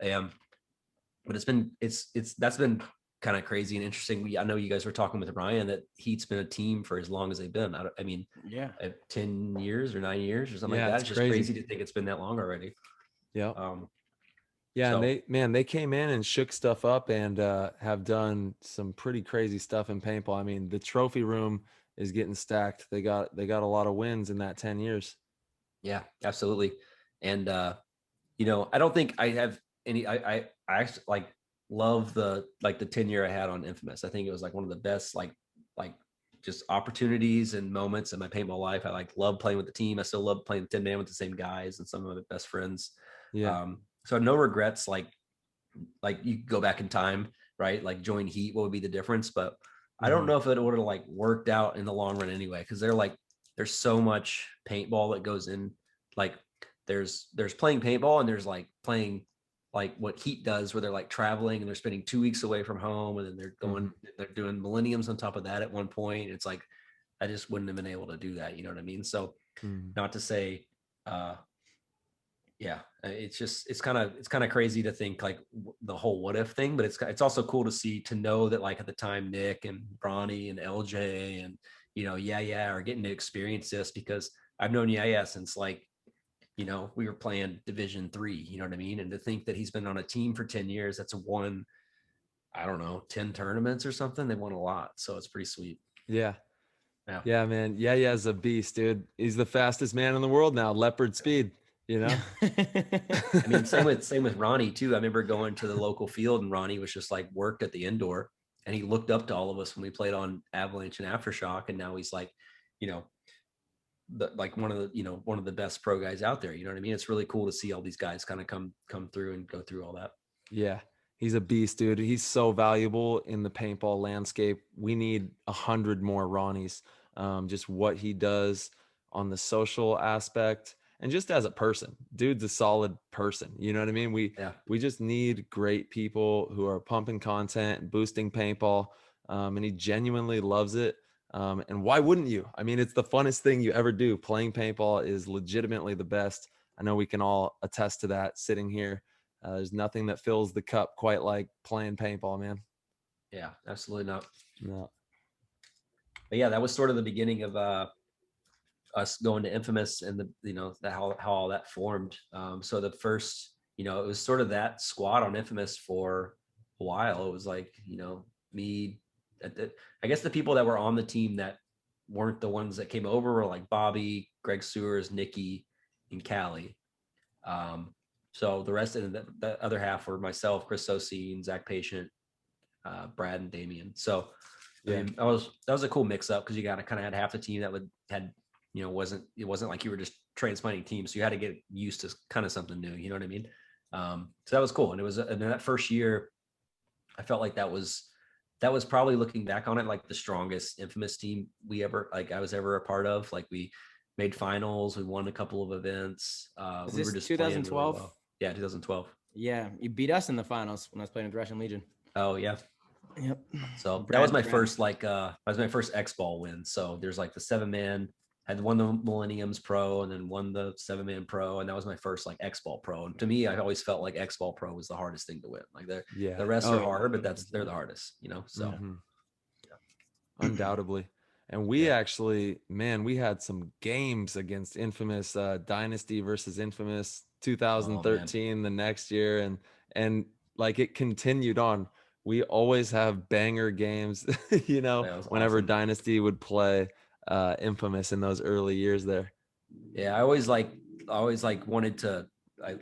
But that's been kind of crazy and interesting. I know you guys were talking with Ryan that Heat's been a team for as long as they've been. 10 years or 9 years or something like that. It's just crazy to think it's been that long already. Yeah. And they came in and shook stuff up and have done some pretty crazy stuff in paintball. I mean, the trophy room is getting stacked. They got a lot of wins in that 10 years. Yeah, absolutely. And I don't think I have any. I actually love the 10 year I had on Infamous. I think it was like one of the best like just opportunities and moments in my paintball life. I love playing with the team. I still love playing 10-man with the same guys and some of my best friends. Yeah. So no regrets. Like you go back in time, right? Like join Heat, what would be the difference? But I don't know if it would have worked out in the long run anyway, because there's so much paintball that goes in. Like there's playing paintball and there's playing what Heat does, where they're traveling and they're spending 2 weeks away from home, and then they're doing millenniums on top of that at one point. It's like I just wouldn't have been able to do that. You know what I mean? So not to say it's kind of crazy to think the whole what if thing, but it's also cool to know that at the time Nick and Bronny and LJ and are getting to experience this, because I've known since we were playing Division 3, you know what I mean? And to think that he's been on a team for 10 years, that's won, I don't know, 10 tournaments or something. They won a lot. So it's pretty sweet. Yeah, man. Is a beast, dude. He's the fastest man in the world now. Leopard speed, I mean, same with Ronnie too. I remember going to the local field and Ronnie was just worked at the indoor, and he looked up to all of us when we played on Avalanche and Aftershock. And now he's one of the best pro guys out there. You know what I mean? It's really cool to see all these guys kind of come through and go through all that. Yeah. He's a beast, dude. He's so valuable in the paintball landscape. We need 100 more Ronnies. Just what he does on the social aspect and just as a person. Dude's a solid person. You know what I mean? We just need great people who are pumping content and boosting paintball. And he genuinely loves it. And why wouldn't you? I mean, it's the funnest thing you ever do. Playing paintball is legitimately the best. I know we can all attest to that sitting here. There's nothing that fills the cup quite like playing paintball, man. Yeah, absolutely not. No. but yeah, that was sort of the beginning of us going to Infamous, and how all that formed. So the first, it was sort of that squad on Infamous for a while. It was like, me, I guess the people that were on the team that weren't the ones that came over were like Bobby, Greg Sewers, Nikki, and Callie. So the rest of the other half were myself, Chris Sosi, and Zach Patient, Brad and Damien. So I mean, that was a cool mix up, because you got to kind of had half the team that had it wasn't like you were just transplanting teams, so you had to get used to kind of something new. You know what I mean? So that was cool, and and that first year, I felt like that was probably, looking back on it, like the strongest Infamous team I was ever a part of. Like, we made finals, we won a couple of events. We were just 2012. Really well. Yeah, 2012. Yeah, you beat us in the finals when I was playing with Russian Legion. Oh yeah. Yep. So that was my first X-Ball win. So there's like the 7-man, had won the Millenniums Pro, and then won the 7-man Pro, and that was my first like X-Ball Pro. And to me, I always felt like X-Ball Pro was the hardest thing to win. Like, the rest are hard, but they're the hardest, So Undoubtedly. And we actually, man, we had some games against Infamous, Dynasty versus Infamous 2013 the next year, and like it continued on. We always have banger games, whenever awesome. Dynasty would play Infamous in those early years there. Yeah, I always wanted to,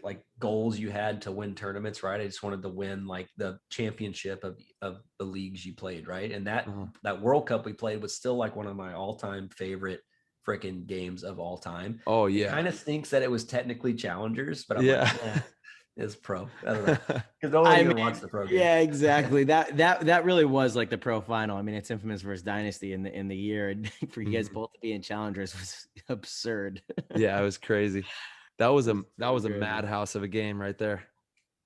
like goals you had to win tournaments, right? I just wanted to win like the championship of the leagues you played, right? And that World Cup we played was still like one of my all-time favorite freaking games of all time. Oh yeah. It kind of stinks that it was technically challengers, but I'm like, it's pro. I don't know, because no one even wants the pro game. Yeah, exactly. That really was like the pro final. I mean, it's Infamous versus Dynasty in the year, and for you guys both to be in challengers was absurd. Yeah, it was crazy. That was a madhouse of a game right there.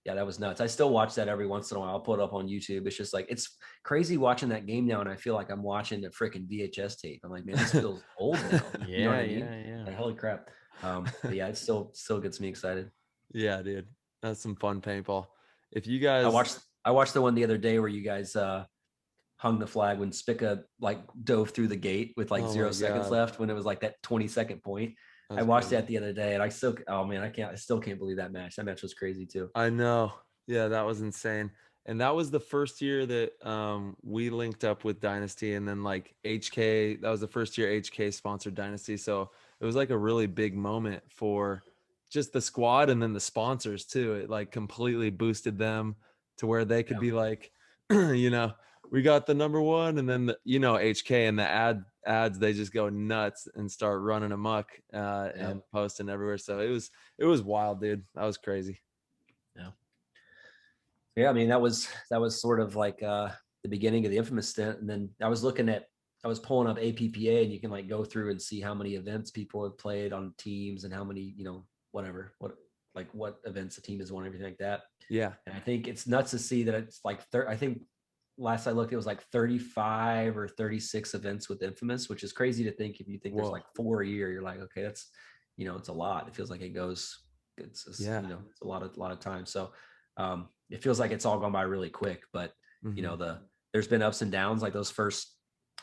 Yeah, that was nuts. I still watch that every once in a while. I'll put it up on YouTube. It's just like, it's crazy watching that game now, and I feel like I'm watching a freaking VHS tape. I'm like, man, this feels old now. Yeah, you know what I mean? Yeah. Like, holy crap. But yeah, it still gets me excited. Yeah, dude. That's some fun paintball. If you guys, I watched the one the other day where you guys hung the flag when Spica like dove through the gate with like 0 seconds left, when it was like that 20-second point. I watched that the other day, and I still can't believe that match. That match was crazy too. I know. Yeah, that was insane. And that was the first year that we linked up with Dynasty, and then like HK, that was the first year HK sponsored Dynasty. So it was like a really big moment for just the squad, and then the sponsors too. It like completely boosted them to where they could be like, we got the number one, and then HK and the ads, they just go nuts and start running amok and posting everywhere. So it was wild, dude. That was crazy. Yeah, I mean, that was sort of like the beginning of the Infamous stint. And then I was pulling up APPA, and you can like go through and see how many events people have played on teams, and how many, what events the team has won, everything like that. Yeah. And I think it's nuts to see that it's like, I think last I looked, it was like 35 or 36 events with Infamous, which is crazy to think. If you think there's like 4 a year, you're like, okay, that's, it's a lot. It feels like it's a lot of time. So it feels like it's all gone by really quick, but there's been ups and downs. Like those first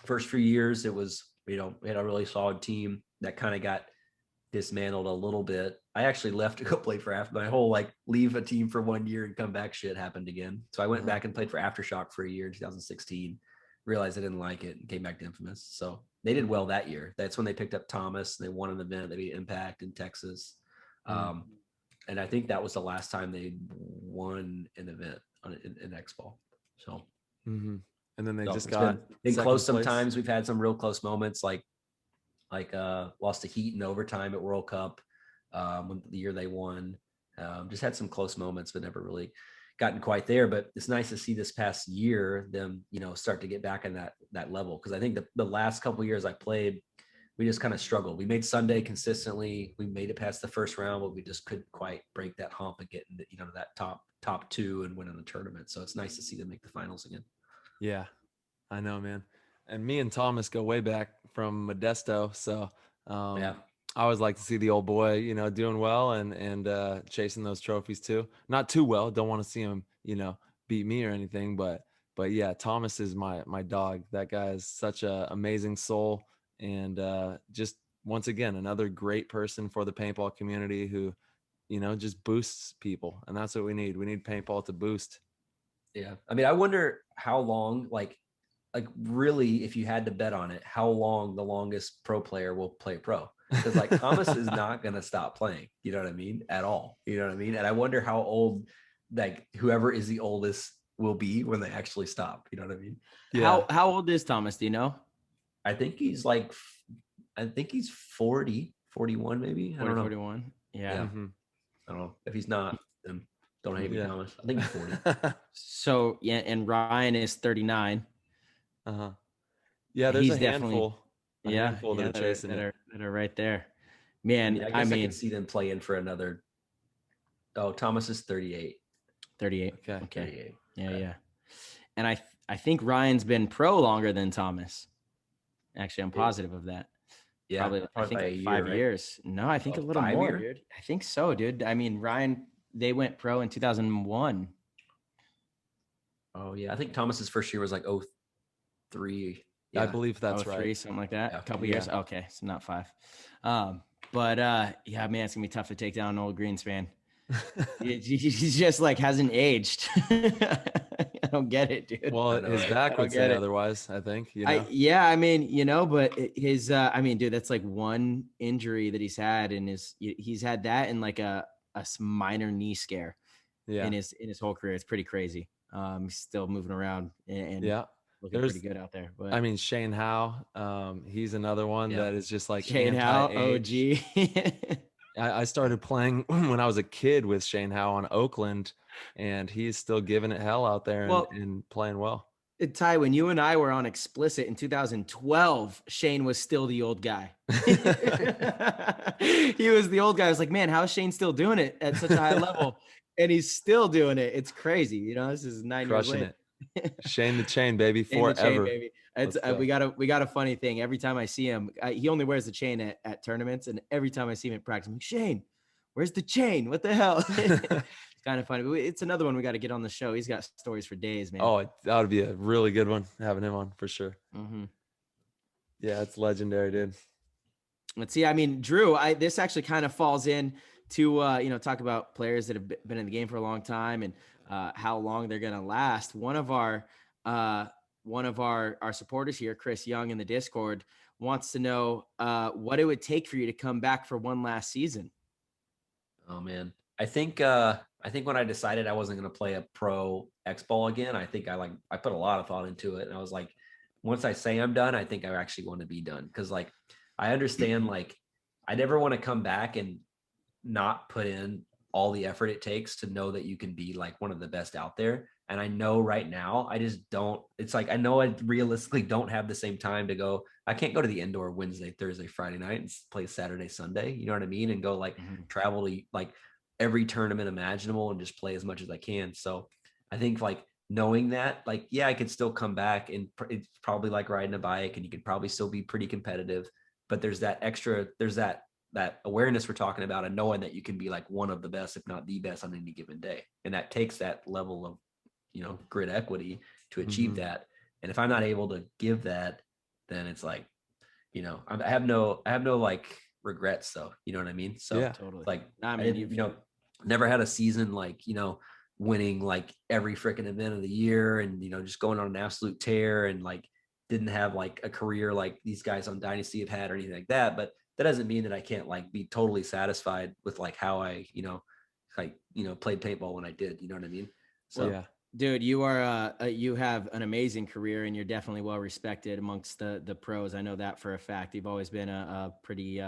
few years, it was, we had a really solid team that kind of got dismantled a little bit. I actually left to go play for my whole like leave a team for 1 year and come back shit happened again. So I went back and played for Aftershock for a year in 2016, realized I didn't like it, and came back to Infamous. So they did well that year. That's when they picked up Thomas, and they won an event. They beat Impact in Texas. And I think that was the last time they won an event in X-Ball. So, and then they just got been close. Sometimes we've had some real close moments, like lost to Heat in overtime at World Cup when the year they won. Just had some close moments, but never really gotten quite there. But it's nice to see this past year them, start to get back in that level. Because I think the last couple of years I played, we just kind of struggled. We made Sunday consistently. We made it past the first round, but we just couldn't quite break that hump and get into, that top two and win in the tournament. So it's nice to see them make the finals again. Yeah, I know, man. And me and Thomas go way back from Modesto. So I always like to see the old boy, doing well and chasing those trophies too. Not too well. Don't want to see him, beat me or anything, but But yeah, Thomas is my dog. That guy is such a amazing soul, and just once again another great person for the paintball community who, just boosts people, and that's what we need. We need paintball to boost. Yeah, I mean, I wonder how long, like really, if you had to bet on it, how long the longest pro player will play pro? Because like Thomas is not going to stop playing. You know what I mean? At all. You know what I mean? And I wonder how old, like whoever is the oldest will be when they actually stop. You know what I mean? Yeah. How old is Thomas? Do you know? I think he's 40, 41 maybe. 40, I don't know. 41. Yeah. Mm-hmm. I don't know. If he's not, then don't hate me, Thomas. I think he's 40. So yeah, and Ryan is 39. Uh-huh. Yeah, there's a handful. Handful that are chasing that are right there. Man, I can see them playing for another. Oh, Thomas is 38. 38. Okay. 38. Yeah. And I think Ryan's been pro longer than Thomas. Actually, I'm positive of that. Yeah, probably I think like 5 years. No, I think a little more, dude. I think so, dude. I mean, Ryan, they went pro in 2001. Oh yeah, I think Thomas's first year was like 03. Yeah. I believe that's 03, right. Something like that. A couple years. Okay, so not 5. But yeah, man, it's gonna be tough to take down an old Greenspan. He's just like hasn't aged. I don't get it, dude. Well, his back would say otherwise, I think. I mean, but his I mean, dude, that's like one injury that he's had, and he's had that and like a minor knee scare in his whole career. It's pretty crazy. He's still moving around and looking pretty good out there. But I mean, Shane Howe, he's another one that is just like Shane Howe, OG. I started playing when I was a kid with Shane Howe on Oakland, and he's still giving it hell out there and playing well. Ty, when you and I were on Explicit in 2012, Shane was still the old guy. He was the old guy. I was like, man, how is Shane still doing it at such a high level? And he's still doing it. It's crazy. This is 9 years later. It. Shane the Chain, baby, forever. Chain, baby. It's, we got a funny thing. Every time I see him, he only wears the chain at tournaments, and every time I see him at practice, I'm like, Shane, where's the chain? What the hell? It's kind of funny. But it's another one we got to get on the show. He's got stories for days, man. Oh, that would be a really good one, having him on for sure. Mm-hmm. Yeah, it's legendary, dude. Let's see. I mean, Drew, this actually kind of falls in to talk about players that have been in the game for a long time and how long they're going to last. One of our supporters here, Chris Young in the Discord, wants to know what it would take for you to come back for one last season. Oh man, I think when I decided I wasn't going to play a pro X ball again, I think I put a lot of thought into it, and I was like, once I say I'm done, I think I actually want to be done, because like I understand like I never want to come back and not put in all the effort it takes to know that you can be like one of the best out there. And I know right now, I just don't, it's like, I know I realistically don't have the same time to go. I can't go to the indoor Wednesday, Thursday, Friday night and play Saturday, Sunday, you know what I mean? And go like travel to like every tournament imaginable and just play as much as I can. So I think like knowing that, like, yeah, I could still come back, and it's probably like riding a bike, and you could probably still be pretty competitive, but there's that extra, there's that awareness we're talking about, and knowing that you can be like one of the best, if not the best on any given day. And that takes that level of, grit equity to achieve that. And if I'm not able to give that, then it's like, I have no like regrets though. You know what I mean? So yeah, totally. Like, never had a season like, winning like every freaking event of the year and, just going on an absolute tear, and like didn't have like a career like these guys on Dynasty have had or anything like that. But that doesn't mean that I can't like be totally satisfied with like how I, played paintball when I did, you know what I mean? So yeah. Dude, you are you have an amazing career, and you're definitely well respected amongst the pros. I know that for a fact. You've always been a pretty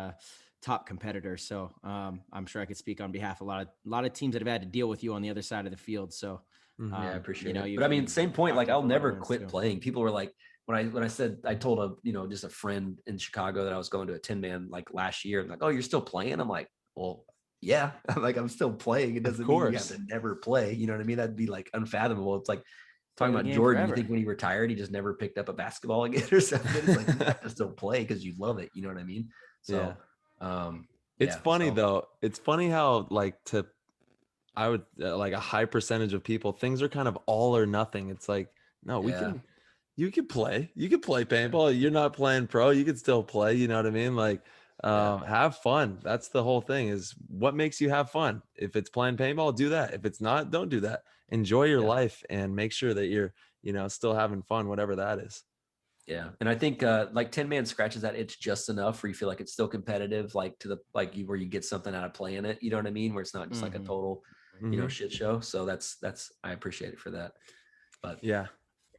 top competitor. So I'm sure I could speak on behalf of a lot of teams that have had to deal with you on the other side of the field. So yeah, I appreciate it. But I mean, same point, like I'll never quit playing. People were like, when I said, I told just a friend in Chicago that I was going to a 10-man like last year, and like, oh, you're still playing? I'm like, well, yeah, I'm still playing. It doesn't mean you have to never play. You know what I mean? That'd be like unfathomable. It's like talking about Jordan. You think when he retired, he just never picked up a basketball again or something? It's like, you have to still play because you love it. You know what I mean? So, it's funny though. It's funny how like I would like a high percentage of people, things are kind of all or nothing. It's like No, Yeah. you could play paintball. You're not playing pro. You could still play. You know what I mean? Like, have fun. That's the whole thing, is what makes you have fun. If it's playing paintball, do that. If it's not, don't do that. Enjoy your life and make sure that you're, still having fun, whatever that is. Yeah. And I think like 10-man scratches that itch just enough where you feel like it's still competitive, like to the where you get something out of playing it. You know what I mean? Where it's not just like a total, shit show. So that's I appreciate it for that. But yeah.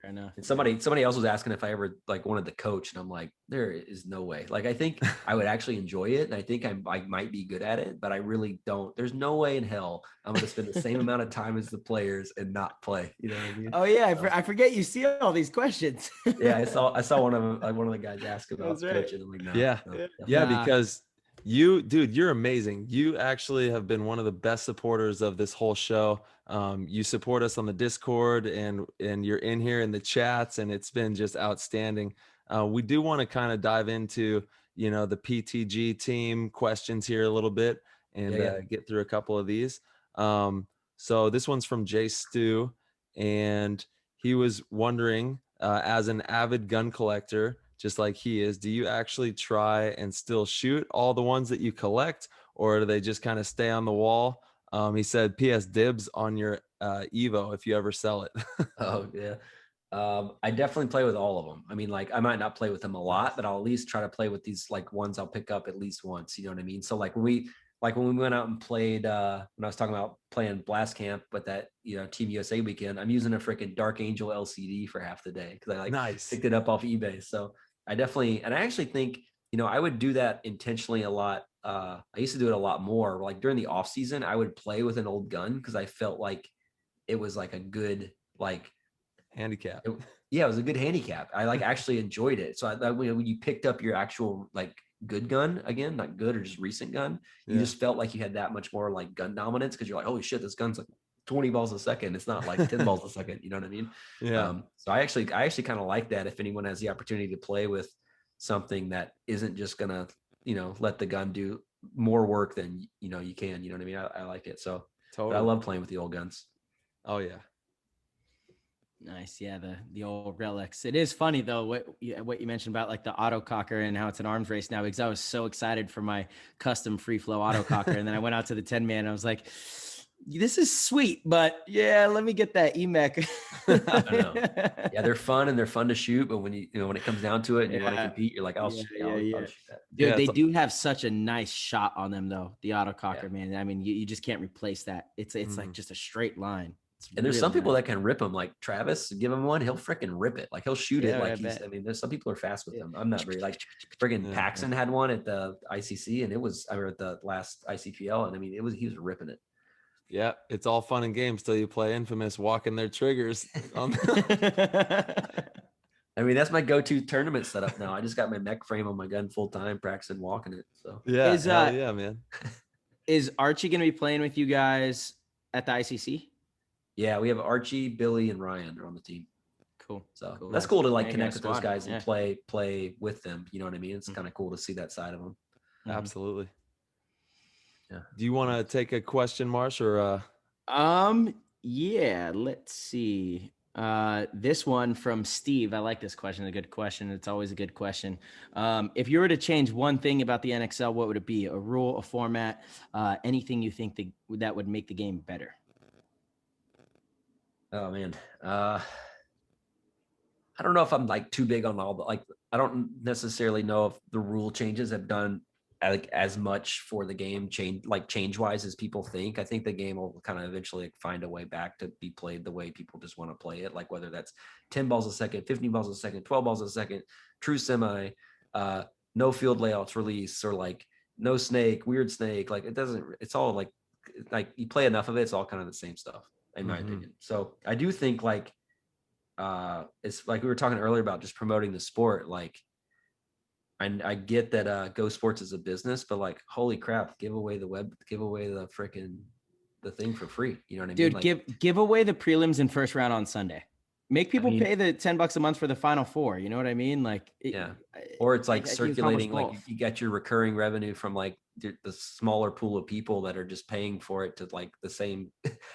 Fair enough. And somebody else was asking if I ever like wanted to coach, and I'm like, there is no way. Like, I think I would actually enjoy it, and I think I might be good at it, but I really don't. There's no way in hell I'm going to spend the same amount of time as the players and not play. You know what I mean? Oh yeah, I forget you see all these questions. Yeah, I saw one of the guys ask about coaching. I'm like, no, yeah, because you're amazing. You actually have been one of the best supporters of this whole show. You support us on the Discord, and you're in here in the chats, and it's been just outstanding. We do want to kind of dive into, the PTG team questions here a little bit, and get through a couple of these. So this one's from Jay Stu, and he was wondering, as an avid gun collector, just like he is, do you actually try and still shoot all the ones that you collect, or do they just kind of stay on the wall? He said, PS dibs on your Evo if you ever sell it. Oh yeah. I definitely play with all of them. I mean, like, I might not play with them a lot, but I'll at least try to play with these like ones I'll pick up at least once. You know what I mean? So like when we went out and played, when I was talking about playing Blast Camp with that, Team USA weekend, I'm using a freaking Dark Angel LCD for half the day because I picked it up off eBay. So I actually think, I would do that intentionally a lot. I used to do it a lot more. Like during the off season, I would play with an old gun because I felt like it was like a good, like, handicap. It was a good handicap. I actually enjoyed it. So when you picked up your actual like good gun, again, not good or just recent gun, you just felt like you had that much more like gun dominance because you're like, holy shit, this gun's like 20 balls a second. It's not like 10 balls a second. You know what I mean? Yeah. So I actually kind of like that. If anyone has the opportunity to play with something that isn't just gonna, let the gun do more work than you can. You know what I mean? I like it. So totally. I love playing with the old guns. Oh yeah. Nice. Yeah. The old relics. It is funny though, what you mentioned about like the autococker and how it's an arms race now, because I was so excited for my custom free flow autococker. And then I went out to the 10-man and I was like, this is sweet, but yeah, let me get that EMEC. I know. Yeah. They're fun and they're fun to shoot. But when when it comes down to it and you want to compete, you're like, I'll shoot that. Dude, they do have such a nice shot on them though. The autococker, man. I mean, you just can't replace that. It's like just a straight line. And there's some people that can rip them, like Travis. Give him one, he'll freaking rip it. Like he'll shoot it. Like there's some people are fast with them. I'm not very like friggin' Paxson had one at the ICC, and at the last ICPL, and I mean he was ripping it. Yeah, it's all fun and games till you play Infamous walking their triggers. I mean, that's my go-to tournament setup now. I just got my mech frame on my gun full time, practicing walking it. So yeah, man. Is Archie gonna be playing with you guys at the ICC? Yeah, we have Archie, Billy, and Ryan are on the team. Cool. So that's cool to like connect with those guys and play with them. You know what I mean? It's kind of cool to see that side of them. Absolutely. Yeah. Do you want to take a question, Marsh, or? Yeah. Let's see. This one from Steve. I like this question. A good question. It's always a good question. If you were to change one thing about the NXL, what would it be? A rule, a format, anything you think that would make the game better? Oh man. I don't know if I'm like too big on all, but like, I don't necessarily know if the rule changes have done like as much for the game change wise as people think. I think the game will kind of eventually find a way back to be played the way people just want to play it. Like whether that's 10 balls a second, 15 balls a second, 12 balls a second, true semi, no field layouts release, or like no snake, weird snake. Like it's all like you play enough of it, it's all kind of the same stuff in my opinion. So I do think like, it's like we were talking earlier about just promoting the sport. Like, I get that Go Sports is a business, but like, holy crap, give away the freaking the thing for free. You know what I mean? Dude, like, give away the prelims and first round on Sunday. Make people pay the $10 a month for the final four. You know what I mean? Like, or it's like circulating, like you got your recurring revenue from like the smaller pool of people that are just paying for it to like the same.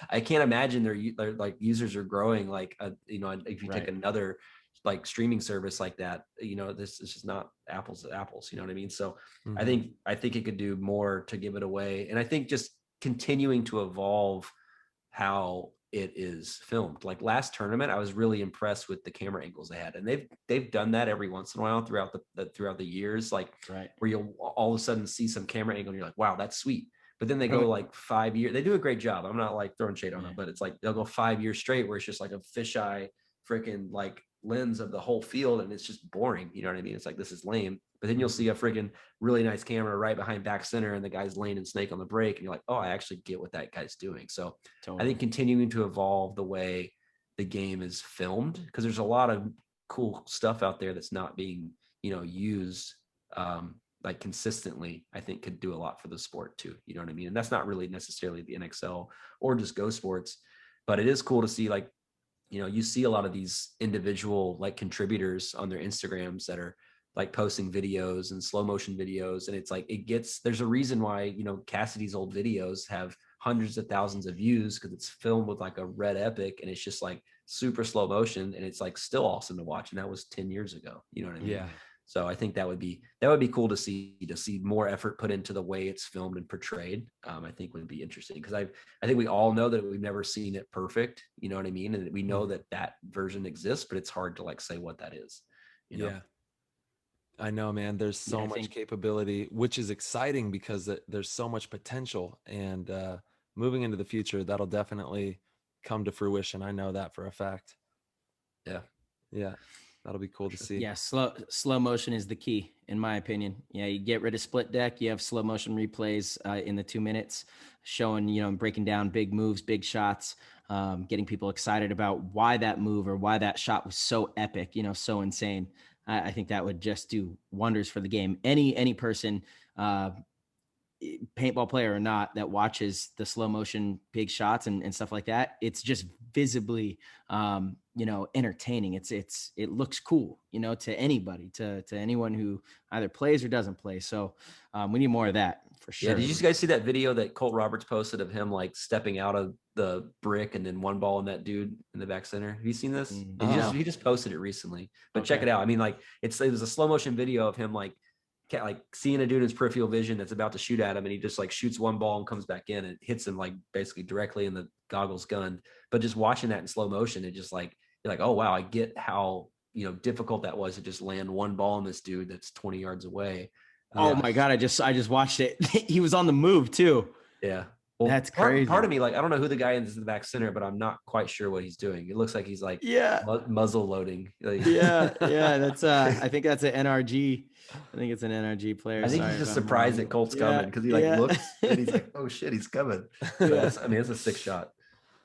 I can't imagine their like users are growing like if you take another like streaming service like that, this is just not apples to apples. You know what I mean? So I think it could do more to give it away, and I think just continuing to evolve how it is filmed. Like last tournament, I was really impressed with the camera angles they had, and they've done that every once in a while throughout the years, like where you'll all of a sudden see some camera angle and you're like, wow, that's sweet. But then they go like 5 years. They do a great job. I'm not like throwing shade on them, but it's like they'll go 5 years straight where it's just like a fisheye freaking like lens of the whole field, and it's just boring. You know what I mean? It's like, this is lame. But then you'll see a freaking really nice camera right behind back center, and the guy's laying in snake on the break, and you're like, oh, I actually get what that guy's doing. So I think continuing to evolve the way the game is filmed, because there's a lot of cool stuff out there that's not being used like consistently, I think could do a lot for the sport too. You know what I mean? And that's not really necessarily the NXL or just Go Sports, but it is cool to see, like, you see a lot of these individual like contributors on their Instagrams that are like posting videos and slow motion videos. And it's like, there's a reason why, Cassidy's old videos have hundreds of thousands of views, because it's filmed with like a red epic, and it's just like super slow motion, and it's like still awesome to watch. And that was 10 years ago. You know what I mean? Yeah. So I think that would be cool to see more effort put into the way it's filmed and portrayed. I think would be interesting, because I think we all know that we've never seen it perfect. You know what I mean? And we know that version exists, but it's hard to like say what that is. Yeah, I know, man. There's so much capability, which is exciting because there's so much potential, and moving into the future, that'll definitely come to fruition. I know that for a fact. Yeah. Yeah. That'll be cool to see. Yeah, slow motion is the key, in my opinion. Yeah, you get rid of split deck, you have slow motion replays in the 2 minutes, showing, breaking down big moves, big shots, getting people excited about why that move or why that shot was so epic, so insane. I think that would just do wonders for the game. Any person, paintball player or not, that watches the slow motion big shots and stuff like that, it's just visibly entertaining. It looks cool, to anybody, to anyone who either plays or doesn't play. So we need more of that for sure. Yeah, did you guys see that video that Colt Roberts posted of him like stepping out of the brick and then one ball on that dude in the back center? Have you seen this? He just posted it recently, but check it out. I mean, like it was a slow motion video of him like seeing a dude in his peripheral vision that's about to shoot at him, and he just like shoots one ball and comes back in and hits him like basically directly in the goggles gun. But just watching that in slow motion, it just like, you're like, oh wow, I get how difficult that was to just land one ball on this dude that's 20 yards away. Oh my God, I just watched it. He was on the move too. Yeah. Well, that's crazy. Part of me, like, I don't know who the guy is in the back center, but I'm not quite sure what he's doing. It looks like he's like muzzle loading. Like, that's I think that's an NRG. I think it's an NRG player. I think he's just surprised that Colt's coming, because he looks and he's like, oh shit, he's coming. It's a sick shot.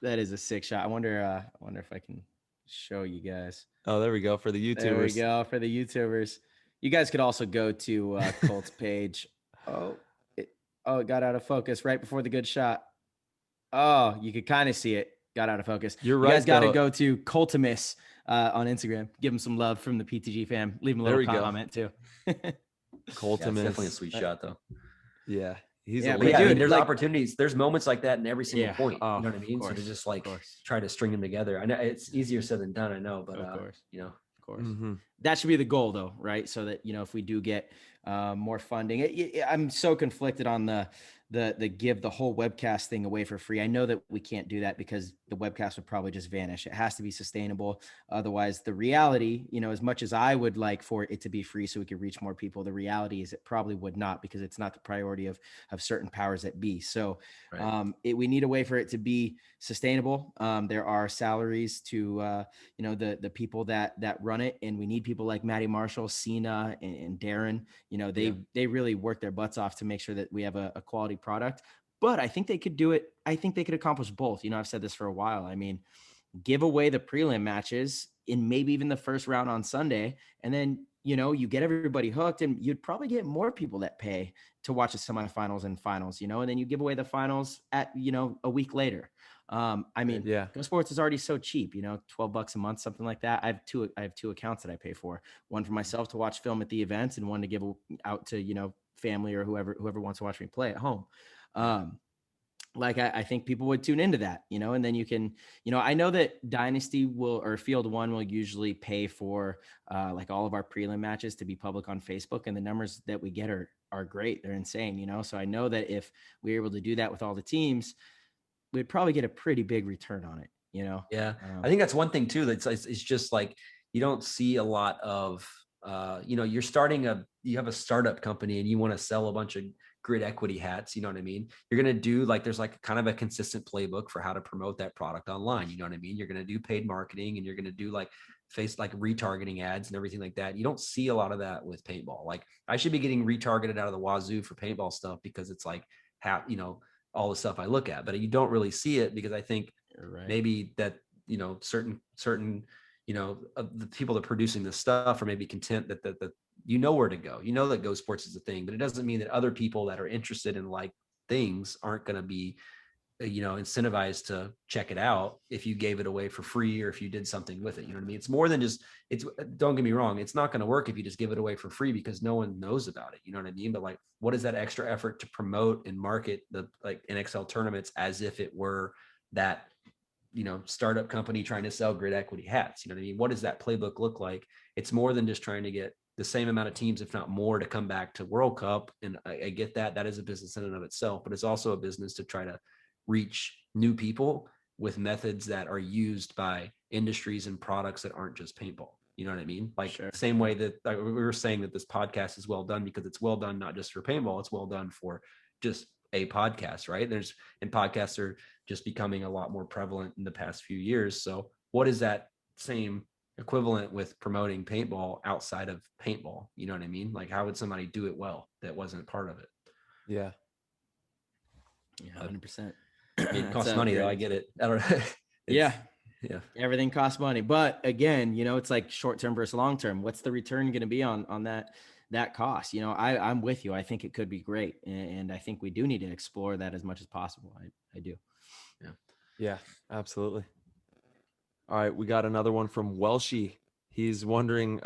That is a sick shot. I wonder if I can show you guys. Oh, there we go for the YouTubers. There we go for the YouTubers. You guys could also go to Colt's page. It got out of focus right before the good shot. Oh, you could kind of see it. Got out of focus. You're right. You guys got to go to Coltimus on Instagram. Give him some love from the PTG fam. Leave him a little comment too. Coltimus. Definitely a sweet shot though. Yeah. There's opportunities. There's moments like that in every single point. You know what I mean? So to just like try to string them together. I know it's easier said than done. I know, but of course. Of course. That should be the goal though, right? So that, if we do get more funding, I'm so conflicted on the give the whole webcast thing away for free. I know that we can't do that because the webcast would probably just vanish. It has to be sustainable. Otherwise, the reality, as much as I would like for it to be free so we could reach more people, the reality is it probably would not, because it's not the priority of certain powers that be. So we need a way for it to be sustainable. There are salaries to, the people that run it. And we need people like Matty Marshall, Cena, and Darren. They really work their butts off to make sure that we have a quality product. But I think they could do it. I think they could accomplish both. I've said this for a while. I mean, give away the prelim matches in maybe even the first round on Sunday. And then, you get everybody hooked, and you'd probably get more people that pay to watch the semifinals and finals, and then you give away the finals at, a week later. Go Sports is already so cheap, $12 a month, something like that. I have two accounts that I pay for, one for myself to watch film at the events and one to give out to, family or whoever wants to watch me play at home. Like I think people would tune into that, and then you can, I know that Dynasty or Field One will usually pay for like all of our prelim matches to be public on Facebook, and the numbers that we get are great. They're insane, So I know that if we were able to do that with all the teams, we'd probably get a pretty big return on it, Yeah. I think that's one thing too. It's just like, you don't see a lot of, you have a startup company and you want to sell a bunch of grid equity hats. You know what I mean? You're going to do there's like kind of a consistent playbook for how to promote that product online. You know what I mean? You're going to do paid marketing, and you're going to do retargeting ads and everything like that. You don't see a lot of that with paintball. Like, I should be getting retargeted out of the wazoo for paintball stuff, because it's like, all the stuff I look at, but you don't really see it, because I think maybe that, certain, the people that are producing this stuff are maybe content that where to go, that Go Sports is a thing, but it doesn't mean that other people that are interested in things aren't going to be, incentivized to check it out if you gave it away for free, or if you did something with it. You know what I mean? It's more than just, don't get me wrong, it's not going to work if you just give it away for free, because no one knows about it. You know what I mean? But what is that extra effort to promote and market the NXL tournaments as if it were that, startup company trying to sell grid equity hats? You know what I mean? What does that playbook look like? It's more than just trying to get the same amount of teams, if not more, to come back to World Cup. And I get that is a business in and of itself, but it's also a business to try to reach new people with methods that are used by industries and products that aren't just paintball. You know what I mean? Sure. Same way that we were saying that this podcast is well done because it's well done, not just for paintball, it's well done for just a podcast, right? And podcasts are just becoming a lot more prevalent in the past few years. So what is that same equivalent with promoting paintball outside of paintball? You know what I mean? How would somebody do it well that wasn't part of it? Yeah. 100%. It costs money though. I get it. I don't know. Yeah. Yeah. Everything costs money, but again, it's like short-term versus long-term. What's the return going to be on that cost? I'm with you. I think it could be great. And I think we do need to explore that as much as possible. I do. Yeah. Yeah, absolutely. All right. We got another one from Welshie. He's wondering,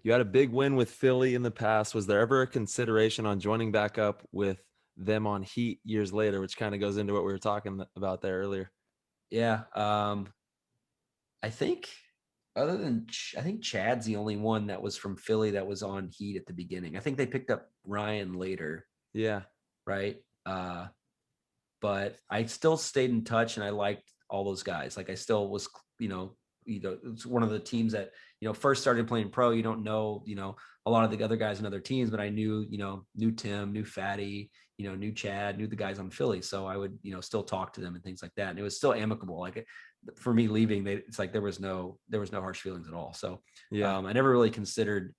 you had a big win with Philly in the past. Was there ever a consideration on joining back up with them on Heat years later, which kind of goes into what we were talking about there earlier? Yeah. I think I think Chad's the only one that was from Philly that was on Heat at the beginning. I think they picked up Ryan later. Yeah. Right. But I still stayed in touch, and I liked all those guys. I still was, it's one of the teams that, first started playing pro. You don't know, a lot of the other guys in other teams, but I knew, knew Tim, knew Fatty, knew Chad, knew the guys on Philly. So I would, still talk to them and things like that. And it was still amicable. For me leaving, it's there was no harsh feelings at all. So yeah, I never really considered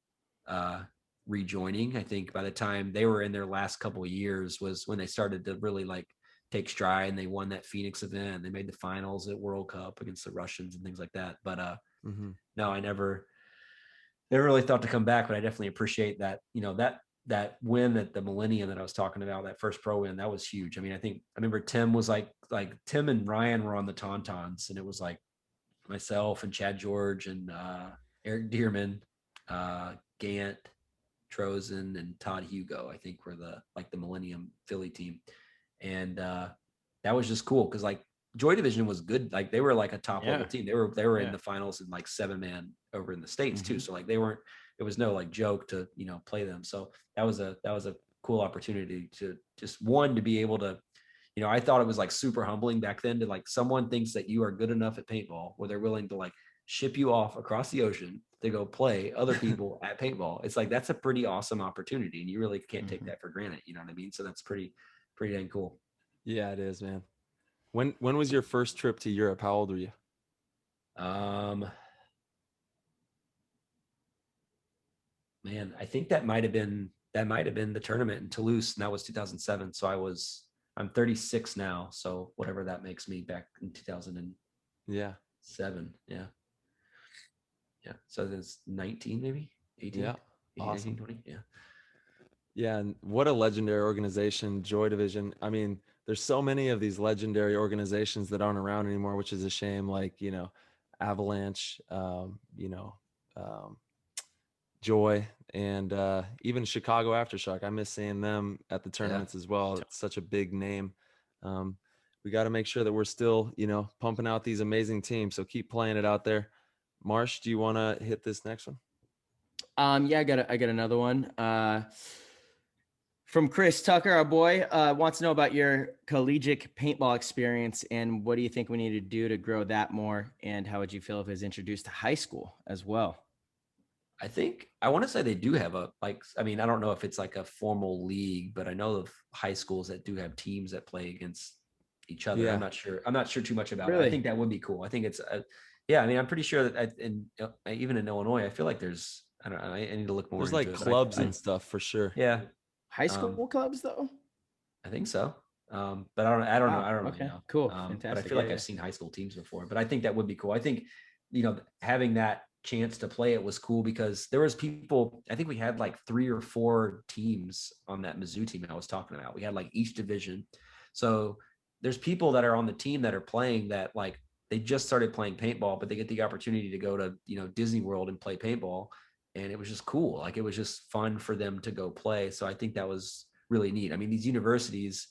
rejoining. I think by the time they were in their last couple of years was when they started to really take stride, and they won that Phoenix event. They made the finals at World Cup against the Russians and things like that. But no, I never really thought to come back, but I definitely appreciate that, that win at the Millennium that I was talking about, that first pro win, that was huge. I mean, I remember Tim was like Tim and Ryan were on the Tauntauns, and it was myself and Chad George and Eric Dearman, Gant, Trozen, and Todd Hugo, I think were the Millennium Philly team. And that was just cool because Joy Division was good. They were a top level team. They were in the finals in 7-man over in the States too. So it was no joke to, play them. So that was a cool opportunity to just to be able to, I thought it was super humbling back then to someone thinks that you are good enough at paintball where they're willing to ship you off across the ocean to go play other people at paintball. It's that's a pretty awesome opportunity, and you really can't take that for granted. You know what I mean? So that's pretty dang cool. Yeah, it is, man. When was your first trip to Europe? How old were you? Man, I think that might have been the tournament in Toulouse, and that was 2007. So I'm 36 now. So whatever that makes me back in 2007. Yeah. Yeah. So it's 19, maybe 18. Yeah. 18, Awesome. 19, 20. Yeah. Yeah. And what a legendary organization, Joy Division. I mean, there's so many of these legendary organizations that aren't around anymore, which is a shame. Avalanche, Joy, and even Chicago Aftershock. I miss seeing them at the tournaments as well. It's such a big name. We got to make sure that we're still, pumping out these amazing teams. So keep playing it out there. Marsh, do you want to hit this next one? Yeah, I got another one. From Chris Tucker, our boy, wants to know about your collegiate paintball experience and what do you think we need to do to grow that more? And how would you feel if it was introduced to high school as well? I want to say they do have I don't know if it's like a formal league, but I know of high schools that do have teams that play against each other. Yeah. I'm not sure too much about Really? it. I think that would be cool. I think it's, I'm pretty sure that even in Illinois, I feel like there's, I don't know, I need to look more. There's like clubs and stuff for sure. Yeah. High school clubs though? I think so. But I don't know. I don't okay. really know. Cool. But Fantastic. I feel like I've seen high school teams before, but I think that would be cool. I think, having that chance to play it was cool because there was people, I think we had like 3 or 4 teams on that Mizzou team I was talking about. We had like each division. So there's people that are on the team that are playing that like, they just started playing paintball, but they get the opportunity to go to, Disney World and play paintball. And it was just cool. Like it was just fun for them to go play. So I think that was really neat. I mean, these universities,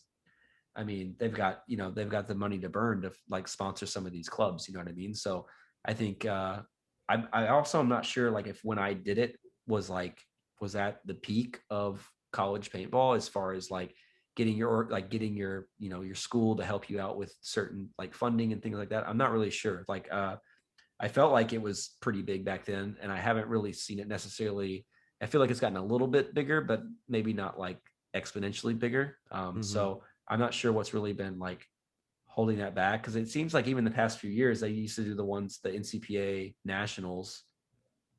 they've got the money to burn to like sponsor some of these clubs, you know what I mean? So I think, I also am not sure like if when I did it was at the peak of college paintball as far as like getting your your school to help you out with certain like funding and things like that. I'm not really sure. Like I felt like it was pretty big back then, and I haven't really seen it necessarily. I feel like it's gotten a little bit bigger, but maybe not like exponentially bigger. So I'm not sure what's really been like holding that back, because it seems like even the past few years they used to do the NCPA nationals,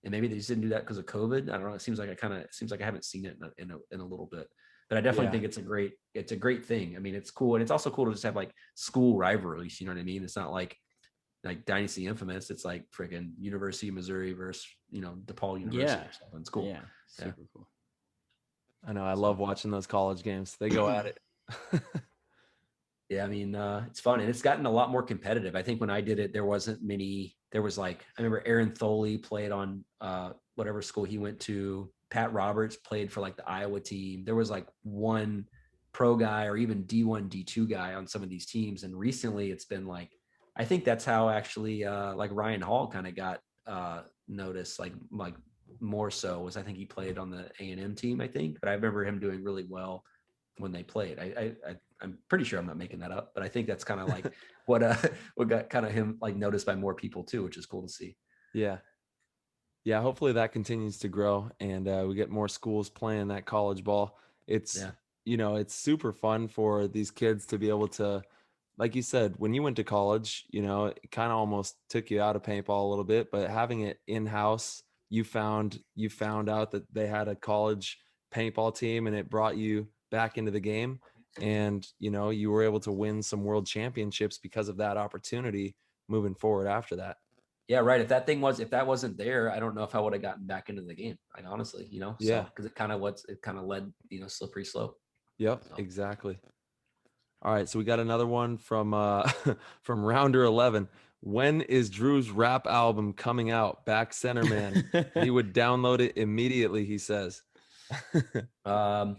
and maybe they just didn't do that because of COVID. I don't know. It seems like I haven't seen it in a little bit, but I definitely think it's a great thing. I mean, it's cool, and it's also cool to just have like school rivalries. You know what I mean? It's not like Dynasty Infamous. It's like freaking University of Missouri versus DePaul University or something. It's cool. Yeah, super cool. I know. I love watching those college games. They go at it. Yeah, it's fun, and it's gotten a lot more competitive. I think when I did it, there wasn't many. There was I remember Aaron Tholey played on whatever school he went to. Pat Roberts played for like the Iowa team. There was like one pro guy or even D1, D2 guy on some of these teams. And recently it's been like, I think that's how actually like Ryan Hall kind of got noticed, like more so was, I think he played on the A&M team, I think, but I remember him doing really well when they played. I'm pretty sure I'm not making that up, but I think that's kind of like what got kind of him like noticed by more people too, which is cool to see. Yeah. Hopefully that continues to grow, and we get more schools playing that college ball. It's, it's super fun for these kids to be able to, like you said, when you went to college, it kind of almost took you out of paintball a little bit, but having it in-house, you found out that they had a college paintball team, and it brought you back into the game. And, you were able to win some world championships because of that opportunity moving forward after that. Yeah, right. If that wasn't there, I don't know if I would have gotten back into the game. Like, honestly, Yeah. So, because it kind of led, slippery slope. Yep, so. Exactly. All right, so we got another one from from Rounder 11. When is Drew's rap album coming out? Back Center Man. He would download it immediately, he says. I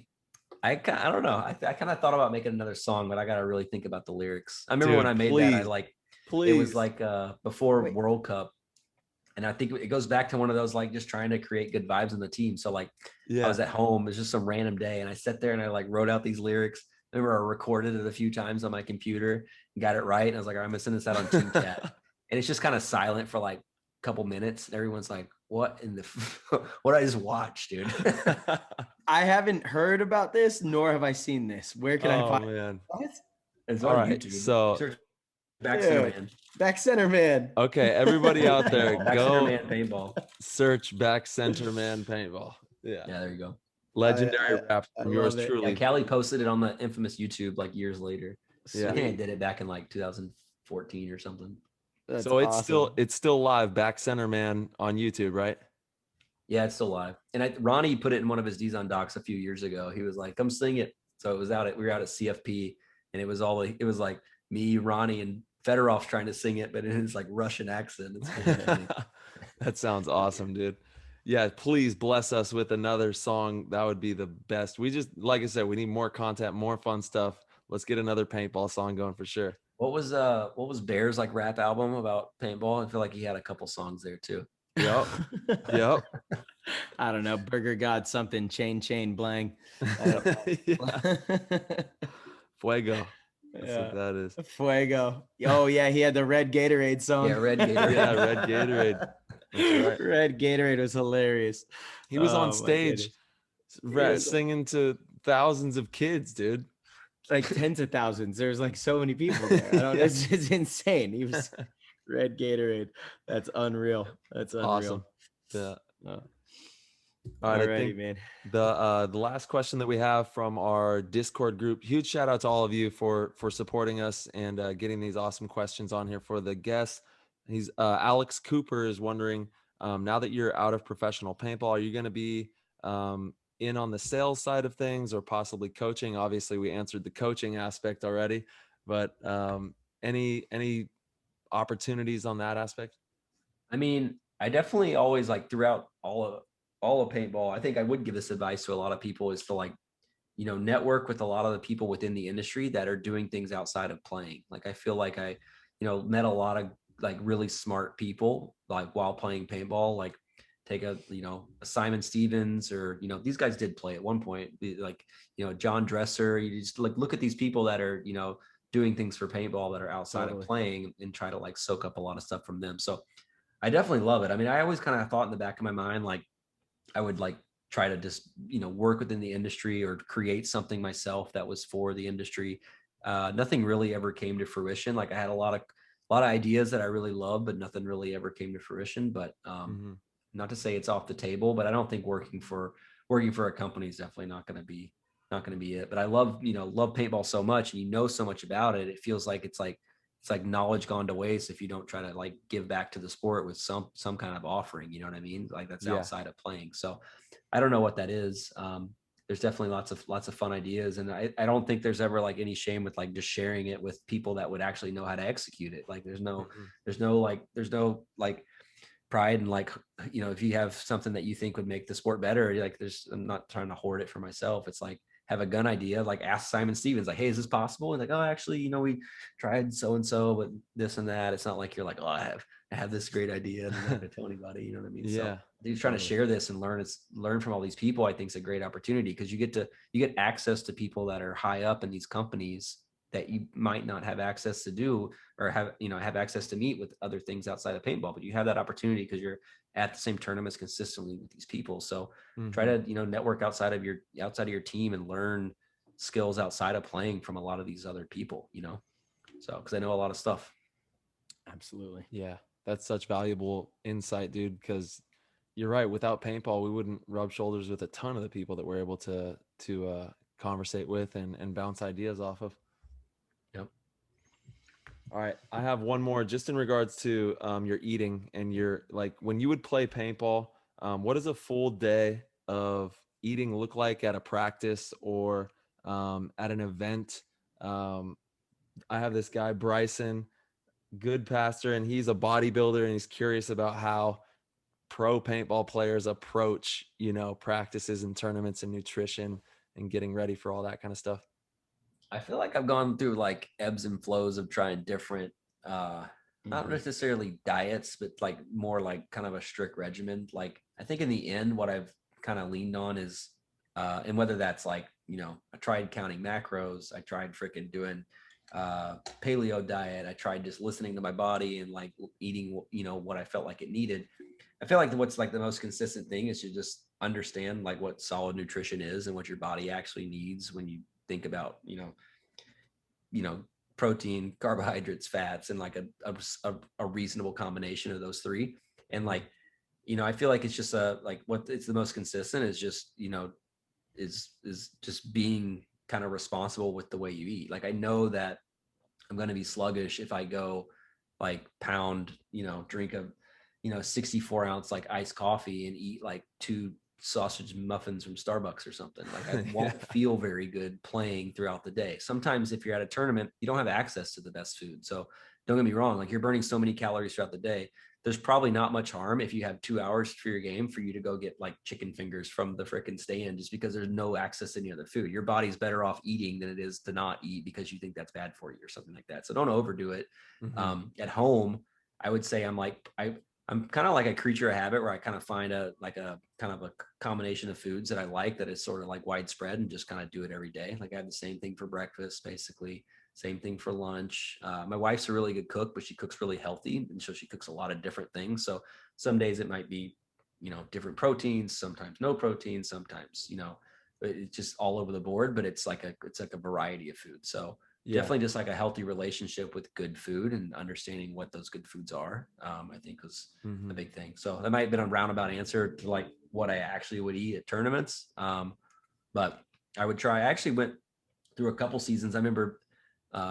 don't know. I kind of thought about making another song, but I got to really think about the lyrics. I remember when I made that, it was like before World Cup. And I think it goes back to one of those, like just trying to create good vibes in the team. So I was at home, it was just some random day, and I sat there and I like wrote out these lyrics. I remember I recorded it a few times on my computer and got it right. And I was like, all right, I'm gonna send this out on Team Chat. And it's just kind of silent for like a couple minutes. And everyone's like, what in the, what I just watched, dude? I haven't heard about this, nor have I seen this. Where can I find man. What? It's on YouTube. So search Back Center Man. Back Center Man. Okay, everybody out there, Back go Center Man Paintball. Search Back Center Man Paintball. Yeah, there you go. Legendary rap from yours truly. Yeah, Callie posted it on the infamous YouTube like years later. Yeah, I think I did it back in like 2014 or something. That's so awesome. it's still live. Back Center Man on YouTube, right? Yeah, it's still live. And Ronnie put it in one of his D's on Docs a few years ago. He was like, "Come sing it." So it was we were out at CFP, and it was like me, Ronnie, and Fedorov trying to sing it, but in his like Russian accent. It's That sounds awesome, dude. Yeah, please bless us with another song. That would be the best. We just, like I said, we need more content, more fun stuff. Let's get another paintball song going for sure. What was Bear's like rap album about paintball? I feel like he had a couple songs there too. Yep. Yep. I don't know. Burger God something, chain blang. Yeah. Fuego. That's Yeah. what that is. Fuego. Oh yeah, he had the red Gatorade song. Yeah, Red Gatorade. Yeah, Red Gatorade. That's right. Red Gatorade was hilarious. He was on Oh, my stage goodness. singing to thousands of kids, dude. Like tens of thousands. There's like so many people there. I don't. Yeah. It's insane. He was Red Gatorade. That's unreal. That's unreal. Awesome. Yeah. All right, right, I think man. the last question that we have from our Discord group. Huge shout out to all of you for supporting us and getting these awesome questions on here for the guests. He's Alex Cooper is wondering, now that you're out of professional paintball, are you going to be in on the sales side of things or possibly coaching? Obviously, we answered the coaching aspect already, but any opportunities on that aspect? I mean, I definitely always like throughout all of paintball, I think I would give this advice to a lot of people is to like, network with a lot of the people within the industry that are doing things outside of playing. Like, I feel like I, met a lot of like really smart people, like while playing paintball, like take a Simon Stevens or, these guys did play at one point, like, John Dresser. You just like, look at these people that are, doing things for paintball that are outside of playing and try to like soak up a lot of stuff from them. So I definitely love it. I mean, I always kind of thought in the back of my mind, like I would like try to just, work within the industry or create something myself that was for the industry. Nothing really ever came to fruition. Like I had a lot of ideas that I really loved, but nothing really ever came to fruition. But not to say it's off the table, but I don't think working for a company is definitely not going to be it. But I love paintball so much, and so much about it. It feels like it's like knowledge gone to waste if you don't try to like give back to the sport with some kind of offering, you know what I mean? Like that's outside of playing. So I don't know what that is. There's definitely lots of fun ideas. And I don't think there's ever like any shame with like just sharing it with people that would actually know how to execute it. Like there's no like pride and like, if you have something that you think would make the sport better, like I'm not trying to hoard it for myself. It's like, have a gun idea, like ask Simon Stevens, like, hey, is this possible? And like, oh, actually, we tried so-and-so, but this and that. It's not like you're like, oh, I have this great idea and I'm not going to tell anybody, you know what I mean? Yeah. So he's trying to share this and learn from all these people. I think it's a great opportunity because you get access to people that are high up in these companies that you might not have access to do or have access to meet with other things outside of paintball, but you have that opportunity because you're at the same tournaments consistently with these people. So try to, network outside of your team and learn skills outside of playing from a lot of these other people, so, cause I know a lot of stuff. Absolutely. Yeah. That's such valuable insight, dude. Cause you're right. Without paintball, we wouldn't rub shoulders with a ton of the people that we're able to conversate with and bounce ideas off of. Yep. All right. I have one more just in regards to your eating and your, like when you would play paintball, what does a full day of eating look like at a practice or at an event? I have this guy, Bryson, good pastor, and he's a bodybuilder and he's curious about how pro paintball players approach, practices and tournaments and nutrition and getting ready for all that kind of stuff. I feel like I've gone through like ebbs and flows of trying different, not necessarily diets, but like more like kind of a strict regimen. Like I think in the end, what I've kind of leaned on is, and whether that's like, I tried counting macros, I tried freaking doing paleo diet. I tried just listening to my body and like eating, what I felt like it needed. I feel like what's like the most consistent thing is to just understand like what solid nutrition is and what your body actually needs when you think about, protein, carbohydrates, fats, and like a reasonable combination of those three. And like, I feel like it's just what it's the most consistent is just, is just being kind of responsible with the way you eat. Like I know that I'm going to be sluggish if I go like pound, drink a 64 ounce like iced coffee and eat like 2 sausage muffins from Starbucks or something. Like I won't feel very good playing throughout the day. Sometimes if you're at a tournament, you don't have access to the best food. So don't get me wrong, like you're burning so many calories throughout the day. there's probably not much harm if you have 2 hours for your game for you to go get like chicken fingers from the frickin' stand, just because there's no access to any other food. Your body's better off eating than it is to not eat because you think that's bad for you or something like that. So don't overdo it. At home, I would say I'm kind of like a creature of habit, where I kind of find a kind of a combination of foods that I like that is sort of like widespread, and just kind of do it every day. Like I have the same thing for breakfast, basically. Same thing for lunch. My wife's a really good cook, but she cooks really healthy. And so she cooks a lot of different things. So some days it might be, different proteins, sometimes no protein, sometimes, it's just all over the board, but it's like a variety of food. So definitely just like a healthy relationship with good food and understanding what those good foods are, I think was the big thing. So that might have been a roundabout answer to like what I actually would eat at tournaments. But I actually went through a couple seasons. I remember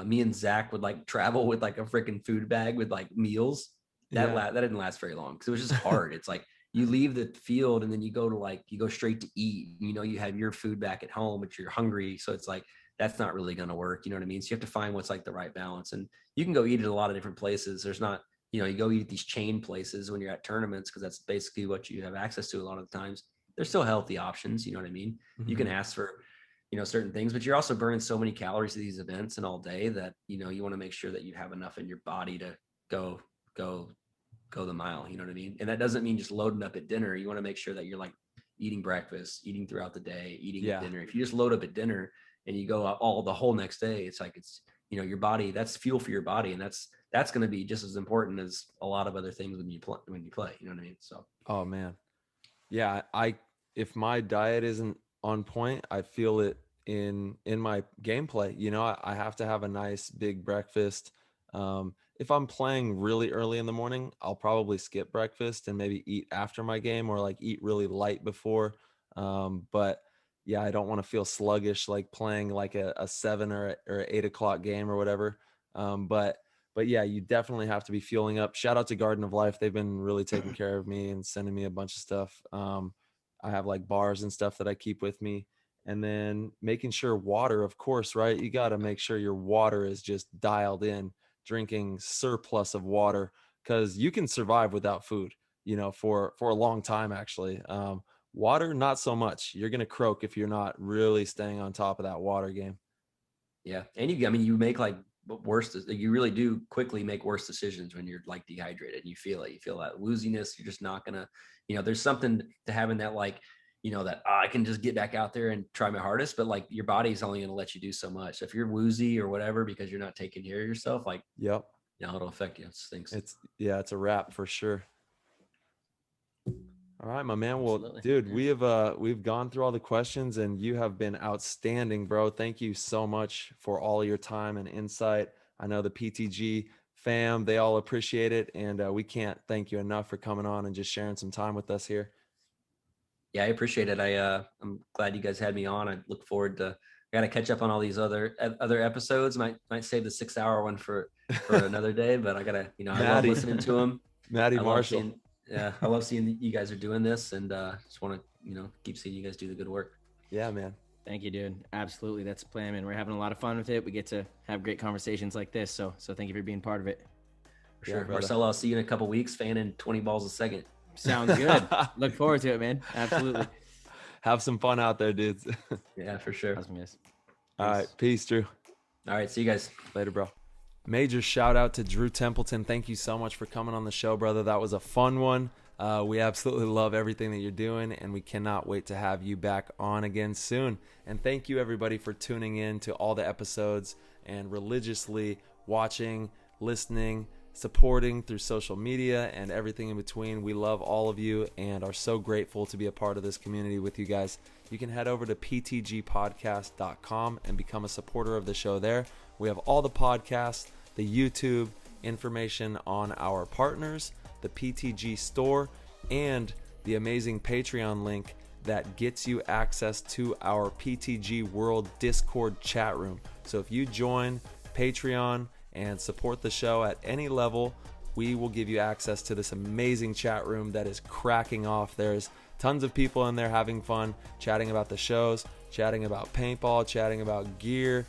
me and Zach would like travel with like a freaking food bag with like meals. That didn't last very long because it was just hard. It's like you leave the field and then you go straight to eat. You have your food back at home, but you're hungry. So it's like, that's not really going to work. You know what I mean? So you have to find what's like the right balance, and you can go eat at a lot of different places. There's not, you go eat at these chain places when you're at tournaments, because that's basically what you have access to a lot of the times. There's still healthy options. You know what I mean? You can ask for, certain things, but you're also burning so many calories at these events and all day that, you want to make sure that you have enough in your body to go the mile. You know what I mean? And that doesn't mean just loading up at dinner. You want to make sure that you're like eating breakfast, eating throughout the day, eating at dinner. If you just load up at dinner and you go the whole next day, it's like, your body, that's fuel for your body. And that's going to be just as important as a lot of other things when you play, you know what I mean? So, oh man. Yeah. If my diet isn't on point, I feel it in my gameplay. I have to have a nice big breakfast. If I'm playing really early in the morning, I'll probably skip breakfast and maybe eat after my game, or like eat really light before. But yeah, I don't want to feel sluggish, like playing like a 7 or 8 o'clock game or whatever. But yeah, you definitely have to be fueling up. Shout out to Garden of Life. They've been really taking care of me and sending me a bunch of stuff. I have like bars and stuff that I keep with me, and then making sure water, of course, right? You got to make sure your water is just dialed in, drinking surplus of water, because you can survive without food, for a long time, actually. Water, not so much. You're going to croak if you're not really staying on top of that water game. Yeah. And you make like you really do quickly make worse decisions when you're like dehydrated and you feel that wooziness. You're just not going to, there's something to having that, like, that I can just get back out there and try my hardest, but like your body's only going to let you do so much. If you're woozy or whatever, because you're not taking care of yourself, like, it'll affect you. It stinks. It's a wrap for sure. All right, my man. Well, Absolutely. dude, we've gone through all the questions, and you have been outstanding, bro. Thank you so much for all your time and insight. I know the PTG fam, they all appreciate it, and we can't thank you enough for coming on and just sharing some time with us here. Yeah, I appreciate it. I'm glad you guys had me on. I look forward to. I got to catch up on all these other episodes. Might save the 6-hour one for another day, but I gotta, I love listening to them. Maddie Marshall. I love seeing you guys are doing this, and just want to, keep seeing you guys do the good work. Yeah, man. Thank you, dude. Absolutely. That's the plan, man. We're having a lot of fun with it. We get to have great conversations like this. So thank you for being part of it. For sure. Marcelo, I'll see you in a couple weeks, fanning 20 balls a second. Sounds good. Look forward to it, man. Absolutely. Have some fun out there, dudes. Yeah, for sure. Awesome, guys. All right. Peace, Drew. All right. See you guys. Later, bro. Major shout out to Drew Templeton. Thank you so much for coming on the show, brother. That was a fun one. We absolutely love everything that you're doing, and we cannot wait to have you back on again soon. And thank you, everybody, for tuning in to all the episodes and religiously watching, listening, supporting through social media and everything in between. We love all of you and are so grateful to be a part of this community with you guys. You can head over to ptgpodcast.com and become a supporter of the show there. We have all the podcasts, the YouTube information on our partners, the PTG store, and the amazing Patreon link that gets you access to our PTG World Discord chat room. So if you join Patreon and support the show at any level, we will give you access to this amazing chat room that is cracking off. There's tons of people in there having fun, chatting about the shows, chatting about paintball, chatting about gear,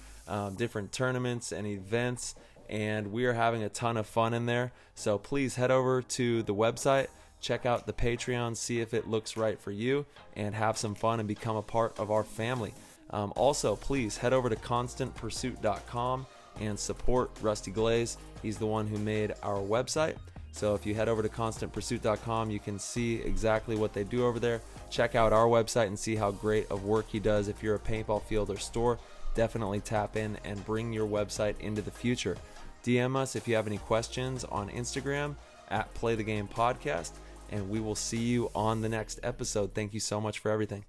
different tournaments and events, and we are having a ton of fun in there. So please head over to the website, check out the Patreon, see if it looks right for you, and have some fun and become a part of our family. Also, please head over to constantpursuit.com and support Rusty Glaze. He's the one who made our website. So if you head over to constantpursuit.com, you can see exactly what they do over there. Check out our website and see how great of work he does. If you're a paintball field or store, definitely tap in and bring your website into the future. DM us if you have any questions on Instagram @PlayTheGamePodcast, and we will see you on the next episode. Thank you so much for everything.